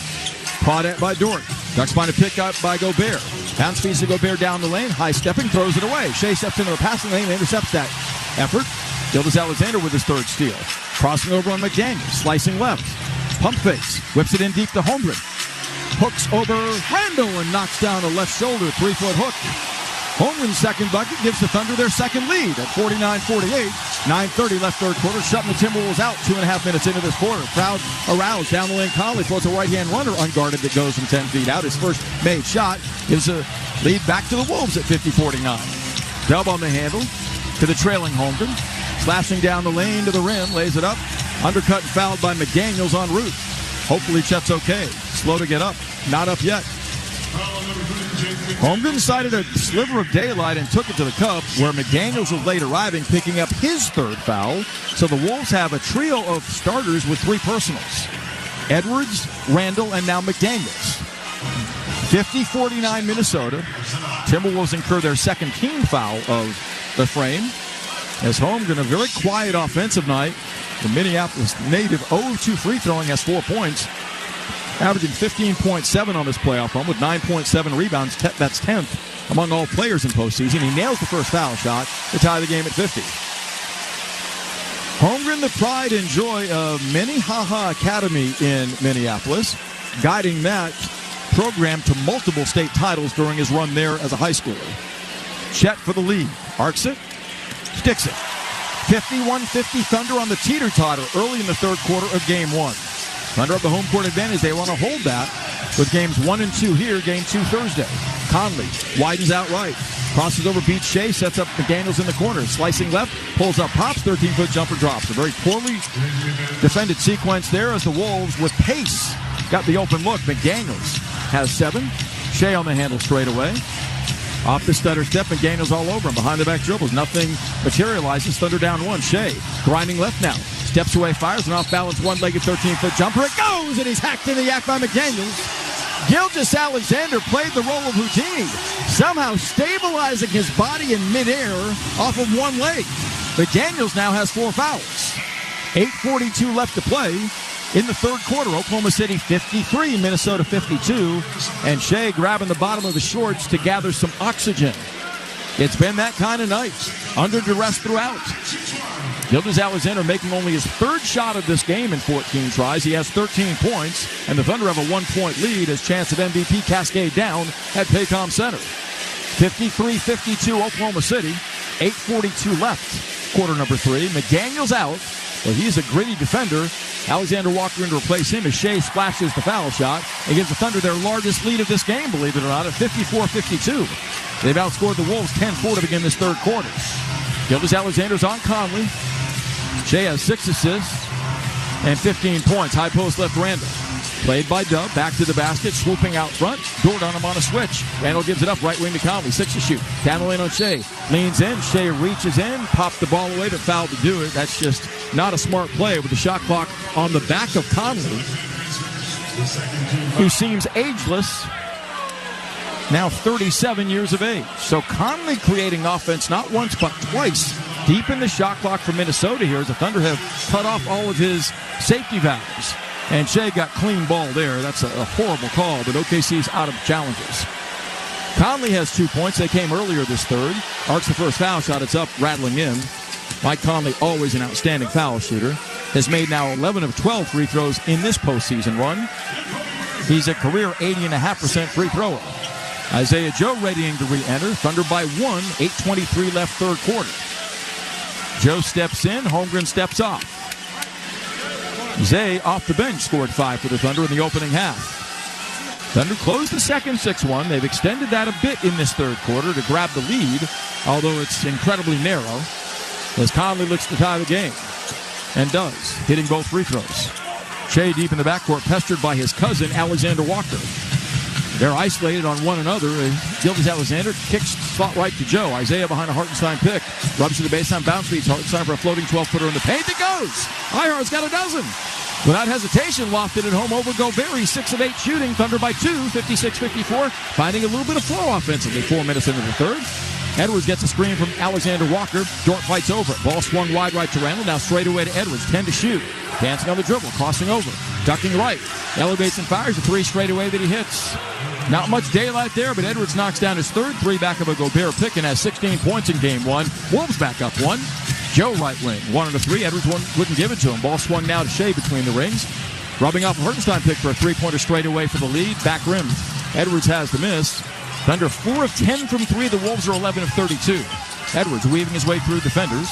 Caught at by Dort. Ducks find a pick up by Gobert. Bounce feeds to Gobert down the lane. High stepping, throws it away. Shea steps into the passing lane and intercepts that effort. Gildas Alexander with his third steal. Crossing over on McDaniels. Slicing left. Pump fakes. Whips it in deep to Holmgren. Hooks over Randall and knocks down a left shoulder 3-foot hook. Holmgren's second bucket gives the Thunder their second lead at 49-48. 9:30 left third quarter, shutting the Timberwolves out 2.5 minutes into this quarter. Crowd aroused down the lane. Conley floats a right-hand runner unguarded that goes from 10 feet out. His first made shot gives a lead back to the Wolves at 50-49. Dub on the handle to the trailing Holmgren. Slashing down the lane to the rim, lays it up. Undercut and fouled by McDaniels en route. Hopefully Chet's okay. Slow to get up. Not up yet. Holmgren sighted a sliver of daylight and took it to the cup, where McDaniels was late arriving, picking up his third foul. So the Wolves have a trio of starters with 3 personals. Edwards, Randall, and now McDaniels. 50-49 Minnesota. Timberwolves incur their second team foul of the frame. As Holmgren, a very quiet offensive night. The Minneapolis native 0-2 free throwing has 4 points. Averaging 15.7 on this playoff run with 9.7 rebounds. That's 10th among all players in postseason. He nails the first foul shot to tie the game at 50. Holmgren, the pride and joy of Minnehaha Academy in Minneapolis, guiding that program to multiple state titles during his run there as a high schooler. Chet for the lead. Arcs it. Sticks it. 51-50 Thunder on the teeter-totter early in the third quarter of Game 1. Thunder up the home court advantage. They want to hold that with Games 1 and 2 here, Game 2 Thursday. Conley widens out right. Crosses over, beats Shea, sets up McDaniels in the corner. Slicing left, pulls up, pops, 13-foot jumper drops. A very poorly defended sequence there as the Wolves, with pace, got the open look. McDaniels has 7. Shea on the handle straight away. Off the stutter step, McDaniels all over him. Behind the back dribbles. Nothing materializes. Thunder down 1. Shea grinding left now. Steps away, fires an off-balance one-legged 13-foot jumper. It goes, and he's hacked in the yak by McDaniels. Gildas Alexander played the role of Houdini, somehow stabilizing his body in midair off of one leg. McDaniels now has 4 fouls. 8:42 left to play in the third quarter. Oklahoma City 53, Minnesota 52. And Shea grabbing the bottom of the shorts to gather some oxygen. It's been that kind of night. Under duress throughout. Gildas Alexander making only his third shot of this game in 14 tries. He has 13 points, and the Thunder have a 1-point lead as chance of MVP cascade down at Paycom Center. 53-52 Oklahoma City. 8:42 left, quarter number 3. McDaniels out. Well, he's a gritty defender. Alexander Walker in to replace him as Shea splashes the foul shot and gives the Thunder their largest lead of this game, believe it or not, at 54-52. They've outscored the Wolves 10-4 to begin this third quarter. Gildas Alexander's on Conley. Shea has 6 assists and 15 points. High post left Randall. Played by Dub. Back to the basket. Swooping out front. Dort on him on a switch. Randall gives it up. Right wing to Conley. 6 to shoot. Down the lane on Shea. Leans in. Shea reaches in. Popped the ball away, but fouled to do it. That's just not a smart play with the shot clock on the back of Conley, who seems ageless. Now 37 years of age. So Conley creating offense not once but twice deep in the shot clock for Minnesota here as the Thunder have cut off all of his safety valves. And Shea got clean ball there. That's a horrible call, but OKC's out of challenges. Conley has 2 points. They came earlier this third. Arcs the first foul shot. It's up, rattling in. Mike Conley, always an outstanding foul shooter, has made now 11 of 12 free throws in this postseason run. He's a career 80.5% free thrower. Isaiah Joe readying to re-enter. Thunder by 1, 8:23 left third quarter. Joe steps in, Holmgren steps off. Zay off the bench scored 5 for the Thunder in the opening half. Thunder closed the second 6-1. They've extended that a bit in this third quarter to grab the lead, although it's incredibly narrow, as Conley looks to tie the game, and does, hitting both free throws. Shea deep in the backcourt, pestered by his cousin, Alexander Walker. They're isolated on one another. Gilgeous-Alexander kicks spot right to Joe. Isaiah behind a Hartenstein pick. Rubs to the baseline, bounce leads Hartenstein for a floating 12-footer in the paint. It goes! Ihart's got a dozen. Without hesitation, lofted at home over Gobert. 6 of 8 shooting. Thunder by 2, 56-54. Finding a little bit of flow offensively. 4 minutes into the third. Edwards gets a screen from Alexander Walker. Dort fights over it. Ball swung wide right to Randall. Now straight away to Edwards. 10 to shoot. Dancing on the dribble. Crossing over. Ducking right. Elevates and fires a 3 straight away that he hits. Not much daylight there, but Edwards knocks down his third 3 back of a Gobert pick and has 16 points in game 1. Wolves back up 1. Joe right wing. 1 and a 3. Edwards wouldn't give it to him. Ball swung now to Shea between the rings. Rubbing off a Hartenstein pick for a 3-pointer straight away for the lead. Back rim. Edwards has the miss. Thunder 4 of 10 from 3. The Wolves are 11 of 32. Edwards weaving his way through defenders.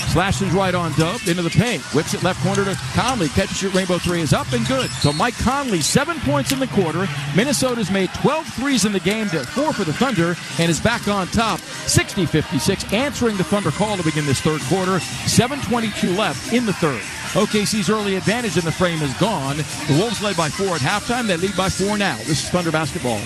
Slashes right on Dub into the paint. Whips it left corner to Conley. Catch and shoot rainbow 3 is up and good. So Mike Conley, 7 points in the quarter. Minnesota's made 12 threes in the game to 4 for the Thunder and is back on top. 60-56, answering the Thunder call to begin this third quarter. 7:22 left in the third. OKC's early advantage in the frame is gone. The Wolves led by 4 at halftime. They lead by 4 now. This is Thunder basketball.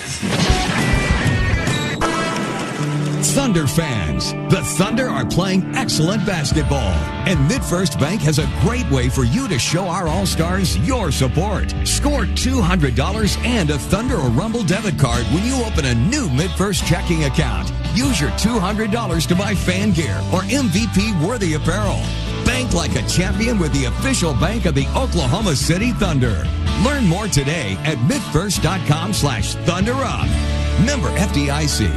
Thunder fans, the Thunder are playing excellent basketball, and Midfirst Bank has a great way for you to show our All-Stars your support. Score $200 and a Thunder or Rumble debit card when you open a new Midfirst checking account. Use your $200 to buy fan gear or MVP-worthy apparel. Bank like a champion with the official bank of the Oklahoma City Thunder. Learn more today at midfirst.com/thunderup. Member FDIC.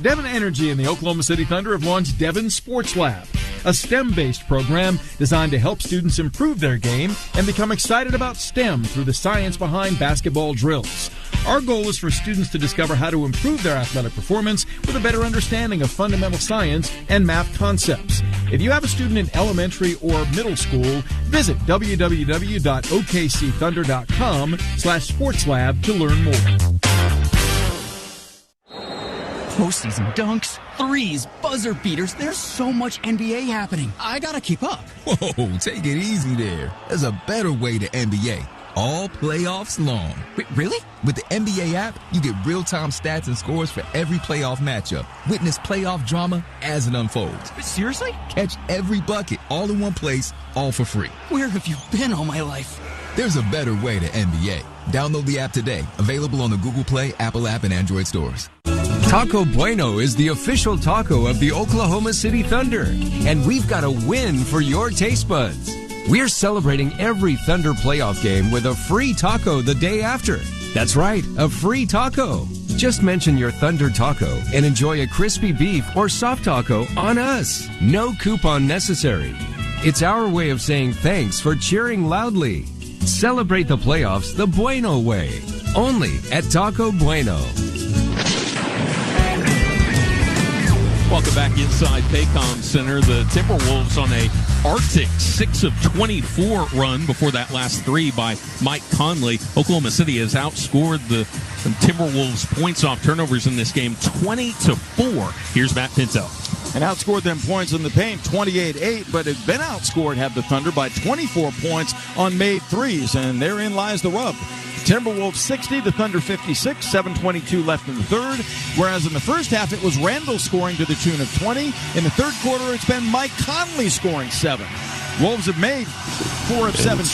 Devon Energy and the Oklahoma City Thunder have launched Devon Sports Lab, a STEM-based program designed to help students improve their game and become excited about STEM through the science behind basketball drills. Our goal is for students to discover how to improve their athletic performance with a better understanding of fundamental science and math concepts. If you have a student in elementary or middle school, visit www.okcthunder.com/sportslab to learn more. Postseason dunks, threes, buzzer beaters. There's so much NBA happening. I gotta keep up. Whoa, take it easy there. There's a better way to NBA. All playoffs long. Wait, really? With the NBA app, you get real-time stats and scores for every playoff matchup. Witness playoff drama as it unfolds. Seriously? Catch every bucket all in one place, all for free. Where have you been all my life? There's a better way to NBA. Download the app today. Available on the Google Play, Apple app, and Android stores. Taco Bueno is the official taco of the Oklahoma City Thunder, and we've got a win for your taste buds. We're celebrating every Thunder playoff game with a free taco the day after. That's right, a free taco. Just mention your Thunder taco and enjoy a crispy beef or soft taco on us. No coupon necessary. It's our way of saying thanks for cheering loudly. Celebrate the playoffs the Bueno way. Only at Taco Bueno. Welcome back inside Paycom Center. The Timberwolves on a Arctic 6 of 24 run before that last 3 by Mike Conley. Oklahoma City has outscored the Timberwolves points off turnovers in this game 20-4. Here's Matt Pinto. And outscored them points in the paint 28-8, but had been outscored, have the Thunder, by 24 points on made threes, and therein lies the rub. Timberwolves 60, the Thunder 56, 7:22 left in the third, whereas in the first half it was Randall scoring to the tune of 20. In the third quarter it's been Mike Conley scoring 7. Wolves have made 4 of 7.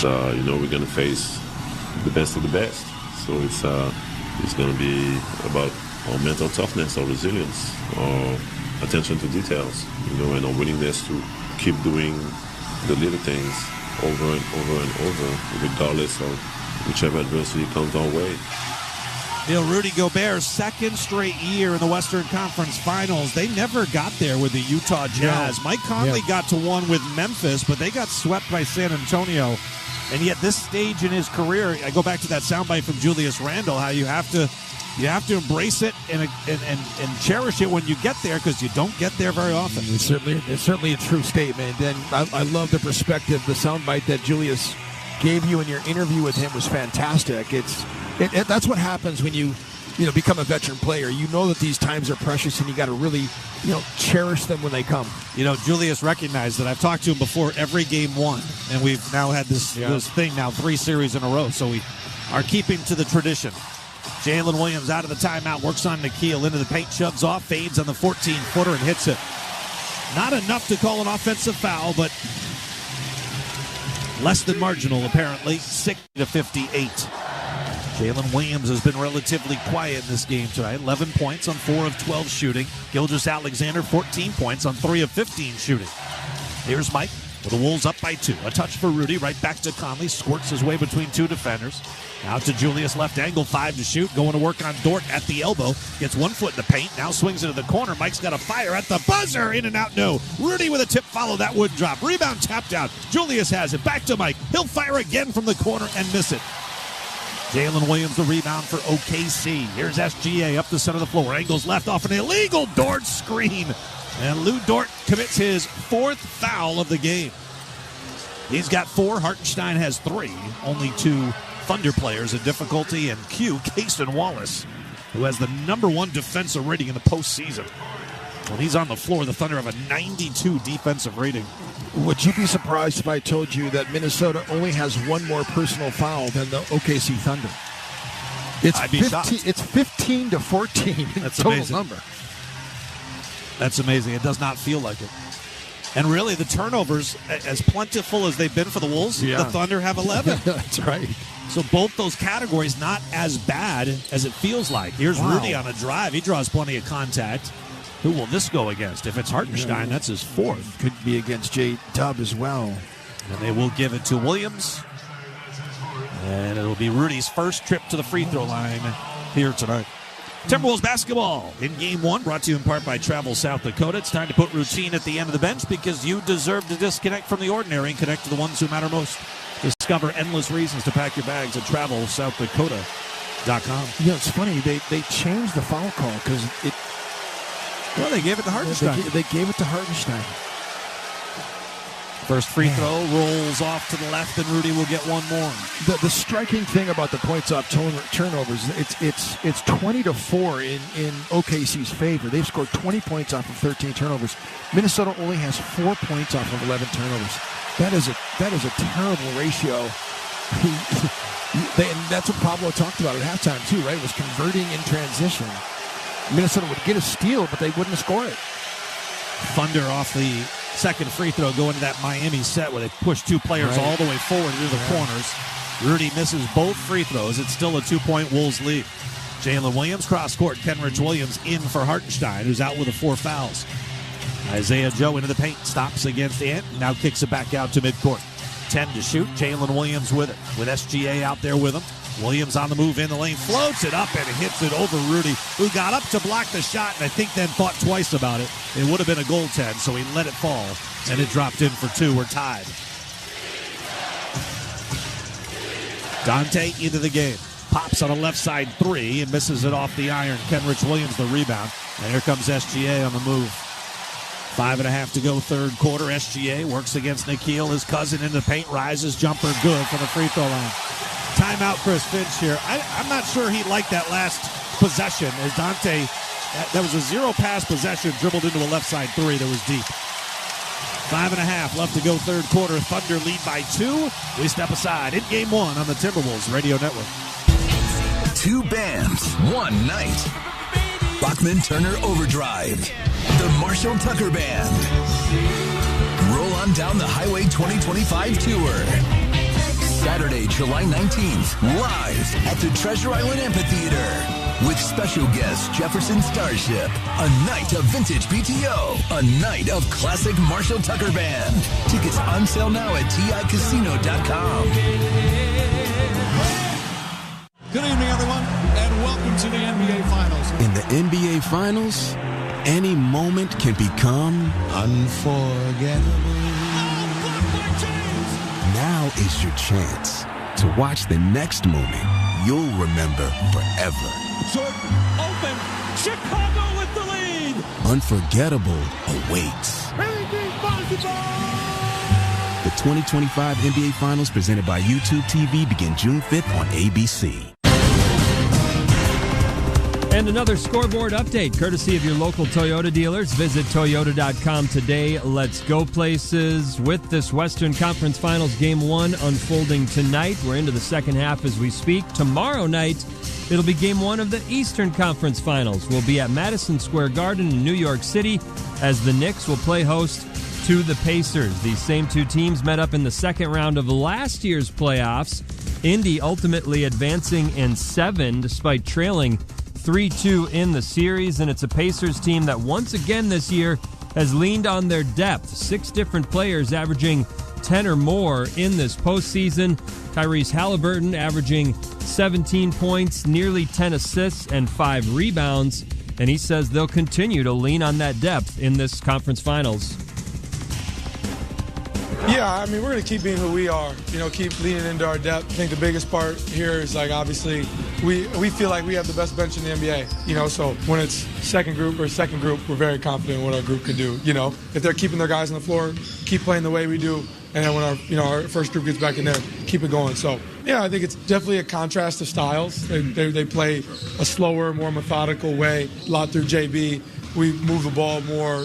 We're going to face the best of the best, so it's going to be about our mental toughness, our resilience, our attention to details, and our willingness to keep doing the little things over and over and over, regardless of whichever adversity comes our way. Rudy Gobert's second straight year in the Western Conference Finals. They never got there with the Utah Jazz. Mike Conley got to one with Memphis, but they got swept by San Antonio And yet this stage in his career, I go back to that soundbite from Julius Randle, how you have to embrace it and cherish it when you get there, because you don't get there very often. It's certainly a true statement. And I love the perspective. The soundbite that Julius gave you in your interview with him was fantastic. That's what happens when you become a veteran player. You know that these times are precious, and you got to really cherish them when they come. Julius recognized that. I've talked to him before every game one, and we've now had this thing now 3 series in a row, so we are keeping to the tradition. Jalen Williams out of the timeout, works on Nikhil into the paint, shoves off, fades on the 14-footer and hits it. Not enough to call an offensive foul, but less than marginal apparently. 60-58. Jalen Williams has been relatively quiet in this game tonight. 11 points on 4 of 12 shooting. Gilgeous-Alexander, 14 points on 3 of 15 shooting. Here's Mike with the Wolves up by 2. A touch for Rudy, right back to Conley. Squirts his way between 2 defenders. Out to Julius, left angle, 5 to shoot. Going to work on Dort at the elbow. Gets 1 foot in the paint. Now swings into the corner. Mike's got a fire at the buzzer. In and out, no. Rudy with a tip follow. That wouldn't drop. Rebound tapped out. Julius has it. Back to Mike. He'll fire again from the corner and miss it. Jalen Williams, the rebound for OKC. Here's SGA up the center of the floor. Angles left off an illegal Dort screen. And Lou Dort commits his 4th foul of the game. He's got 4. Hartenstein has 3. Only 2 Thunder players in difficulty. And Caston Wallace, who has the #1 defensive rating in the postseason. When he's on the floor, the Thunder have a 92 defensive rating. Would you be surprised if I told you that Minnesota only has 1 more personal foul than the OKC Thunder? I'd be shocked. It's 15-14. That's total amazing. Number. That's amazing. It does not feel like it. And really, the turnovers, as plentiful as they've been for the Wolves, the Thunder have 11. That's right. So both those categories not as bad as it feels like. Here's Rudy on a drive. He draws plenty of contact. Who will this go against? If it's Hartenstein, that's his 4th. Could be against J-Dub as well. And they will give it to Williams. And it'll be Rudy's first trip to the free throw line here tonight. Timberwolves basketball in Game 1, brought to you in part by Travel South Dakota. It's time to put routine at the end of the bench, because you deserve to disconnect from the ordinary and connect to the ones who matter most. Discover endless reasons to pack your bags at TravelSouthDakota.com. It's funny. They changed the foul call because it. Well, they gave it to Hartenstein. They gave it to Hartenstein. First free throw rolls off to the left, and Rudy will get 1 more. The striking thing about the points off turnovers, it's 20-4 in OKC's favor. They've scored 20 points off of 13 turnovers. Minnesota only has 4 points off of 11 turnovers. That is a terrible ratio. And that's what Pablo talked about at halftime too, right? Was converting in transition. Minnesota would get a steal, but they wouldn't score it. Thunder off the second free throw going to that Miami set where they push 2 players all the way forward into the corners. Rudy misses both free throws. It's still a 2-point Wolves lead. Jalen Williams cross court. Kenrich Williams in for Hartenstein, who's out with the 4 fouls. Isaiah Joe into the paint, stops against Ant, now kicks it back out to midcourt. 10 to shoot. Jalen Williams with it, with SGA out there with him. Williams on the move in the lane, floats it up and hits it over Rudy, who got up to block the shot and I think then thought twice about it. It would have been a goaltend, so he let it fall, and it dropped in for 2. We're tied. Dante into the game. Pops on a left side 3 and misses it off the iron. Kenrich Williams the rebound. And here comes SGA on the move. 5.5 to go, third quarter. SGA works against Nikhil. His cousin in the paint, rises, jumper good from the free throw line. Timeout, Chris Finch here. I'm not sure he liked that last possession. As Dante, that was a 0-pass possession, dribbled into a left side 3 that was deep. 5.5 left to go, third quarter. Thunder lead by 2. We step aside in Game 1 on the Timberwolves Radio Network. 2 bands, 1 night. Bachman Turner Overdrive. The Marshall Tucker Band. Roll on down the Highway 2025 tour. Saturday, July 19th, live at the Treasure Island Amphitheater. With special guest Jefferson Starship. A night of vintage BTO. A night of classic Marshall Tucker Band. Tickets on sale now at TICasino.com. Good evening, everyone, and welcome to the NBA Finals. In the NBA Finals, any moment can become unforgettable. Now Now is your chance to watch the next moment you'll remember forever. Jordan open. Chicago with the lead. Unforgettable awaits. The 2025 NBA Finals presented by YouTube TV begin June 5th on ABC. And another scoreboard update, courtesy of your local Toyota dealers. Visit Toyota.com today. Let's go places with this Western Conference Finals Game 1 unfolding tonight. We're into the second half as we speak. Tomorrow night, it'll be Game 1 of the Eastern Conference Finals. We'll be at Madison Square Garden in New York City as the Knicks will play host to the Pacers. These same two teams met up in the second round of last year's playoffs. Indy ultimately advancing in 7 despite trailing 3-2 in the series, and it's a Pacers team that once again this year has leaned on their depth. 6 different players averaging 10 or more in this postseason. Tyrese Halliburton averaging 17 points, nearly 10 assists, and 5 rebounds, and he says they'll continue to lean on that depth in this conference finals. Yeah, I mean, we're going to keep being who we are, keep leaning into our depth. I think the biggest part here is, obviously, we feel like we have the best bench in the NBA, so when it's second group, we're very confident in what our group can do, If they're keeping their guys on the floor, keep playing the way we do, and then when our first group gets back in there, keep it going. So, yeah, I think it's definitely a contrast of styles. They play a slower, more methodical way, a lot through JB. We move the ball more,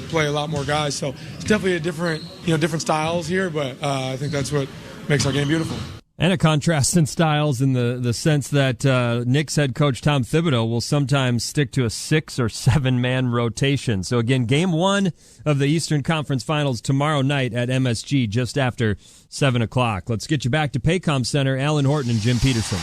play a lot more guys. So it's definitely a different styles here, but I think that's what makes our game beautiful. And a contrast in styles in the sense that Knicks head coach Tom Thibodeau will sometimes stick to a 6 or 7 man rotation. So again, Game 1 of the Eastern Conference Finals tomorrow night at MSG just after 7 o'clock. Let's get you back to Paycom Center. Alan Horton and Jim Peterson.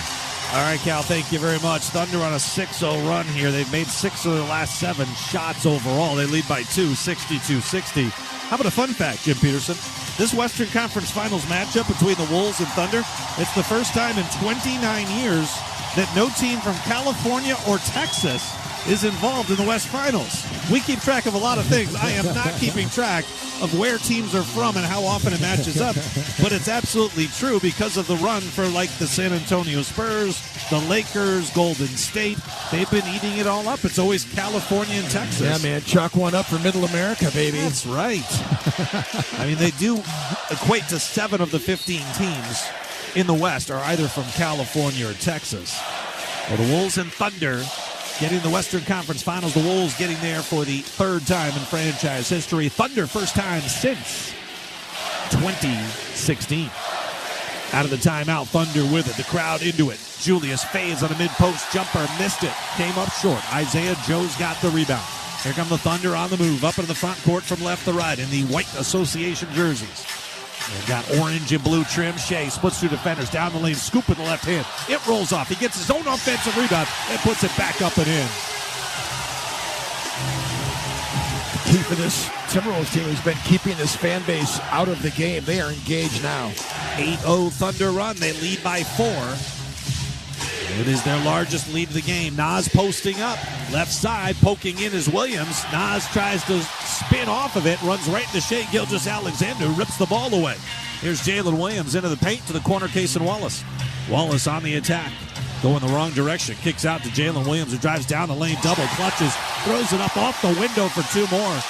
All right, Cal, thank you very much. Thunder on a 6-0 run here. They've made 6 of their last 7 shots overall. They lead by 2, 62-60. How about a fun fact, Jim Peterson? This Western Conference Finals matchup between the Wolves and Thunder, it's the first time in 29 years that no team from California or Texas is involved in the West Finals. We keep track of a lot of things. I am not keeping track of where teams are from and how often it matches up. But it's absolutely true because of the run for the San Antonio Spurs, the Lakers, Golden State. They've been eating it all up. It's always California and Texas. Yeah, man. Chalk one up for Middle America, baby. That's right. I mean, they do equate to 7 of the 15 teams in the West are either from California or Texas. Well, the Wolves and Thunder getting the Western Conference Finals. The Wolves getting there for the 3rd time in franchise history. Thunder first time since 2016. Out of the timeout, Thunder with it. The crowd into it. Julius fades on a mid-post jumper. Missed it. Came up short. Isaiah Joe's got the rebound. Here come the Thunder on the move. Up into the front court from left to right in the white association jerseys. They've got orange and blue trim. Shea splits through defenders. Down the lane. Scoop with the left hand. It rolls off. He gets his own offensive rebound and puts it back up and in. Key for this Timberwolves team has been keeping this fan base out of the game. They are engaged now. 8-0 Thunder run. They lead by 4. It is their largest lead of the game. Nas posting up. Left side, poking in is Williams. Nas tries to spin off of it. Runs right into Shea Gilgeous-Alexander. Rips the ball away. Here's Jalen Williams into the paint to the corner, Case and Wallace. Wallace on the attack. Going the wrong direction. Kicks out to Jalen Williams, who drives down the lane. Double clutches. Throws it up off the window for 2 more.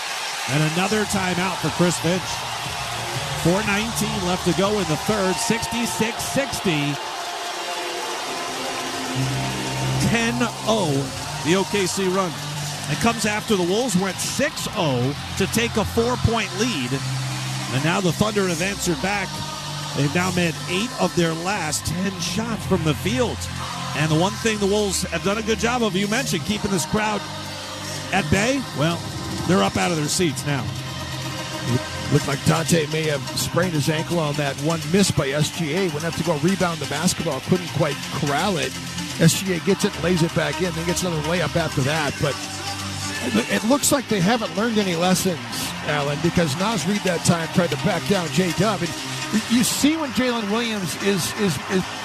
And another timeout for Chris Finch. 4:19 left to go in the third. 66-60. 10-0, the OKC run. It comes after the Wolves went 6-0 to take a 4-point lead. And now the Thunder have answered back. They've now made 8 of their last 10 shots from the field. And the one thing the Wolves have done a good job of, you mentioned, keeping this crowd at bay. Well, they're up out of their seats now. Looked like Dante may have sprained his ankle on that one miss by SGA. Went up to go rebound the basketball. Couldn't quite corral it. SGA gets it, lays it back in, then gets another layup after that. But it looks like they haven't learned any lessons, Alan, because Nas Reed that time tried to back down J-Dub. And you see when Jalen Williams is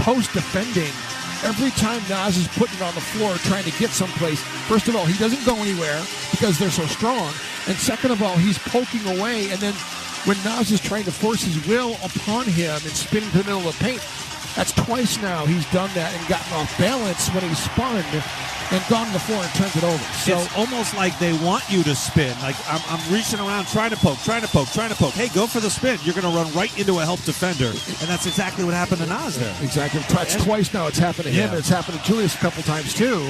post-defending, every time Nas is putting it on the floor trying to get someplace, first of all, he doesn't go anywhere because they're so strong. And second of all, he's poking away, and then when Naz is trying to force his will upon him and spinning to the middle of the paint. That's twice now he's done that and gotten off balance when he's spun and gone to the floor and turned it over. So it's almost like they want you to spin. Like I'm reaching around trying to poke. Hey, go for the spin. You're going to run right into a help defender. And that's exactly what happened to Naz there. Exactly. That's twice now. It's happened to him, and it's happened to Julius a couple times too.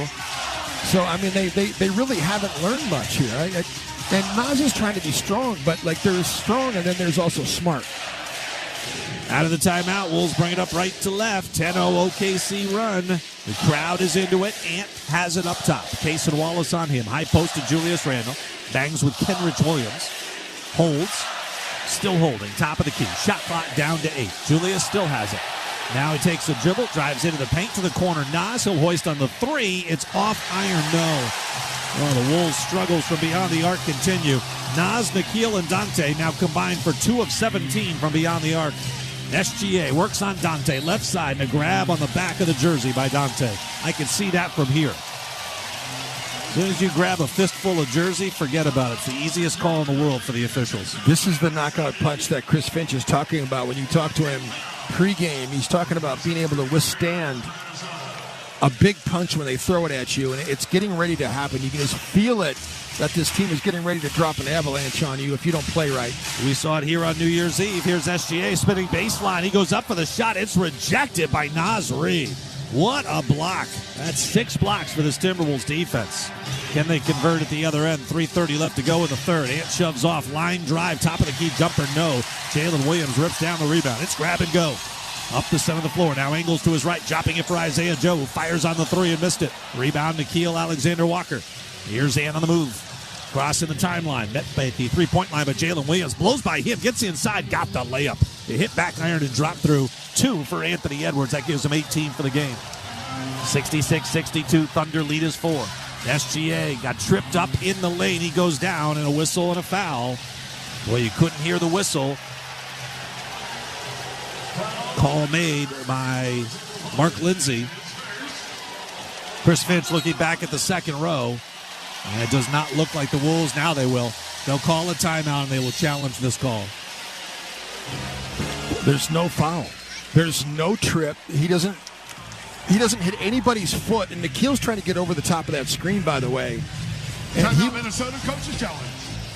So, I mean, they really haven't learned much here. And Naz is trying to be strong, but like there's strong and then there's also smart. Out of the timeout, Wolves bring it up right to left. 10-0 OKC run. The crowd is into it. Ant has it up top. Cason Wallace on him. High post to Julius Randle. Bangs with Kenrich Williams. Holds. Still holding. Top of the key. Shot clock down to 8. Julius still has it. Now he takes a dribble. Drives into the paint to the corner. Naz, he'll hoist on the 3. It's off iron. No. Well, the Wolves' struggles from beyond the arc continue. Naz, Nikhil, and Dante now combined for 2 of 17 from beyond the arc. SGA works on Dante, left side, and a grab on the back of the jersey by Dante. I can see that from here. As soon as you grab a fistful of jersey, forget about it. It's the easiest call in the world for the officials. This is the knockout punch that Chris Finch is talking about. When you talk to him pregame, he's talking about being able to withstand a big punch when they throw it at you, and it's getting ready to happen. You can just feel it, that this team is getting ready to drop an avalanche on you if you don't play right. We saw it here on New Year's Eve. Here's SGA spinning baseline. He goes up for the shot. It's rejected by Naz Reid. What a block. That's 6 blocks for this Timberwolves defense. Can they convert at the other end? 3:30 left to go in the third. Ant shoves off. Line drive. Top of the key jumper. No. Jalen Williams rips down the rebound. It's grab and go. Up the center of the floor. Now Ingles to his right. Dropping it for Isaiah Joe. Fires on the 3 and missed it. Rebound Nikhil Alexander-Walker. Here's Ant on the move. Crossing the timeline. Met by the three-point line, but Jalen Williams blows by him. Gets inside. Got the layup. They hit back iron and drop through. 2 for Anthony Edwards. That gives him 18 for the game. 66-62. Thunder lead is 4. SGA got tripped up in the lane. He goes down, and a whistle and a foul. Well, you couldn't hear the whistle. Call made by Mark Lindsay. Chris Finch looking back at the second row. And it does not look like the Wolves. Now they will. They'll call a timeout, and they will challenge this call. There's no foul. There's no trip. He doesn't hit anybody's foot. And Nikhil's trying to get over the top of that screen, by the way. And Minnesota coach's challenge.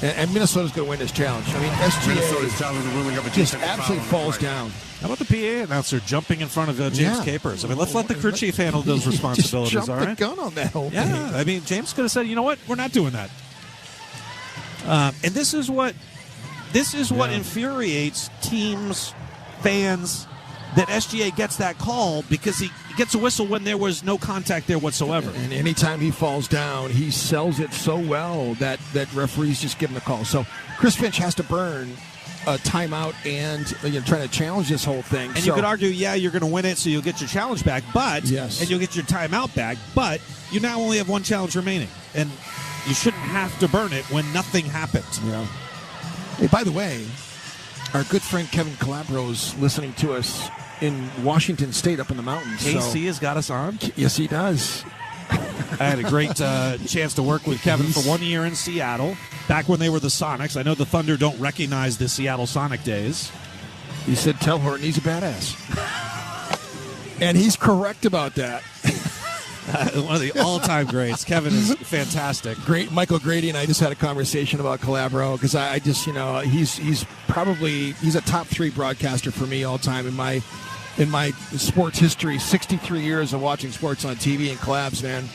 And Minnesota's going to win this challenge. I mean, SGA just absolutely falls down. How about the PA announcer jumping in front of James Capers? I mean, let's let the crew chief handle those responsibilities, just all right? the gun on that whole thing. Yeah, I mean, James could have said, you know what? We're not doing that. And this is what infuriates teams, fans, that SGA gets that call because he gets a whistle when there was no contact there whatsoever. And anytime he falls down, he sells it so well that referees just give him a call. So Chris Finch has to burn a timeout and trying to challenge this whole thing. And you could argue, you're going to win it, so you'll get your challenge back, and you'll get your timeout back, but you now only have one challenge remaining, and you shouldn't have to burn it when nothing happened. Yeah. Hey, by the way, our good friend Kevin Calabro is listening to us in Washington State up in the mountains. KC has got us on? Yes, he does. I had a great chance to work with Kevin for 1 year in Seattle, back when they were the Sonics. I know the Thunder don't recognize the Seattle Sonic days. He said, tell Horton he's a badass. And he's correct about that. One of the all-time greats. Kevin is fantastic. Great. Michael Grady and I just had a conversation about Calabro because I just, he's a top 3 broadcaster for me all time in my sports history. 63 years of watching sports on TV and Calabs, man.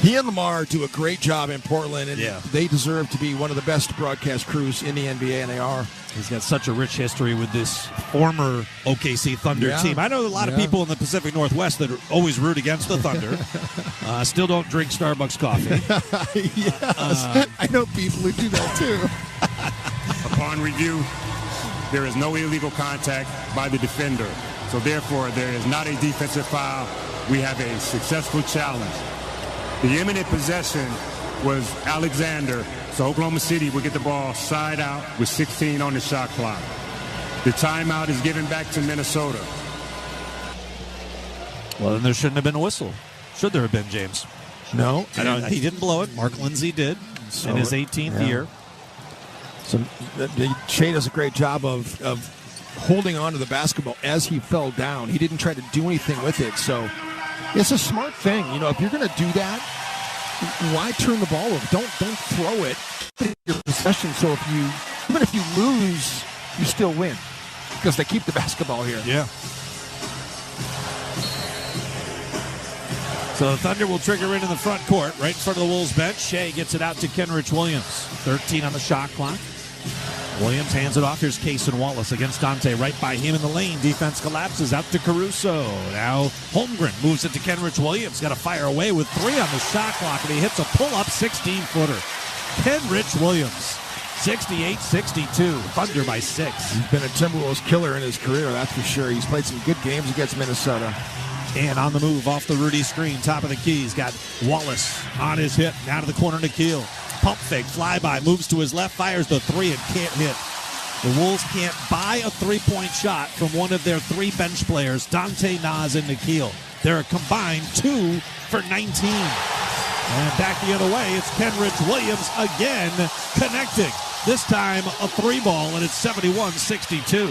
He and Lamar do a great job in Portland, and they deserve to be one of the best broadcast crews in the NBA, and they are. He's got such a rich history with this former OKC Thunder team. I know a lot of people in the Pacific Northwest that always root against the Thunder. Still don't drink Starbucks coffee. Yes. I know people who do that, too. Upon review, there is no illegal contact by the defender. So, therefore, there is not a defensive foul. We have a successful challenge. The imminent possession was Alexander, so Oklahoma City will get the ball side out with 16 on the shot clock. The timeout is given back to Minnesota. Well, then there shouldn't have been a whistle. Should there have been, James? No. He didn't blow it. Mark Lindsay did in his 18th year. So Shea does a great job of holding on to the basketball as he fell down. He didn't try to do anything with it. So it's a smart thing. If you're going to do that, why turn the ball over? Don't throw it in your possession. So even if you lose, you still win because they keep the basketball here. Yeah. So the Thunder will trigger in the front court, right in front of the Wolves bench. Shea gets it out to Kenrich Williams. 13 on the shot clock. Williams hands it off. Here's Cason Wallace against Dante. Right by him in the lane. Defense collapses out to Caruso. Now Holmgren moves it to Kenrich Williams. Got to fire away with 3 on the shot clock, and he hits a pull-up 16-footer. Kenrich Williams, 68-62. Thunder by 6. He's been a Timberwolves killer in his career, that's for sure. He's played some good games against Minnesota. And on the move off the Rudy screen, top of the key, he's got Wallace on his hip. Now to the corner, Nikhil. Pump fake, flyby, moves to his left, fires the 3 and can't hit. The Wolves can't buy a three-point shot from one of their 3 bench players, Dante, Naz, and Nikhil. They're a combined 2 for 19. And back the other way, it's Kenrich Williams again connecting. This time a 3-ball, and it's 71-62.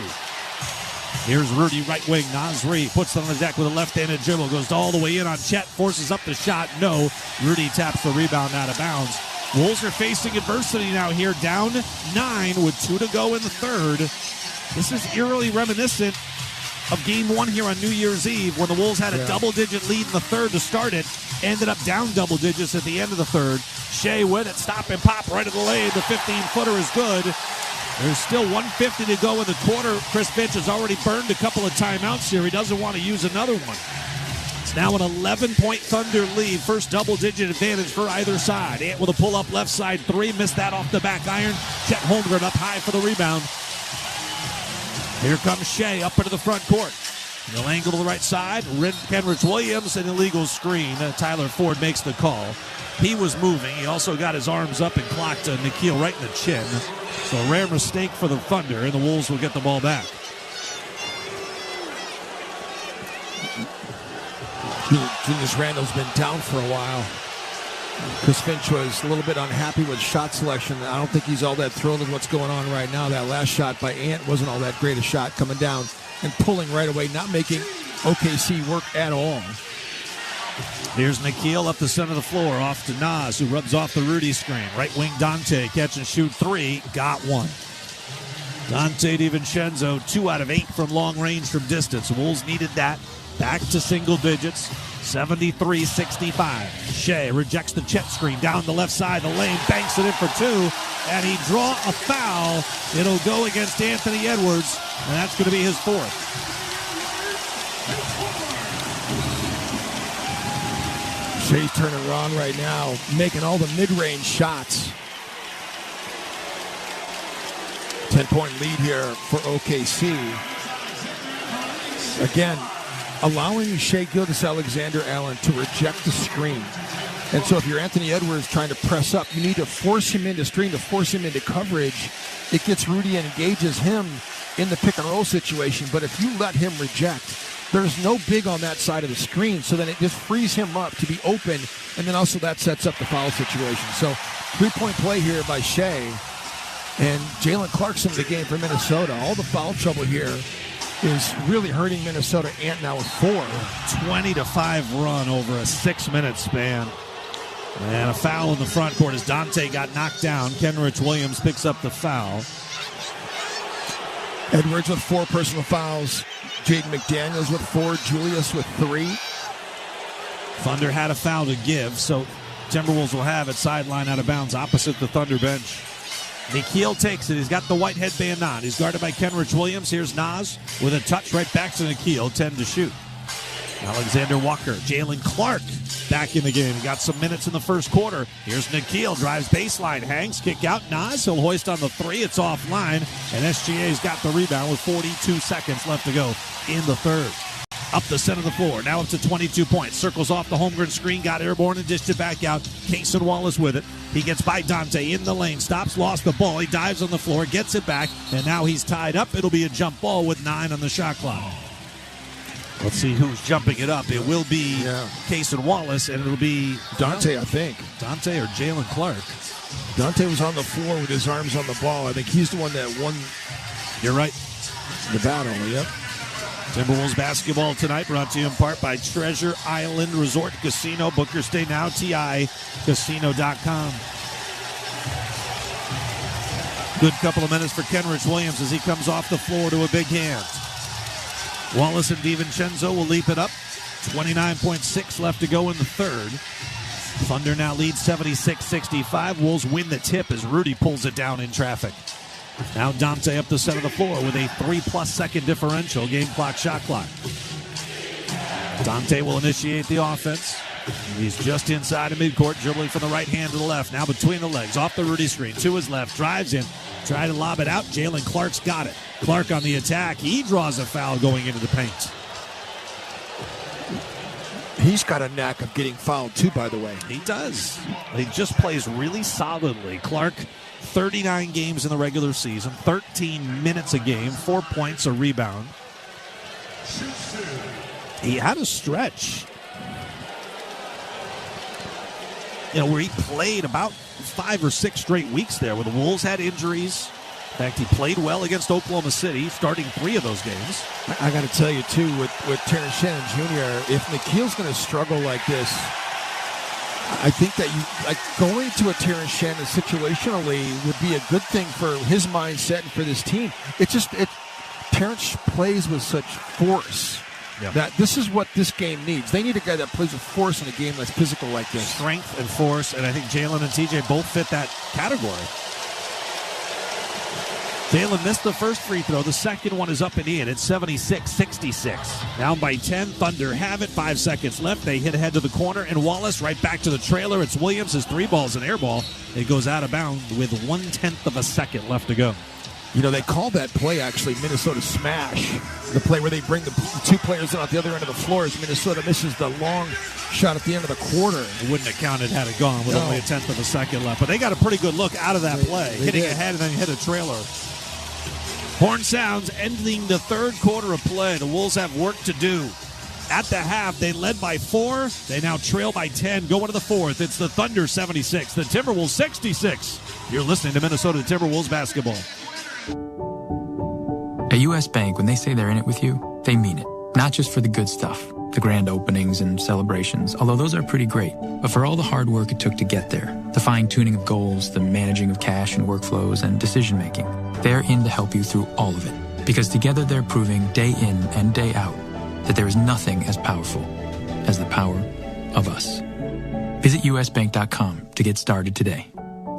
Here's Rudy, right wing. Nasri puts it on the deck with a left-handed dribble. Goes all the way in on Chet. Forces up the shot. No. Rudy taps the rebound out of bounds. Wolves are facing adversity now here. Down 9 with 2 to go in the third. This is eerily reminiscent of Game 1 here on New Year's Eve when the Wolves had a double-digit lead in the third to start it. Ended up down double digits at the end of the third. Shea with it. Stop and pop right in the lane. The 15-footer is good. There's still 1:50 to go in the quarter. Chris Finch has already burned a couple of timeouts here. He doesn't want to use another one. It's now an 11-point Thunder lead. First double-digit advantage for either side. Ant with a pull-up left side 3. Missed that off the back iron. Chet Holmgren up high for the rebound. Here comes Shea up into the front court. He'll angle to the right side. Kenrich Williams, an illegal screen. Tyler Ford makes the call. He was moving. He also got his arms up and clocked Nikhil right in the chin. So a rare mistake for the Thunder, and the Wolves will get the ball back. Julius Randle's been down for a while. Chris Finch was a little bit unhappy with shot selection. I don't think he's all that thrilled with what's going on right now. That last shot by Ant wasn't all that great a shot, coming down and pulling right away, not making OKC work at all. Here's Nikhil up the center of the floor, off to Naz, who rubs off the Rudy screen. Right wing Dante, catch and shoot 3, got 1. Dante DiVincenzo, 2 out of 8 from long range from distance. Wolves needed that. Back to single digits, 73-65. Shea rejects the Chet screen down the left side of the lane, banks it in for 2, and he draw a foul. It'll go against Anthony Edwards, and that's going to be his 4th. Shea's turning around right now, making all the mid-range shots. 10-point lead here for OKC. Again, allowing Shea Gilgeous-Alexander-Allen to reject the screen. And so if you're Anthony Edwards trying to press up, you need to force him into screen, to force him into coverage. It gets Rudy and engages him in the pick-and-roll situation. But if you let him reject, there's no big on that side of the screen, so then it just frees him up to be open, and then also that sets up the foul situation. So 3-point play here by Shea, and Jalen Clarkson in the game for Minnesota. All the foul trouble here is really hurting Minnesota. Ant now with 4. 20-5 run over a 6-minute span. And a foul in the front court as Dante got knocked down. Kenrich Williams picks up the foul. Edwards with 4 personal fouls. Jaden McDaniels with 4. Julius with 3. Thunder had a foul to give, so Timberwolves will have it sideline out of bounds opposite the Thunder bench. Nikhil takes it. He's got the white headband on. He's guarded by Kenrich Williams. Here's Naz with a touch right back to Nikhil. 10 to shoot. Alexander Walker, Jalen Clark back in the game. He got some minutes in the first quarter. Here's Nikhil, drives baseline, hangs, kick out. Naz, he'll hoist on the 3. It's offline, and SGA's got the rebound with 42 seconds left to go in the third. Up the center of the floor, now up to 22 points. Circles off the Holmgren screen, got airborne and dished it back out. Cason Wallace with it. He gets by Dante in the lane, stops, lost the ball. He dives on the floor, gets it back, and now he's tied up. It'll be a jump ball with 9 on the shot clock. Let's see who's jumping it up. It will be Case and Wallace, and it'll be Dante, I think. Dante or Jalen Clark. Dante was on the floor with his arms on the ball. I think he's the one that won. You're right. The battle, yep. Timberwolves basketball tonight brought to you in part by Treasure Island Resort Casino. Book your stay now, TICasino.com. Good couple of minutes for Kenrich Williams as he comes off the floor to a big hand. Wallace and DiVincenzo will leap it up. 29.6 left to go in the third. Thunder now leads 76-65. Wolves win the tip as Rudy pulls it down in traffic. Now Dante up the center of the floor with a 3+ second differential. Game clock, shot clock. Dante will initiate the offense. He's just inside of midcourt, dribbling from the right hand to the left. Now between the legs, off the Rudy screen, to his left, drives in, try to lob it out. Jalen Clark's got it. Clark on the attack. He draws a foul going into the paint. He's got a knack of getting fouled too, by the way. He does. He just plays really solidly. Clark, 39 games in the regular season, 13 minutes a game, 4 points, a rebound. He had a stretch, where he played about 5 or 6 straight weeks there, where the Wolves had injuries. In fact, he played well against Oklahoma City, starting 3 of those games. I got to tell you, too, with Terrence Shannon Jr., if Nikhil's going to struggle like this, I think that going to a Terrence Shannon situationally would be a good thing for his mindset and for this team. Terrence plays with such force. Yep. That this is what this game needs. They need a guy that plays with force in a game that's physical like this. Strength and force, and I think Jalen and TJ both fit that category. Jalen missed the first free throw. The second one is up and in. It's 76-66. Down by 10. Thunder have it. 5 seconds left. They hit ahead to the corner, and Wallace right back to the trailer. It's Williams. His 3 ball's an air ball. It goes out of bounds with 1/10 of a second left to go. They call that play actually Minnesota Smash. The play where they bring the 2 players in at the other end of the floor as Minnesota misses the long shot at the end of the quarter. It wouldn't have counted had it gone with only 1/10 of a second left. But they got a pretty good look out of that play. Hitting ahead and then hit a trailer. Horn sounds ending the third quarter of play. The Wolves have work to do. At the half, they led by 4. They now trail by 10. Go into the fourth. It's the Thunder 76, the Timberwolves 66. You're listening to Minnesota Timberwolves basketball. At U.S. Bank, when they say they're in it with you, they mean it. Not just for the good stuff, the grand openings and celebrations, although those are pretty great, but for all the hard work it took to get there, the fine-tuning of goals, the managing of cash and workflows, and decision-making. They're in to help you through all of it, because together they're proving day in and day out that there is nothing as powerful as the power of us. Visit usbank.com to get started today.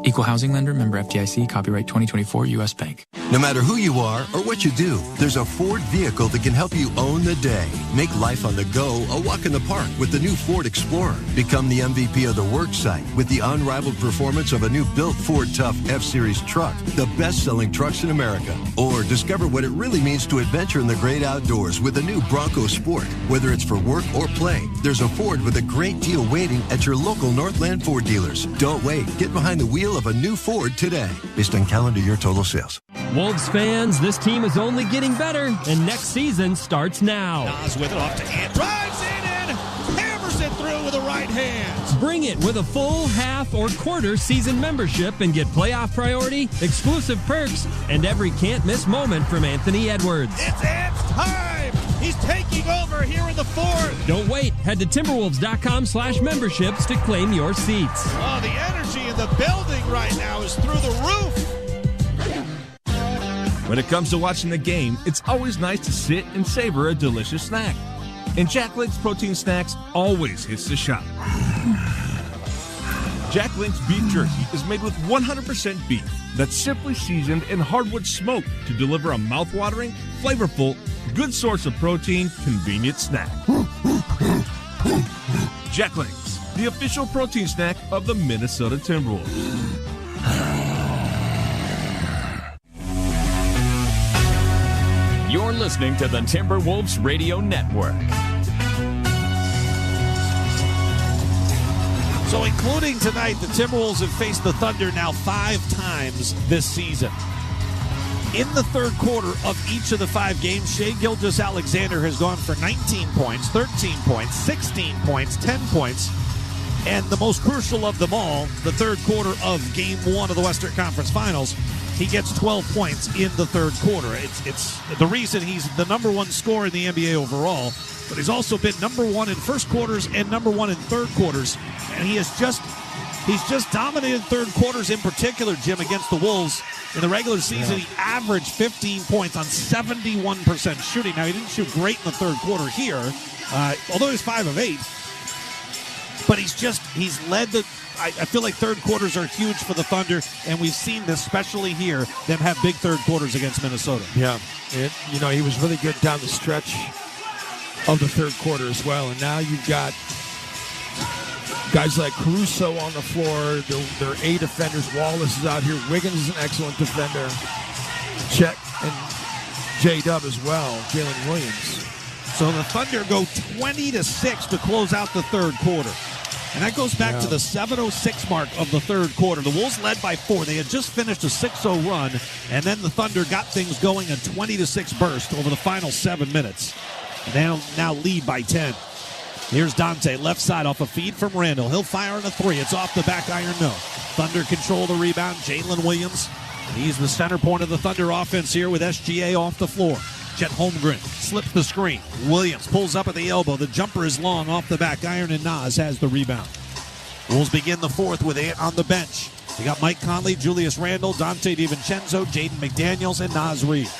Equal housing lender, member FDIC, copyright 2024 U.S. Bank. No matter who you are or what you do, there's a Ford vehicle that can help you own the day. Make life on the go a walk in the park with the new Ford Explorer. Become the MVP of the work site with the unrivaled performance of a new built Ford Tough F-Series truck, the best-selling trucks in America. Or discover what it really means to adventure in the great outdoors with the new Bronco Sport. Whether it's for work or play, there's a Ford with a great deal waiting at your local Northland Ford dealers. Don't wait. Get behind the wheel of a new Ford today, based on calendar year total sales. Wolves fans, this team is only getting better, and next season starts now. Nas with it off to Ant. Drives in and hammers it through with the right hand. Bring it with a full, half, or quarter season membership and get playoff priority, exclusive perks, and every can't-miss moment from Anthony Edwards. It's Ant's time. He's taking over here in the fourth. Don't wait. Head to Timberwolves.com/memberships to claim your seats. Oh, the energy in the building right now is through the roof. When it comes to watching the game, it's always nice to sit and savor a delicious snack. And Jack Link's Protein Snacks always hits the shot. Jack Link's beef jerky is made with 100% beef that's simply seasoned and hardwood smoked to deliver a mouth-watering, flavorful, good source of protein, convenient snack. Jack Link's, the official protein snack of the Minnesota Timberwolves. You're listening to the Timberwolves Radio Network. So including tonight, the Timberwolves have faced the Thunder now 5 times this season. In the third quarter of each of the 5 games, Shai Gilgeous-Alexander has gone for 19 points, 13 points, 16 points, 10 points, and the most crucial of them all, the third quarter of Game 1 of the Western Conference Finals, he gets 12 points in the third quarter. It's the reason he's the number 1 scorer in the NBA overall, but he's also been number 1 in first quarters and number 1 in third quarters, and he's just dominated third quarters in particular, Jim, against the Wolves. In the regular season, he averaged 15 points on 71% shooting. Now, he didn't shoot great in the third quarter here, although he's 5 of 8. But he's led the. I feel like third quarters are huge for the Thunder, and we've seen this, especially here, them have big third quarters against Minnesota. Yeah. He was really good down the stretch of the third quarter as well. And now you've got guys like Caruso on the floor. There are 8 defenders. Wallace is out here. Wiggins is an excellent defender. Chet and J-Dub as well. Jalen Williams. So the Thunder go 20-6 to close out the third quarter. And that goes back to the 7:06 mark of the third quarter. The Wolves led by 4. They had just finished a 6-0 run, and then the Thunder got things going, a 20-6 burst over the final 7 minutes. And now lead by 10. Here's Dante, left side off a feed from Randall. He'll fire on a 3. It's off the back iron, no. Thunder control the rebound. Jalen Williams. He's the center point of the Thunder offense here with SGA off the floor. Chet Holmgren slips the screen. Williams pulls up at the elbow. The jumper is long off the back iron, and Nas has the rebound. Wolves begin the fourth with Ant on the bench. You got Mike Conley, Julius Randle, Dante DiVincenzo, Jaden McDaniels, and Nas Reed.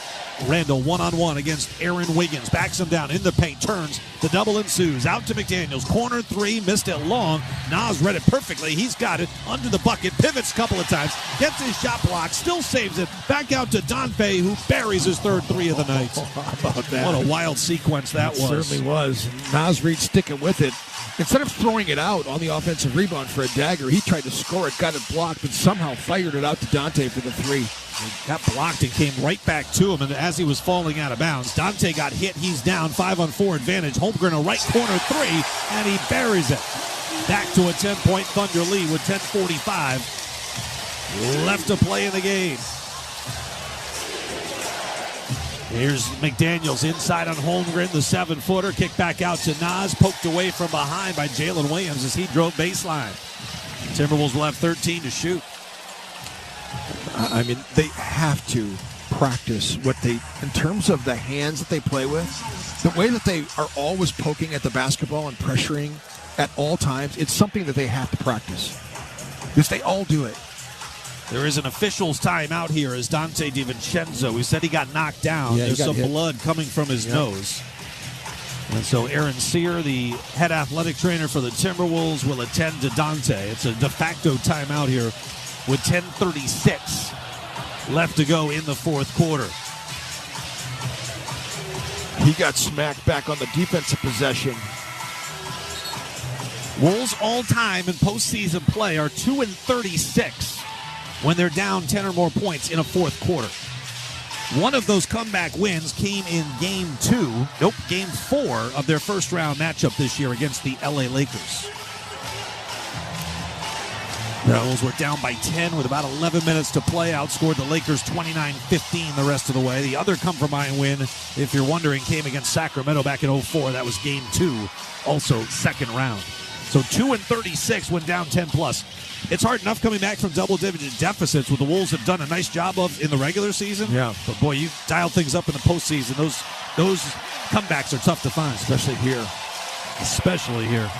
Randle one-on-one against Aaron Wiggins. Backs him down in the paint. Turns. The double ensues. Out to McDaniels. Corner 3. Missed it long. Nas read it perfectly. He's got it. Under the bucket. Pivots a couple of times. Gets his shot blocked. Still saves it. Back out to Dante, who buries his third 3 of the night. How about that? What a wild sequence that was. Certainly was. Nas Reed sticking with it. Instead of throwing it out on the offensive rebound for a dagger, he tried to score it, got it blocked, but somehow fired it out to Dante for the 3. He got blocked and came right back to him, and as he was falling out of bounds, Dante got hit. He's down, 5-on-4 advantage. Holmgren a right corner 3, and he buries it. Back to a 10-point Thunder lead with 10:45 left to play in the game. Here's McDaniels inside on Holmgren, the 7-footer. Kick back out to Nas, poked away from behind by Jalen Williams as he drove baseline. Timberwolves will have 13 to shoot. I mean, they have to practice in terms of the hands that they play with, the way that they are always poking at the basketball and pressuring at all times, it's something that they have to practice. Because they all do it. There is an official's timeout here as Dante DiVincenzo. He said he got knocked down. Yeah, there's some blood coming from his nose. And so Aaron Sear, the head athletic trainer for the Timberwolves, will attend to Dante. It's a de facto timeout here with 10:36 left to go in the fourth quarter. He got smacked back on the defensive possession. Wolves all-time in postseason play are 2-36 when they're down 10 or more points in a fourth quarter. One of those comeback wins came in Game 4 of their first-round matchup this year against the LA Lakers. The Wolves were down by 10 with about 11 minutes to play, outscored the Lakers 29-15 the rest of the way. The other come-from-behind win, if you're wondering, came against Sacramento back in 2004. That was Game 2, also second round. So 2-36 when down 10+. It's hard enough coming back from double-digit deficits, what the Wolves have done a nice job of in the regular season. Yeah. But, boy, you dial things up in the postseason. Those comebacks are tough to find. Especially here.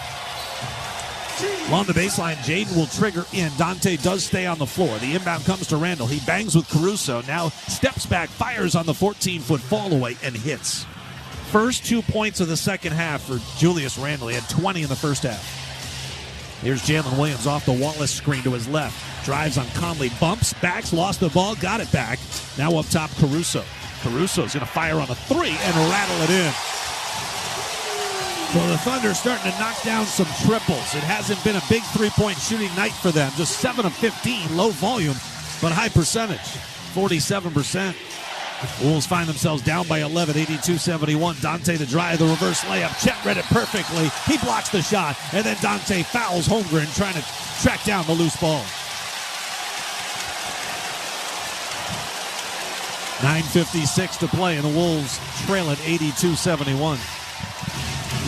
Along the baseline, Jaden will trigger in. Dante does stay on the floor. The inbound comes to Randall. He bangs with Caruso. Now steps back, fires on the 14-foot fall away, and hits. First 2 points of the second half for Julius Randle. He had 20 in the first half. Here's Jalen Williams off the Wallace screen to his left. Drives on Conley, bumps, backs, lost the ball, got it back. Now up top, Caruso. Caruso's going to fire on a 3 and rattle it in. So the Thunder starting to knock down some triples. It hasn't been a big three-point shooting night for them. Just 7 of 15, low volume, but high percentage, 47%. Wolves find themselves down by 11, 82-71. Dante the drive, the reverse layup. Chet read it perfectly. He blocks the shot, and then Dante fouls Holmgren trying to track down the loose ball. 9:56 to play, and the Wolves trail at 82-71.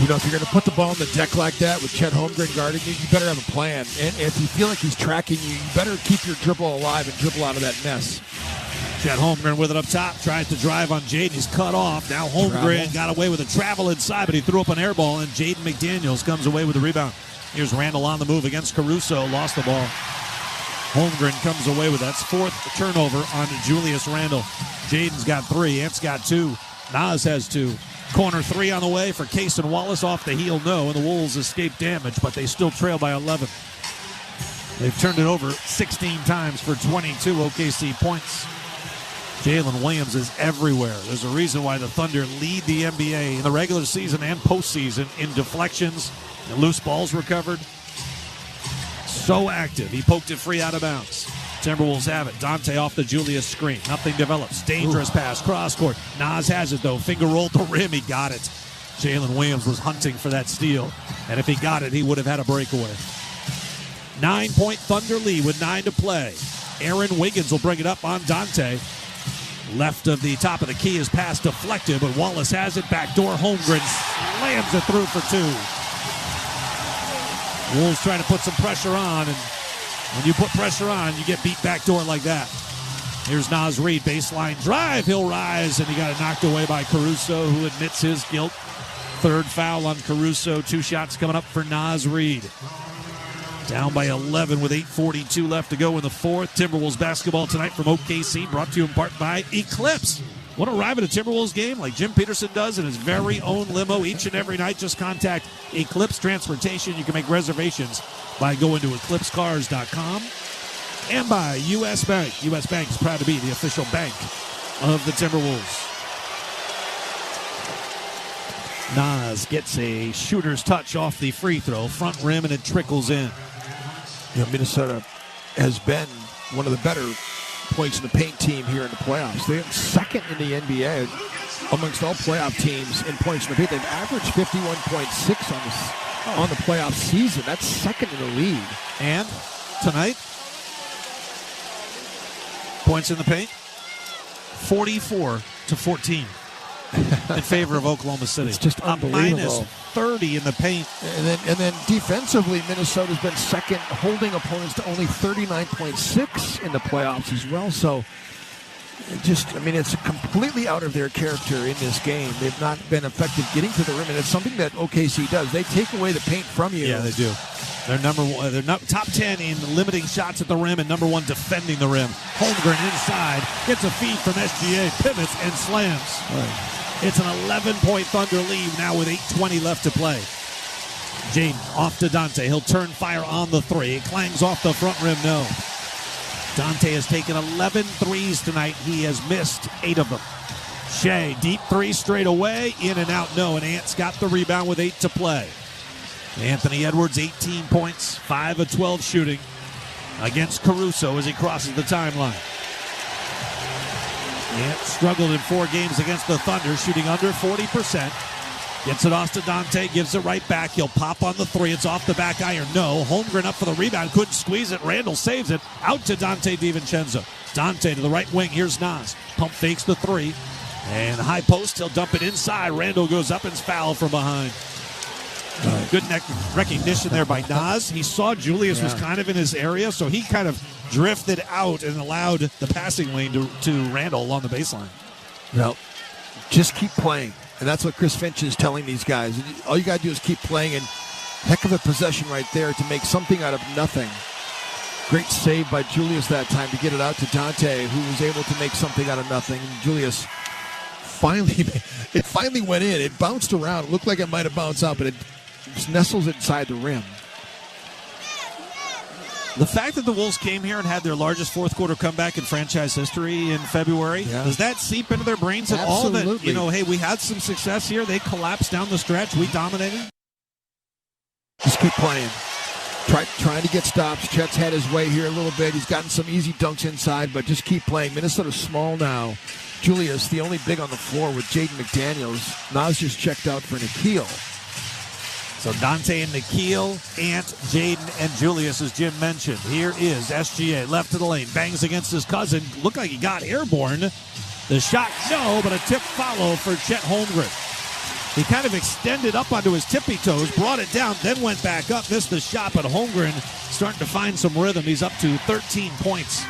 You know, if you're going to put the ball on the deck like that with Chet Holmgren guarding you, you better have a plan. And if you feel like he's tracking you, you better keep your dribble alive and dribble out of that mess. Chet Holmgren with it up top, tries to drive on Jaden. He's cut off. Now Holmgren got away with a travel inside, but he threw up an air ball, and Jaden McDaniels comes away with the rebound. Here's Randall on the move against Caruso. Lost the ball. Holmgren comes away with it. That's fourth turnover on Julius Randle. Jaden's got 3. Ant's got 2. Nas has 2. Corner 3 on the way for Cason Wallace. Off the heel, no. And the Wolves escape damage, but they still trail by 11. They've turned it over 16 times for 22 OKC points. Jalen Williams is everywhere. There's a reason why the Thunder lead the NBA in the regular season and postseason in deflections and loose balls recovered. So active. He poked it free out of bounds. Timberwolves have it. Dante off the Julius screen. Nothing develops. Dangerous pass. Cross court. Nas has it, though. Finger rolled the rim. He got it. Jalen Williams was hunting for that steal. And if he got it, he would have had a breakaway. 9-point Thunder lead with 9 to play. Aaron Wiggins will bring it up on Dante. Left of the top of the key is pass deflected, but Wallace has it. Backdoor Holmgren slams it through for 2. Wolves trying to put some pressure on, and when you put pressure on, you get beat backdoor like that. Here's Naz Reid, baseline drive. He'll rise, and he got it knocked away by Caruso, who admits his guilt. Third foul on Caruso. 2 shots coming up for Naz Reid. Down by 11 with 8:42 left to go in the fourth. Timberwolves basketball tonight from OKC, brought to you in part by Eclipse. Want to arrive at a Timberwolves game like Jim Peterson does in his very own limo each and every night? Just contact Eclipse Transportation. You can make reservations by going to eclipsecars.com. And by U.S. Bank. U.S. Bank is proud to be the official bank of the Timberwolves. Nas gets a shooter's touch off the free throw, front rim, and it trickles in. You know, Minnesota has been one of the better points in the paint team here in the playoffs. They're second in the NBA amongst all playoff teams in points in the paint. They've averaged 51.6 on the playoff season. That's second in the league. And tonight, points in the paint, 44-14 in favor of Oklahoma City. It's just unbelievable. Minus 30 in the paint. And then defensively, Minnesota's been second, holding opponents to only 39.6 in the playoffs as well. So it's completely out of their character in this game. They've not been effective getting to the rim, and it's something that OKC does. They take away the paint from you. Yeah, they do. They're number one. They're top 10 in limiting shots at the rim and number 1 defending the rim. Holmgren inside gets a feed from SGA, pivots and slams. Right. It's an 11-point Thunder lead now with 8:20 left to play. Jaden off to Dante. He'll turn fire on the 3. It clangs off the front rim. No. Dante has taken 11 threes tonight. He has missed 8 of them. Shea, deep 3 straight away. In and out, no. And Ant's got the rebound with 8 to play. Anthony Edwards, 18 points, 5 of 12 shooting against Caruso as he crosses the timeline. Ant struggled in 4 games against the Thunder, shooting under 40%. Gets it off to Dante, gives it right back. He'll pop on the 3. It's off the back iron. No. Holmgren up for the rebound. Couldn't squeeze it. Randall saves it. Out to Dante DiVincenzo. Dante to the right wing. Here's Nas. Pump fakes the 3. And high post. He'll dump it inside. Randall goes up and foul from behind. Good recognition there by Nas. He saw Julius was kind of in his area, so he kind of drifted out and allowed the passing lane to Randall along the baseline. Well, just keep playing. And that's what Chris Finch is telling these guys. All you got to do is keep playing, and heck of a possession right there to make something out of nothing. Great save by Julius that time to get it out to Dante, who was able to make something out of nothing. And Julius finally went in. It bounced around. It looked like it might have bounced out, but it nestles inside the rim. The fact that the Wolves came here and had their largest fourth quarter comeback in franchise history in February, does that seep into their brains at all? That, hey, we had some success here. They collapsed down the stretch. We dominated. Just keep playing. Trying to get stops. Chet's had his way here a little bit. He's gotten some easy dunks inside, but just keep playing. Minnesota's small now. Julius, the only big on the floor with Jaden McDaniels. Nas just checked out for Nikhil. So Dante and Nikhil, Ant, Jaden, and Julius, as Jim mentioned. Here is SGA, left to the lane, bangs against his cousin. Looked like he got airborne. The shot, no, but a tip follow for Chet Holmgren. He kind of extended up onto his tippy toes, brought it down, then went back up, missed the shot, but Holmgren starting to find some rhythm. He's up to 13 points.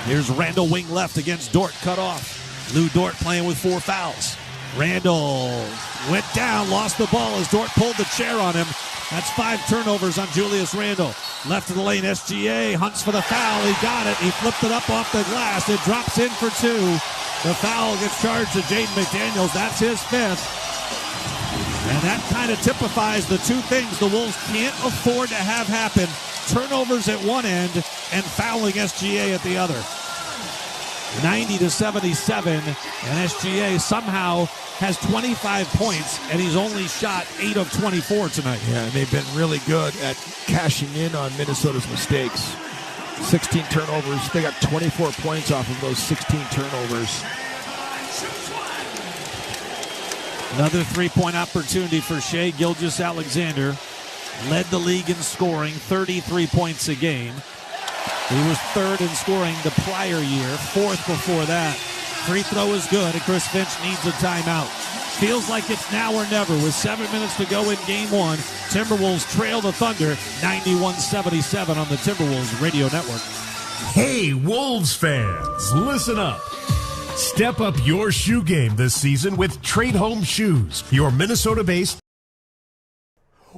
Here's Randall wing left against Dort, cut off. Lou Dort playing with 4 fouls. Randall went down, lost the ball as Dort pulled the chair on him. That's 5 turnovers on Julius Randle. Left of the lane, SGA hunts for the foul. He got it. He flipped it up off the glass. It drops in for 2. The foul gets charged to Jaden McDaniels. That's his 5th. And that kind of typifies the 2 things the Wolves can't afford to have happen. Turnovers at one end and fouling SGA at the other. 90-77, and SGA somehow has 25 points, and he's only shot 8 of 24 tonight. Yeah, and they've been really good at cashing in on Minnesota's mistakes. 16 turnovers. They got 24 points off of those 16 turnovers. Another 3-point opportunity for Shai Gilgeous-Alexander. Led the league in scoring, 33 points a game. He was 3rd in scoring the prior year, 4th before that. Free throw is good, and Chris Finch needs a timeout. Feels like it's now or never with 7 minutes to go in Game 1. Timberwolves trail the Thunder 91-77 on the Timberwolves Radio Network. Hey, Wolves fans, listen up. Step up your shoe game this season with Trade Home Shoes, your Minnesota-based.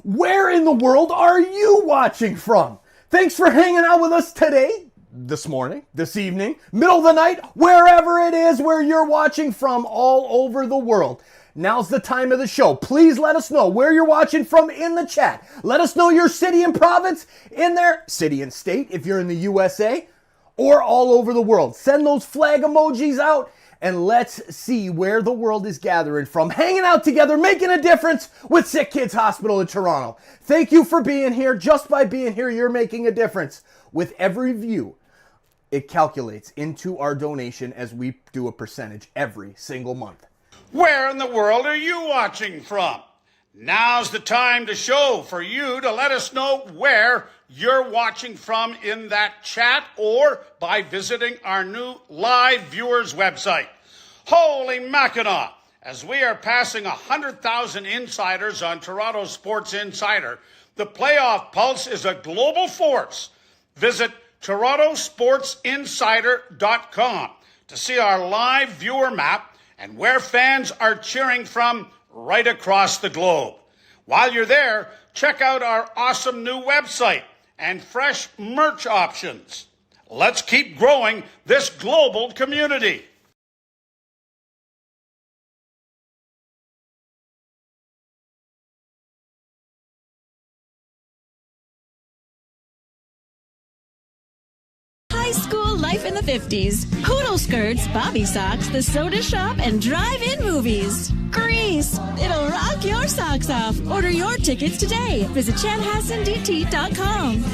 Where in the world are you watching from? Thanks for hanging out with us today, this morning, this evening, middle of the night, wherever it is where you're watching from all over the world. Now's the time of the show. Please let us know where you're watching from in the chat. Let us know your city and province in there, city and state if you're in the USA, or all over the world. Send those flag emojis out. And let's see where the world is gathering from, hanging out together, making a difference with SickKids Hospital in Toronto. Thank you for being here. Just by being here, you're making a difference. With every view, it calculates into our donation as we do a percentage every single month. Where in the world are you watching from? Now's the time to show for you to let us know where you're watching from in that chat or by visiting our new live viewers website. Holy Mackinac! As we are passing 100,000 insiders on Toronto Sports Insider, the playoff pulse is a global force. Visit TorontoSportsInsider.com to see our live viewer map and where fans are cheering from right across the globe. While you're there, check out our awesome new website and fresh merch options. Let's keep growing this global community. High school life in the 50s. Poodle skirts, bobby socks, the soda shop, and drive-in movies. Grease. It'll rock your socks off. Order your tickets today. Visit chanhassendt.com.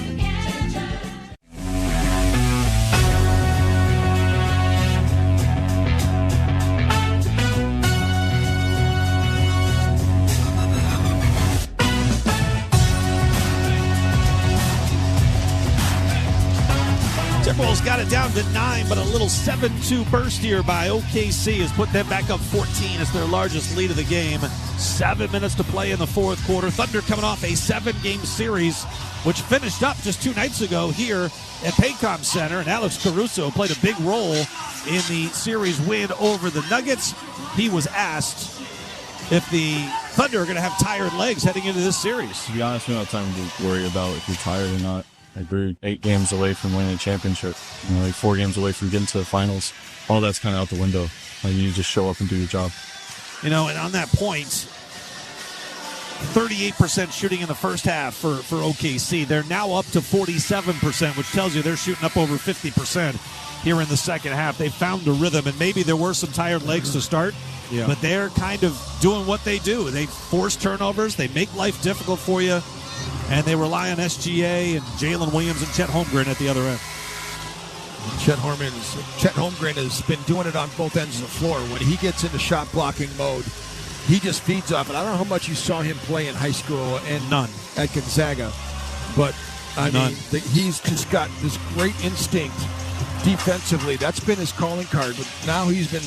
Timberwolves got it down to 9, but a little 7-2 burst here by OKC has put them back up 14. It's their largest lead of the game. 7 minutes to play in the fourth quarter. Thunder coming off a 7-game series, which finished up just 2 nights ago here at Paycom Center. And Alex Caruso played a big role in the series win over the Nuggets. He was asked if the Thunder are going to have tired legs heading into this series. To be honest, we don't have time to worry about if you're tired or not. Like, we're 8 games away from winning a championship. You know, like 4 games away from getting to the finals. All that's kind of out the window. Like, you just show up and do your job. You know, and on that point, 38% shooting in the first half for OKC. They're now up to 47%, which tells you they're shooting up over 50% here in the second half. They found a rhythm, and maybe there were some tired legs to start, but they're kind of doing what they do. They force turnovers. They make life difficult for you. And they rely on SGA and Jalen Williams and Chet Holmgren at the other end. Chet Holmgren has been doing it on both ends of the floor. When he gets into shot blocking mode, he just feeds off it. I don't know how much you saw him play in high school and none at Gonzaga, but I mean, he's just got this great instinct defensively. That's been his calling card. But now he's been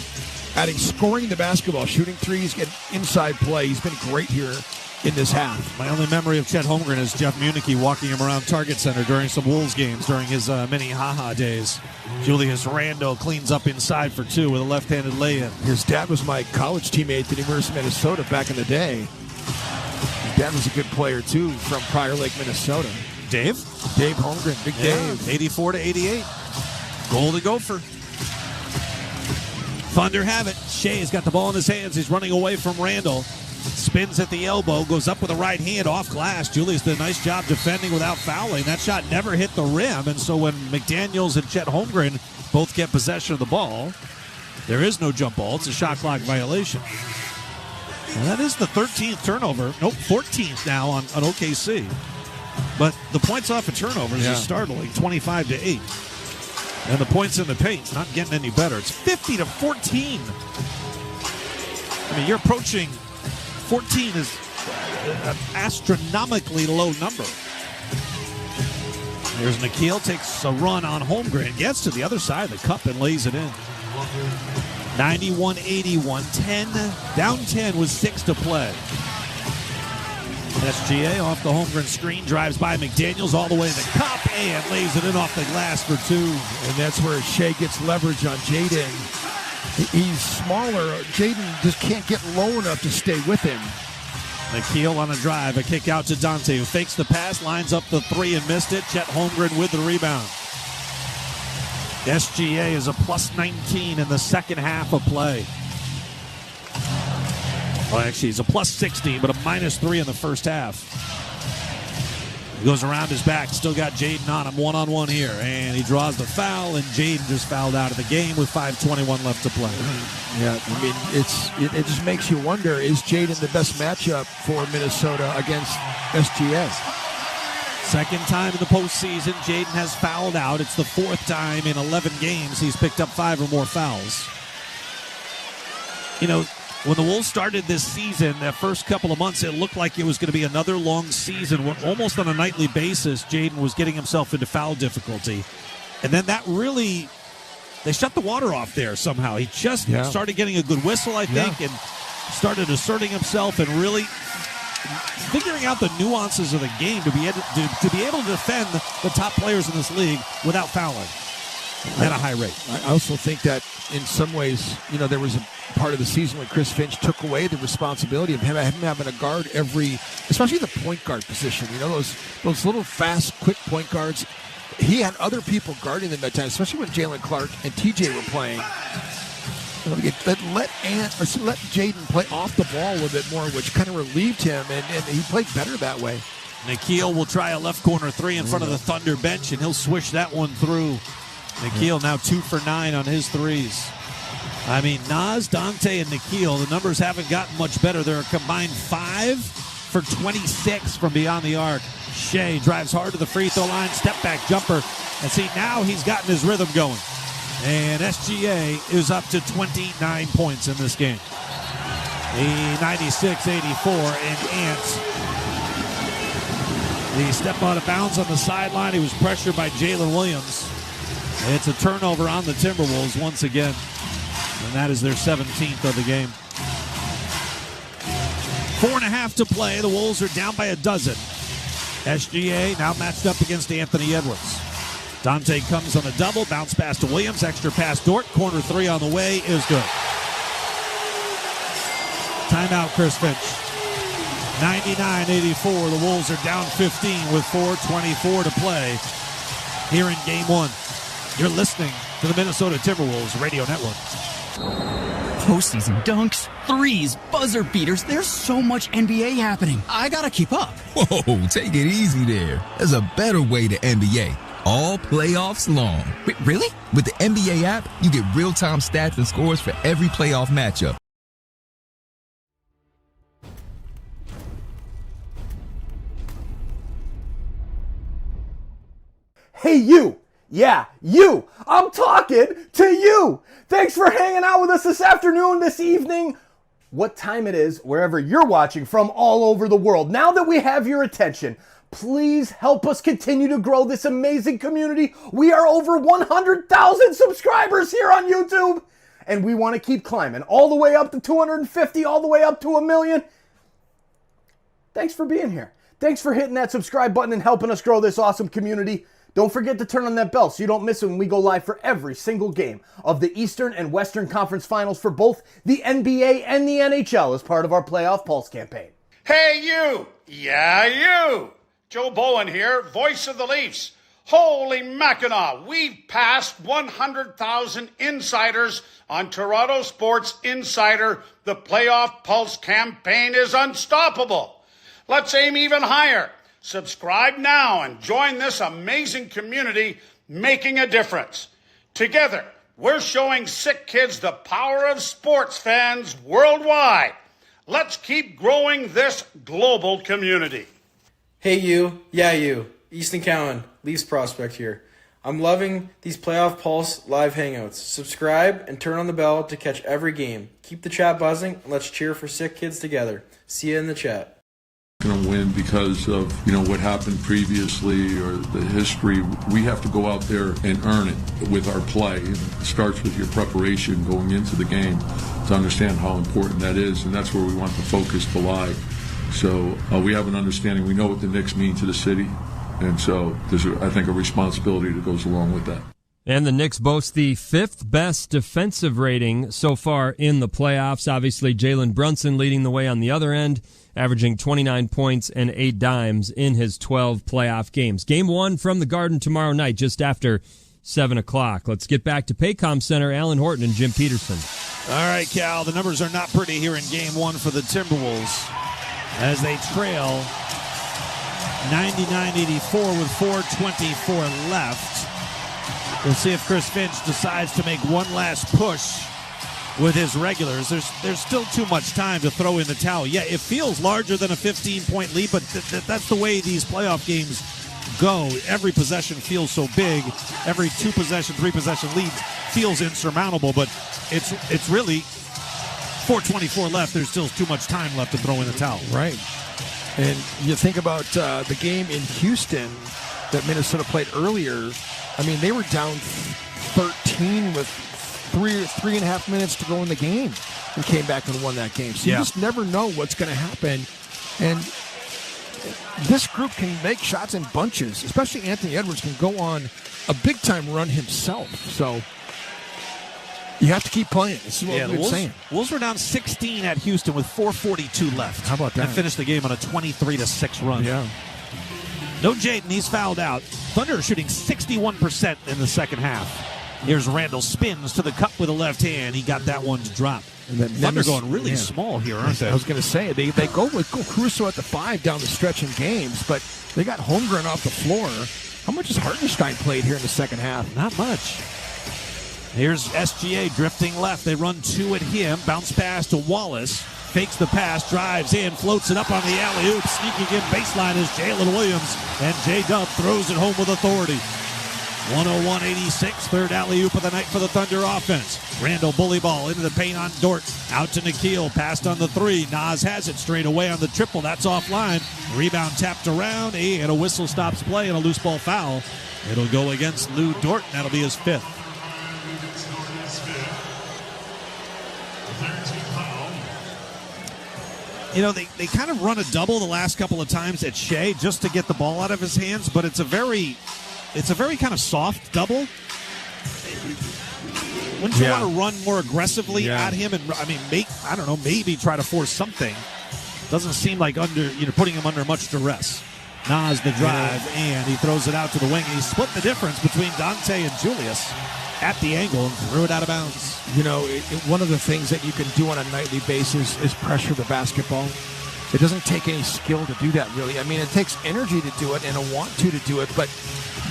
adding scoring the basketball, shooting threes, getting inside play. He's been great here in this half. My only memory of Chet Holmgren is Jeff Munichie walking him around Target Center during some Wolves games during his mini days. Julius Randle cleans up inside for two with a left-handed lay-in. His dad was my college teammate at the University of Minnesota back in the day. His dad was a good player, too, from Prior Lake, Minnesota. Dave Holmgren, Big Dave. 84-88. Goal to Gopher. Thunder have it. Shea's got the ball in his hands. He's running away from Randle. Spins at the elbow, goes up with a right hand off glass. Julius did a nice job defending without fouling. That shot never hit the rim, and so when McDaniels and Chet Holmgren both get possession of the ball, there is no jump ball. It's a shot clock violation. And that is the 13th turnover. Nope, 14th now on OKC. But the points off of turnovers is startling, 25-8. And the points in the paint not getting any better. It's 50-14. I mean, you're approaching 14 is an astronomically low number. Here's Nikhil, takes a run on Holmgren, gets to the other side of the cup and lays it in. 91-81, down 10 with 6 to play. SGA off the Holmgren screen, drives by McDaniels all the way to the cup and lays it in off the glass for 2. And that's where Shea gets leverage on Jaden. He's smaller. Jaden just can't get low enough to stay with him. Nikhil on a drive, a kick out to Dante, who fakes the pass, lines up the 3 and missed it. Chet Holmgren with the rebound. SGA is a plus 19 in the second half of play. Well, actually, he's a plus 16, but a minus 3 in the first half. He goes around his back, still got Jaden on him one-on-one here, and he draws the foul, and Jaden just fouled out of the game with 5:21 left to play. Yeah, I mean, it just makes you wonder, is Jaden the best matchup for Minnesota against SGS? Second time in the postseason, Jaden has fouled out. It's the 4th time in 11 games he's picked up 5 or more fouls. You know, when the Wolves started this season, that first couple of months, it looked like it was going to be another long season where almost on a nightly basis, Jaden was getting himself into foul difficulty. And then that really, they shut the water off there somehow. He just started getting a good whistle, I think, and started asserting himself and really figuring out the nuances of the game to be able to defend the top players in this league without fouling at a high rate. I also think that in some ways, you know, there was a part of the season when Chris Finch took away the responsibility of him having to guard especially the point guard position. You know, those little fast, quick point guards. He had other people guarding them at times, especially when Jalen Clark and TJ were playing. Let Jaden play off the ball a little bit more, which kind of relieved him, and he played better that way. Nikhil will try a left corner 3 in front of the Thunder bench, and he'll swish that one through. Nikhil now 2 for 9 on his threes. I mean, Naz, Dante, and Nikhil, the numbers haven't gotten much better. They're a combined 5 for 26 from beyond the arc. Shea drives hard to the free throw line, step-back jumper. And see, now he's gotten his rhythm going. And SGA is up to 29 points in this game. The 96-84 and Ants. He stepped out of bounds on the sideline. He was pressured by Jalen Williams. It's a turnover on the Timberwolves once again. And that is their 17th of the game. 4.5 to play. The Wolves are down by a dozen. SGA now matched up against Anthony Edwards. Dante comes on a double. Bounce pass to Williams. Extra pass Dort. Corner 3 on the way is good. Timeout, Chris Finch. 99-84. The Wolves are down 15 with 4:24 to play here in Game 1. You're listening to the Minnesota Timberwolves Radio Network. Postseason dunks, threes, buzzer beaters. There's so much NBA happening. I gotta keep up. Whoa, take it easy there. There's a better way to NBA. All playoffs long. Wait, really? With the NBA app, you get real-time stats and scores for every playoff matchup. Hey, you. Yeah, you. I'm talking to you. Thanks for hanging out with us this afternoon, this evening, what time it is, wherever you're watching from all over the world. Now that we have your attention, Please help us continue to grow this amazing community. We are over 100,000 subscribers here on YouTube, and we want to keep climbing all the way up to 250, all the way up to 1 million. Thanks for being here. Thanks for hitting that subscribe button and helping us grow this awesome community. Don't forget to turn on that bell so you don't miss it when we go live for every single game of the Eastern and Western Conference Finals for both the NBA and the NHL as part of our Playoff Pulse campaign. Hey, you! Yeah, you! Joe Bowen here, voice of the Leafs. Holy Mackinac, we've passed 100,000 insiders on Toronto Sports Insider. The Playoff Pulse campaign is unstoppable. Let's aim even higher. Subscribe now and join this amazing community making a difference. Together, we're showing SickKids the power of sports fans worldwide. Let's keep growing this global community. Hey you, yeah you, Easton Cowan, Leafs prospect here. I'm loving these Playoff Pulse live hangouts. Subscribe and turn on the bell to catch every game. Keep the chat buzzing and let's cheer for SickKids together. See you in the chat. Going to win because of what happened previously or the history. We have to go out there and earn it with our play. It starts with your preparation going into the game to understand how important that is, and that's where we want the focus to lie. So we have an understanding. We know what the Knicks mean to the city, and so there's, I think, a responsibility that goes along with that. And the Knicks boast the 5th best defensive rating so far in the playoffs. Obviously, Jalen Brunson leading the way on the other end, averaging 29 points and 8 dimes in his 12 playoff games. Game 1 from the Garden tomorrow night, just after 7 o'clock. Let's get back to Paycom Center. Alan Horton and Jim Peterson. All right, Cal, the numbers are not pretty here in Game 1 for the Timberwolves as they trail 99-84 with 4:24 left. We'll see if Chris Finch decides to make one last push with his regulars. There's still too much time to throw in the towel. Yeah, it feels larger than a 15-point lead, but that's the way these playoff games go. Every possession feels so big. Every 2-possession, 3-possession lead feels insurmountable, but it's really 4:24 left. There's still too much time left to throw in the towel. Right. And you think about the game in Houston that Minnesota played earlier. I mean, they were down 13 with 3.5 minutes to go in the game and came back and won that game. So you just never know what's going to happen. And this group can make shots in bunches, especially Anthony Edwards can go on a big-time run himself. So you have to keep playing. This is what we've been saying. Wolves were down 16 at Houston with 4:42 left. How about that? And finished the game on a 23-6 run. Yeah. No Jaden, he's fouled out. Thunder are shooting 61% in the second half. Here's Randall, spins to the cup with a left hand. He got that one to drop. And then Thunder going really small here, aren't they? I was going to say, they go with Caruso at the 5 down the stretch in games, but they got Holmgren off the floor. How much has Hartenstein played here in the second half? Not much. Here's SGA drifting left. They run 2 at him. Bounce pass to Wallace. Fakes the pass, drives in, floats it up on the alley-oop. Sneaking in baseline is Jalen Williams. And J-Dub throws it home with authority. 101-86, third alley-oop of the night for the Thunder offense. Randall bully ball into the paint on Dort. Out to Nikhil, passed on the 3. Nas has it straight away on the triple. That's offline. Rebound tapped around, and a whistle stops play and a loose ball foul. It'll go against Lou Dort, and that'll be his 5th. You know, they kind of run a double the last couple of times at Shea just to get the ball out of his hands, but it's a very kind of soft double. Wouldn't you want to run more aggressively at him and, maybe try to force something? Doesn't seem like putting him under much duress. Nas the drive, and he throws it out to the wing. He split the difference between Dante and Julius at the angle and threw it out of bounds. You know, one of the things that you can do on a nightly basis is pressure the basketball. It doesn't take any skill to do that, really. I mean, it takes energy to do it and a want to do it, but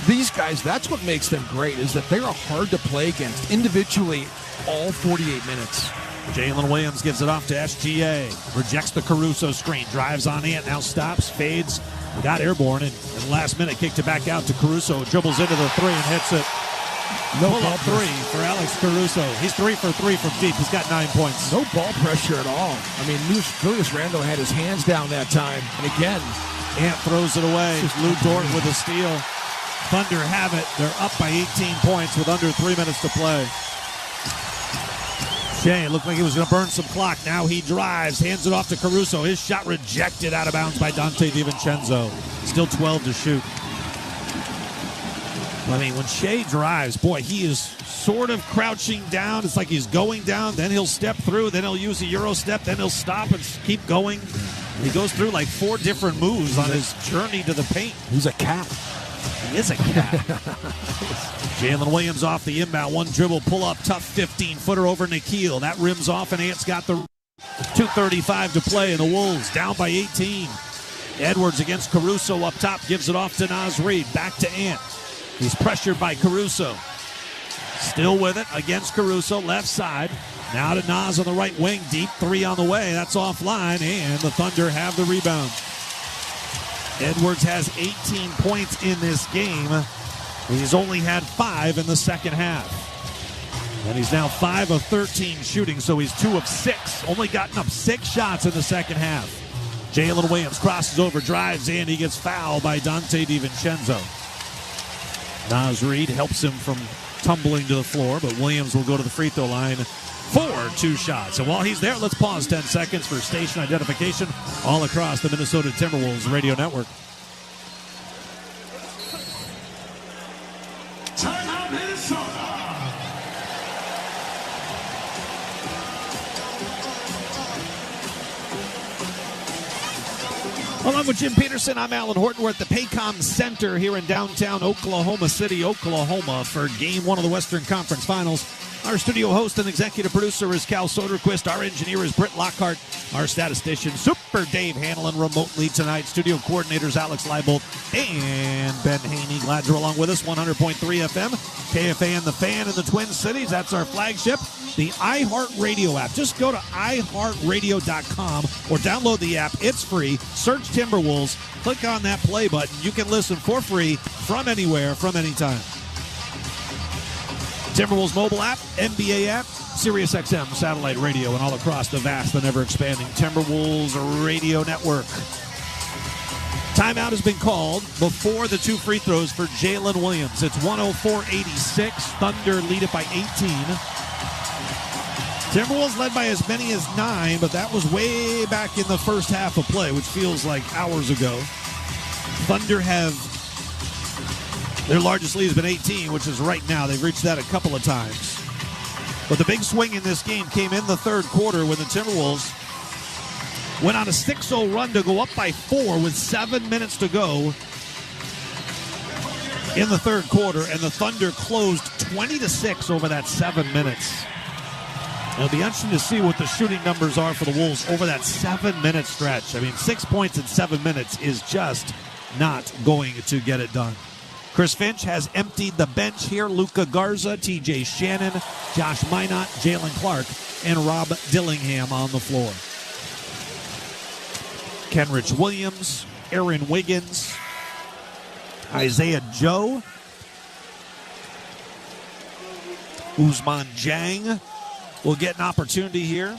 these guys, that's what makes them great, is that they're hard to play against individually all 48 minutes. Jalen Williams gives it off to SGA. Rejects the Caruso screen. Drives on in. Now stops. Fades. Got airborne. And in the last minute, kicked it back out to Caruso. Dribbles into the 3 and hits it. No ball 3 for Alex Caruso. He's 3 for 3 from deep. He's got 9 points. No ball pressure at all. I mean, Julius Randle had his hands down that time. And again, Ant throws it away. Lou Dort with a steal. Thunder have it. They're up by 18 points with under 3 minutes to play. Shea looked like he was going to burn some clock. Now he drives, hands it off to Caruso. His shot rejected out of bounds by Dante DiVincenzo. Still 12 to shoot. I mean, when Shea drives, boy, he is sort of crouching down. It's like he's going down, then he'll step through, then he'll use a Euro step, then he'll stop and keep going. He goes through like 4 different moves on his journey to the paint. He's a cat. He is a cat. Jalen Williams off the inbound. One dribble, pull up, tough 15-footer over Nikhil. That rims off, and Ant's got the 2:35 to play, and the Wolves down by 18. Edwards against Caruso up top, gives it off to Naz Reid. Back to Ant. He's pressured by Caruso. Still with it against Caruso, left side. Now to Naz on the right wing. Deep 3 on the way. That's offline, and the Thunder have the rebound. Edwards has 18 points in this game. He's only had 5 in the second half. And he's now 5 of 13 shooting, so he's 2 of 6. Only gotten up 6 shots in the second half. Jalen Williams crosses over, drives, and he gets fouled by Dante DiVincenzo. Naz Reid helps him from tumbling to the floor, but Williams will go to the free throw line for 2 shots. And while he's there, let's pause 10 seconds for station identification all across the Minnesota Timberwolves radio network. Timeout, Minnesota. Along with Jim Peterson, I'm Alan Horton. We're at the Paycom Center here in downtown Oklahoma City, Oklahoma, for Game 1 of the Western Conference Finals. Our studio host and executive producer is Cal Soderquist. Our engineer is Britt Lockhart. Our statistician, Super Dave Hanlon, remotely tonight. Studio coordinators, Alex Leibold and Ben Haney. Glad you're along with us. 100.3 FM, KFAN, The Fan in the Twin Cities. That's our flagship. The iHeartRadio app. Just go to iHeartRadio.com or download the app. It's free. Search Timberwolves. Click on that play button. You can listen for free from anywhere, from anytime. Timberwolves mobile app, NBA app, SiriusXM satellite radio, and all across the vast and ever-expanding Timberwolves radio network. Timeout has been called before the 2 free throws for Jalen Williams. It's 104-86. Thunder lead it by 18. Timberwolves led by as many as 9, but that was way back in the first half of play, which feels like hours ago. Thunder have... their largest lead has been 18, which is right now. They've reached that a couple of times. But the big swing in this game came in the third quarter when the Timberwolves went on a 6-0 run to go up by 4 with 7 minutes to go in the third quarter, and the Thunder closed 20-6 over that 7 minutes. It'll be interesting to see what the shooting numbers are for the Wolves over that 7-minute stretch. I mean, 6 points in 7 minutes is just not going to get it done. Chris Finch has emptied the bench here. Luka Garza, TJ Shannon, Josh Minot, Jalen Clark, and Rob Dillingham on the floor. Kenrich Williams, Aaron Wiggins, Isaiah Joe, Ousmane Dieng will get an opportunity here.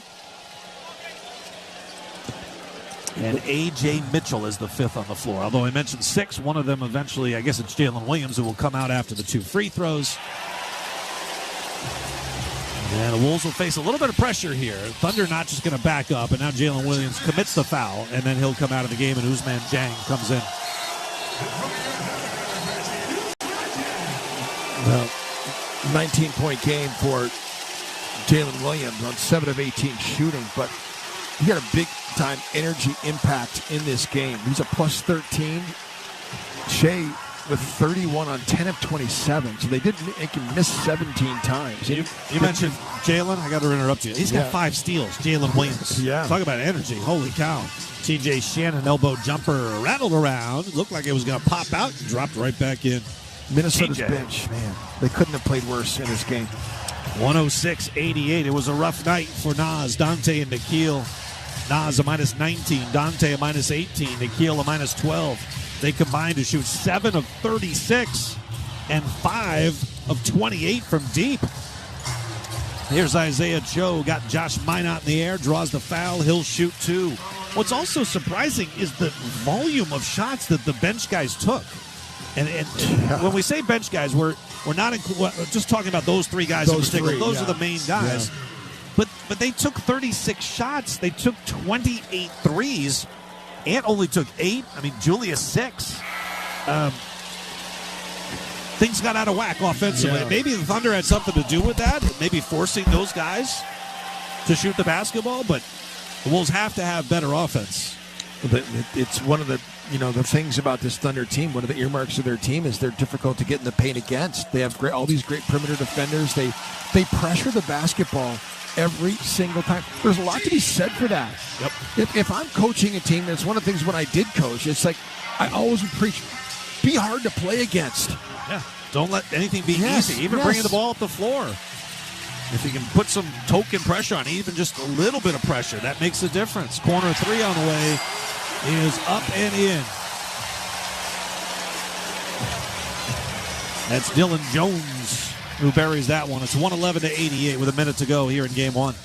And A.J. Mitchell is the 5th on the floor. Although I mentioned 6, one of them eventually, I guess it's Jalen Williams, who will come out after the 2 free throws. And the Wolves will face a little bit of pressure here. Thunder not just going to back up, and now Jalen Williams commits the foul, and then he'll come out of the game, and Ousmane Dieng comes in. Well, 19-point game for Jalen Williams on 7 of 18 shooting, but he had a big-time energy impact in this game. He's a plus 13. Shea with 31 on 10 of 27, so they didn't make him miss 17 times. You mentioned Jalen. I got to interrupt you. He's got 5 steals, Jalen Williams. Yeah. Talk about energy. Holy cow. TJ Shannon, elbow jumper, rattled around. Looked like it was going to pop out. Dropped right back in. Minnesota's bench, man, they couldn't have played worse in this game. 106-88. It was a rough night for Naz, Dante, and Nikhil. Naz a minus 19, Dante a minus 18, Nikhil a minus 12. They combined to shoot 7 of 36 and 5 of 28 from deep. Here's Isaiah Joe, got Josh Minot in the air, draws the foul, he'll shoot 2. what's also surprising is the volume of shots that the bench guys took. And when we say bench guys, we're not just talking about those three guys in particular. Those are the main guys. Yeah. But they took 36 shots. They took 28 threes. Ant only took 8. I mean, Julius 6. Things got out of whack offensively. Yeah. Maybe the Thunder had something to do with that. Maybe forcing those guys to shoot the basketball. But the Wolves have to have better offense. It's one of the things about this Thunder team. One of the earmarks of their team is they're difficult to get in the paint against. They have all these great perimeter defenders. They pressure the basketball every single time. There's a lot to be said for that. Yep. If I'm coaching a team, it's one of the things when I did coach, it's like I always would preach, be hard to play against. Yeah. Don't let anything be easy. Even bringing the ball up the floor. If you can put some token pressure on, even just a little bit of pressure, that makes a difference. Corner 3 on the way is up and in. That's Dylan Jones who buries that one. It's 111-88 with a minute to go here in game 1.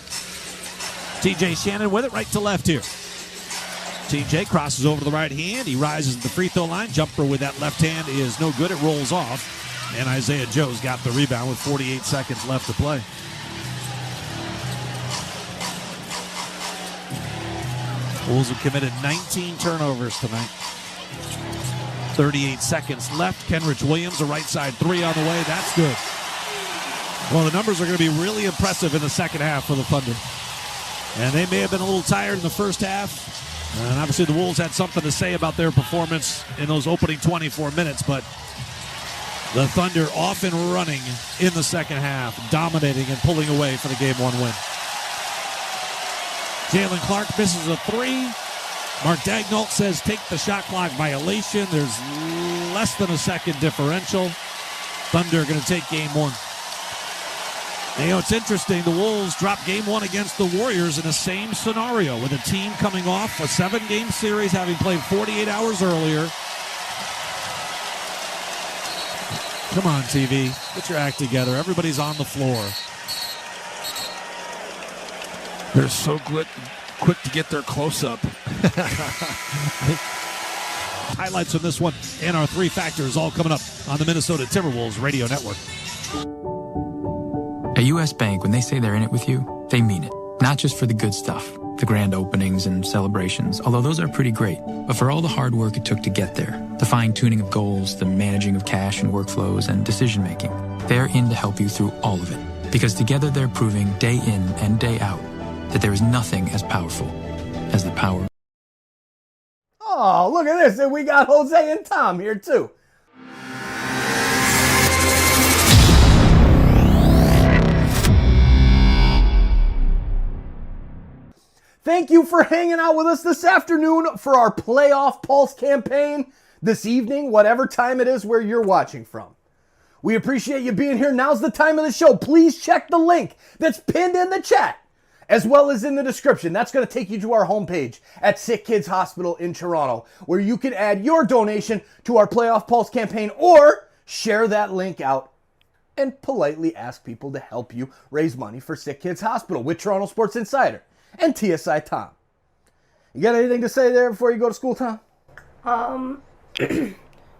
TJ Shannon with it right to left here. TJ crosses over to the right hand. He rises at the free throw line. Jumper with that left hand is no good. It rolls off. And Isaiah Joe's got the rebound with 48 seconds left to play. Wolves have committed 19 turnovers tonight. 38 seconds left. Kenrich Williams, a right side 3 on the way. That's good. Well, the numbers are going to be really impressive in the second half for the Thunder. And they may have been a little tired in the first half. And obviously the Wolves had something to say about their performance in those opening 24 minutes. But the Thunder off and running in the second half, dominating and pulling away for the Game 1 win. Jalen Clark misses a 3. Mark Daignault says take the shot clock violation. There's less than a second differential. Thunder going to take Game 1. And, it's interesting. The Wolves dropped Game 1 against the Warriors in the same scenario with a team coming off a 7-game series, having played 48 hours earlier. Come on, TV. Get your act together. Everybody's on the floor. They're so quick to get their close-up. Highlights from this one and our 3 factors all coming up on the Minnesota Timberwolves Radio Network. At U.S. Bank, when they say they're in it with you, they mean it. Not just for the good stuff, the grand openings and celebrations, although those are pretty great, but for all the hard work it took to get there, the fine-tuning of goals, the managing of cash and workflows, and decision-making. They're in to help you through all of it, because together they're proving day in and day out that there is nothing as powerful as the power. Oh, look at this. And we got Jose and Tom here, too. Thank you for hanging out with us this afternoon for our Playoff Pulse campaign this evening, whatever time it is where you're watching from. We appreciate you being here. Now's the time of the show. Please check the link that's pinned in the chat, as well as in the description. That's going to take you to our homepage at SickKids Hospital in Toronto, where you can add your donation to our Playoff Pulse campaign or share that link out and politely ask people to help you raise money for SickKids Hospital with Toronto Sports Insider and TSI Tom. You got anything to say there before you go to school, Tom?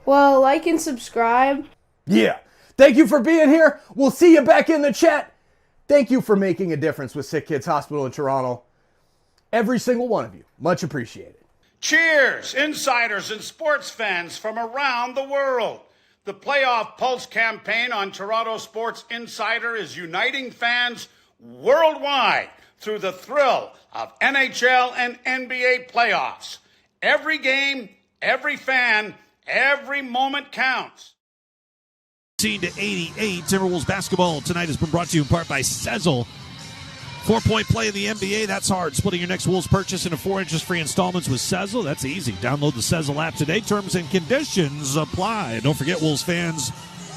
Well, like and subscribe. Yeah. Thank you for being here. We'll see you back in the chat. Thank you for making a difference with SickKids Hospital in Toronto. Every single one of you. Much appreciated. Cheers, insiders and sports fans from around the world. The Playoff Pulse campaign on Toronto Sports Insider is uniting fans worldwide through the thrill of NHL and NBA playoffs. Every game, every fan, every moment counts. 16-88, Timberwolves basketball tonight has been brought to you in part by Sezzle. 4-point play in the NBA, that's hard. Splitting your next Wolves purchase into 4 interest-free installments with Sezzle, that's easy. Download the Sezzle app today. Terms and conditions apply. Don't forget, Wolves fans,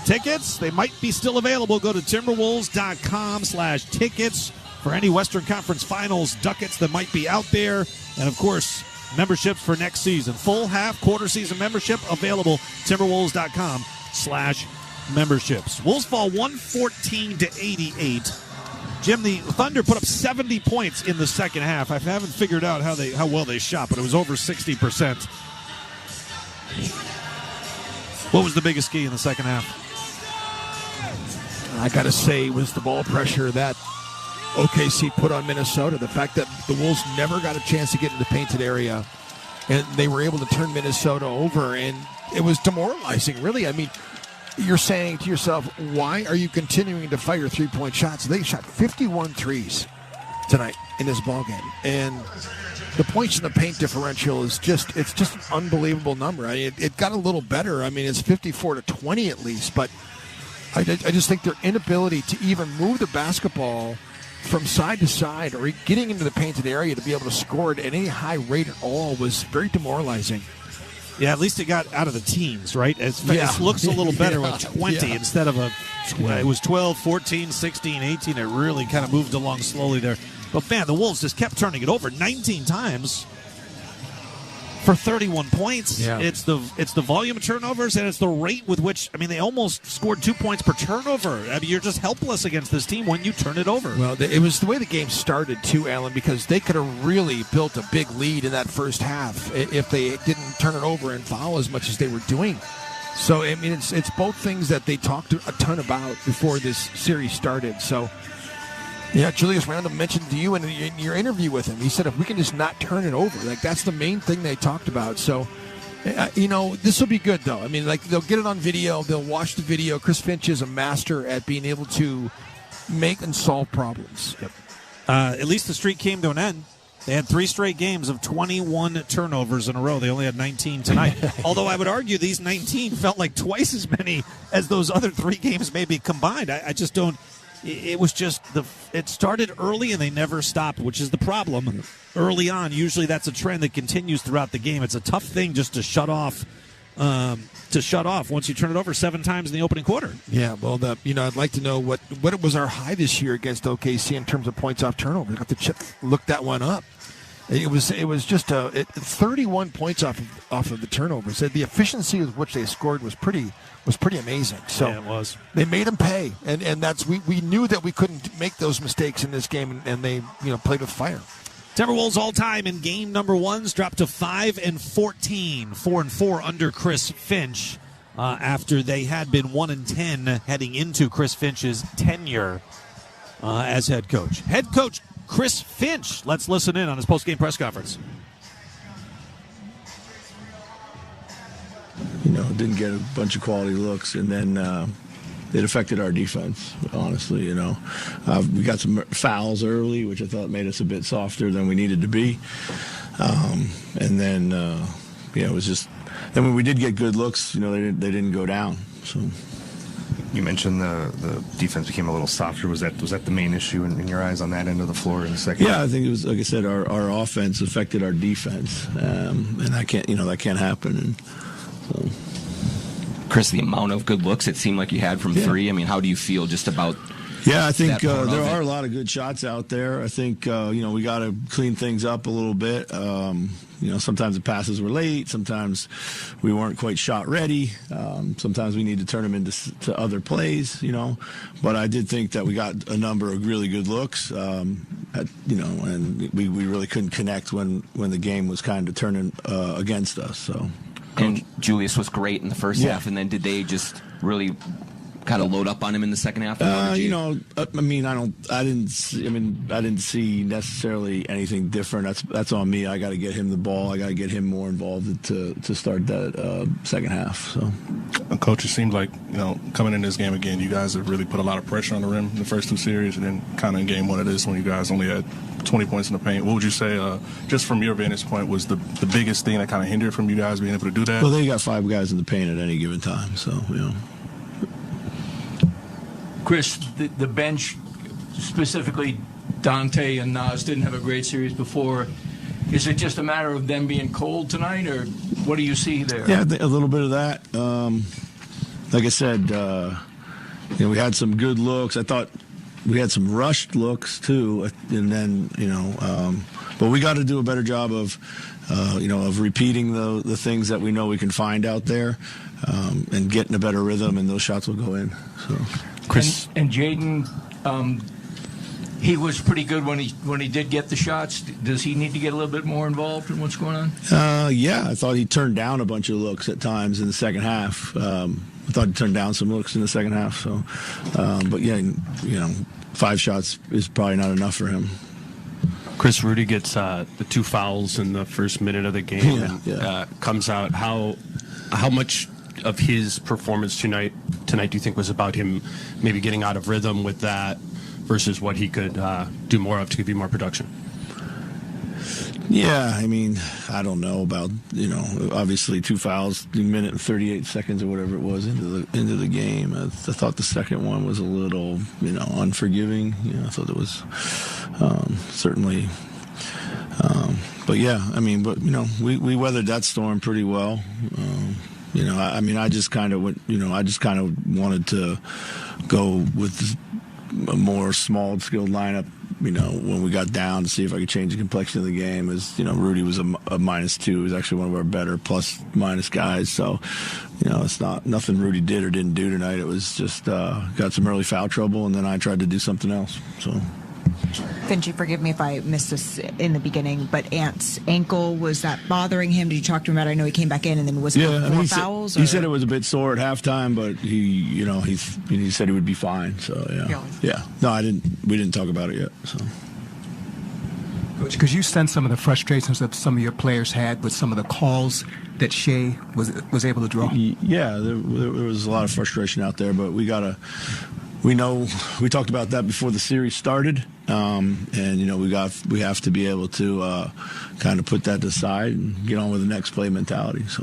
tickets, they might be still available. Go to timberwolves.com/tickets for any Western Conference Finals ducats that might be out there. And, of course, memberships for next season. Full, half, quarter season membership available. Timberwolves.com/memberships. Wolves fall 114-88 Jim, the Thunder put up 70 points in the second half. I haven't figured out how well they shot, but it was over 60%. What was the biggest key in the second half? I got to say it was the ball pressure that OKC put on Minnesota. The fact that the Wolves never got a chance to get in the painted area, and they were able to turn Minnesota over, and it was demoralizing, really. I mean, you're saying to yourself, why are you continuing to fire three-point shots? They shot 51 threes tonight in this ballgame, and the points in the paint differential is just an unbelievable number. I mean, it got a little better. I mean, it's 54-20 at least, but I just think their inability to even move the basketball from side to side or getting into the painted area to be able to score it at any high rate at all was very demoralizing. Yeah, at least it got out of the teens, right? It looks a little better with 20 instead of it was 12, 14, 16, 18. It really kind of moved along slowly there. But, man, the Wolves just kept turning it over 19 times for 31 points. Yeah. It's the volume of turnovers, and it's the rate with which, I mean, they almost scored 2 points per turnover. I mean, you're just helpless against this team when you turn it over. Well, it was the way the game started, too, Alan, because they could have really built a big lead in that first half if they didn't turn it over and foul as much as they were doing. So, I mean, it's both things that they talked a ton about before this series started. So, yeah, Julius Randle mentioned to you in your interview with him. He said if we can just not turn it over, like that's the main thing they talked about. So, this will be good, though. I mean, like they'll get it on video. They'll watch the video. Chris Finch is a master at being able to make and solve problems. Yep. At least the streak came to an end. They had 3 straight games of 21 turnovers in a row. They only had 19 tonight. Although I would argue these 19 felt like twice as many as those other 3 games maybe combined. I just don't. It was just it started early and they never stopped, which is the problem. Early on, usually that's a trend that continues throughout the game. It's a tough thing just to shut off. Once you turn it over 7 times in the opening quarter. Yeah, well, I'd like to know what was our high this year against OKC in terms of points off turnover. I got to look that one up. It was just 31 points off of the turnovers. The efficiency with which they scored was pretty amazing. So yeah, it was. They made them pay, and that's we knew that we couldn't make those mistakes in this game, and they played with fire. Timberwolves all time in game number 1s dropped to 5-14, 4-4 under Chris Finch after they had been 1-10 heading into Chris Finch's tenure as head coach. Head coach Chris Finch. Let's listen in on his post-game press conference. Didn't get a bunch of quality looks, and then it affected our defense, honestly. We got some fouls early, which I thought made us a bit softer than we needed to be. And then, it was just – then when we did get good looks, they didn't go down. So. You mentioned the defense became a little softer. Was that the main issue in your eyes on that end of the floor in the second half? Yeah, I think it was, like I said, our offense affected our defense, and that can't happen. And so. Chris, the amount of good looks it seemed like you had from 3. I mean, how do you feel just about? Yeah, I think there are a lot of good shots out there. I think we got to clean things up a little bit. Sometimes the passes were late. Sometimes we weren't quite shot ready. Sometimes we need to turn them into other plays. But I did think that we got a number of really good looks. And we really couldn't connect when the game was kind of turning against us. So. And Julius was great in the first half, and then did they just really kind of load up on him in the second half? I didn't see necessarily anything different. That's on me. I got to get him the ball. I got to get him more involved to start that second half. So, Coach, it seemed like coming in this game again, you guys have really put a lot of pressure on the rim in the first 2 series, and then kind of in game 1 of this when you guys only had 20 points in the paint. What would you say, just from your vantage point, was the biggest thing that kind of hindered from you guys being able to do that? Well, they got 5 guys in the paint at any given time, so Chris, the bench, specifically Dante and Nas, didn't have a great series before. Is it just a matter of them being cold tonight, or what do you see there? Yeah, a little bit of that. Like I said, we had some good looks. I thought we had some rushed looks too, and then but we got to do a better job of repeating the things that we know we can find out there, and getting a better rhythm, and those shots will go in. So, Chris and Jaden, he was pretty good when he did get the shots. Does he need to get a little bit more involved in what's going on? Yeah, I thought he turned down a bunch of looks at times in the second half. I thought he turned down some looks in the second half. So, but yeah, 5 shots is probably not enough for him. Chris, Rudy gets the 2 fouls in the first minute of the game comes out. How much of his performance tonight do you think was about him maybe getting out of rhythm with that versus what he could do more of to give you more production? Yeah, I mean, I don't know about, obviously 2 fouls, a minute and 38 seconds or whatever it was into the game. I thought the second one was a little, unforgiving. I thought it was certainly. But yeah, I mean, we weathered that storm pretty well. I just kind of wanted to go with a more small skilled lineup, when we got down to see if I could change the complexion of the game. As Rudy was a -2. He was actually one of our better plus-minus guys. So, it's nothing Rudy did or didn't do tonight. It was just got some early foul trouble, and then I tried to do something else. So. Finchie, forgive me if I missed this in the beginning, but Ant's ankle, was that bothering him? Did you talk to him about it? I know he came back in, and then was it 4 fouls? He said it was a bit sore at halftime, but he said he would be fine. So yeah. No, we didn't talk about it yet. So. Coach, could you sense some of the frustrations that some of your players had with some of the calls that Shea was able to draw? Yeah, there was a lot of frustration out there, but we talked about that before the series started, and we have to be able to kind of put that aside and get on with the next play mentality. So.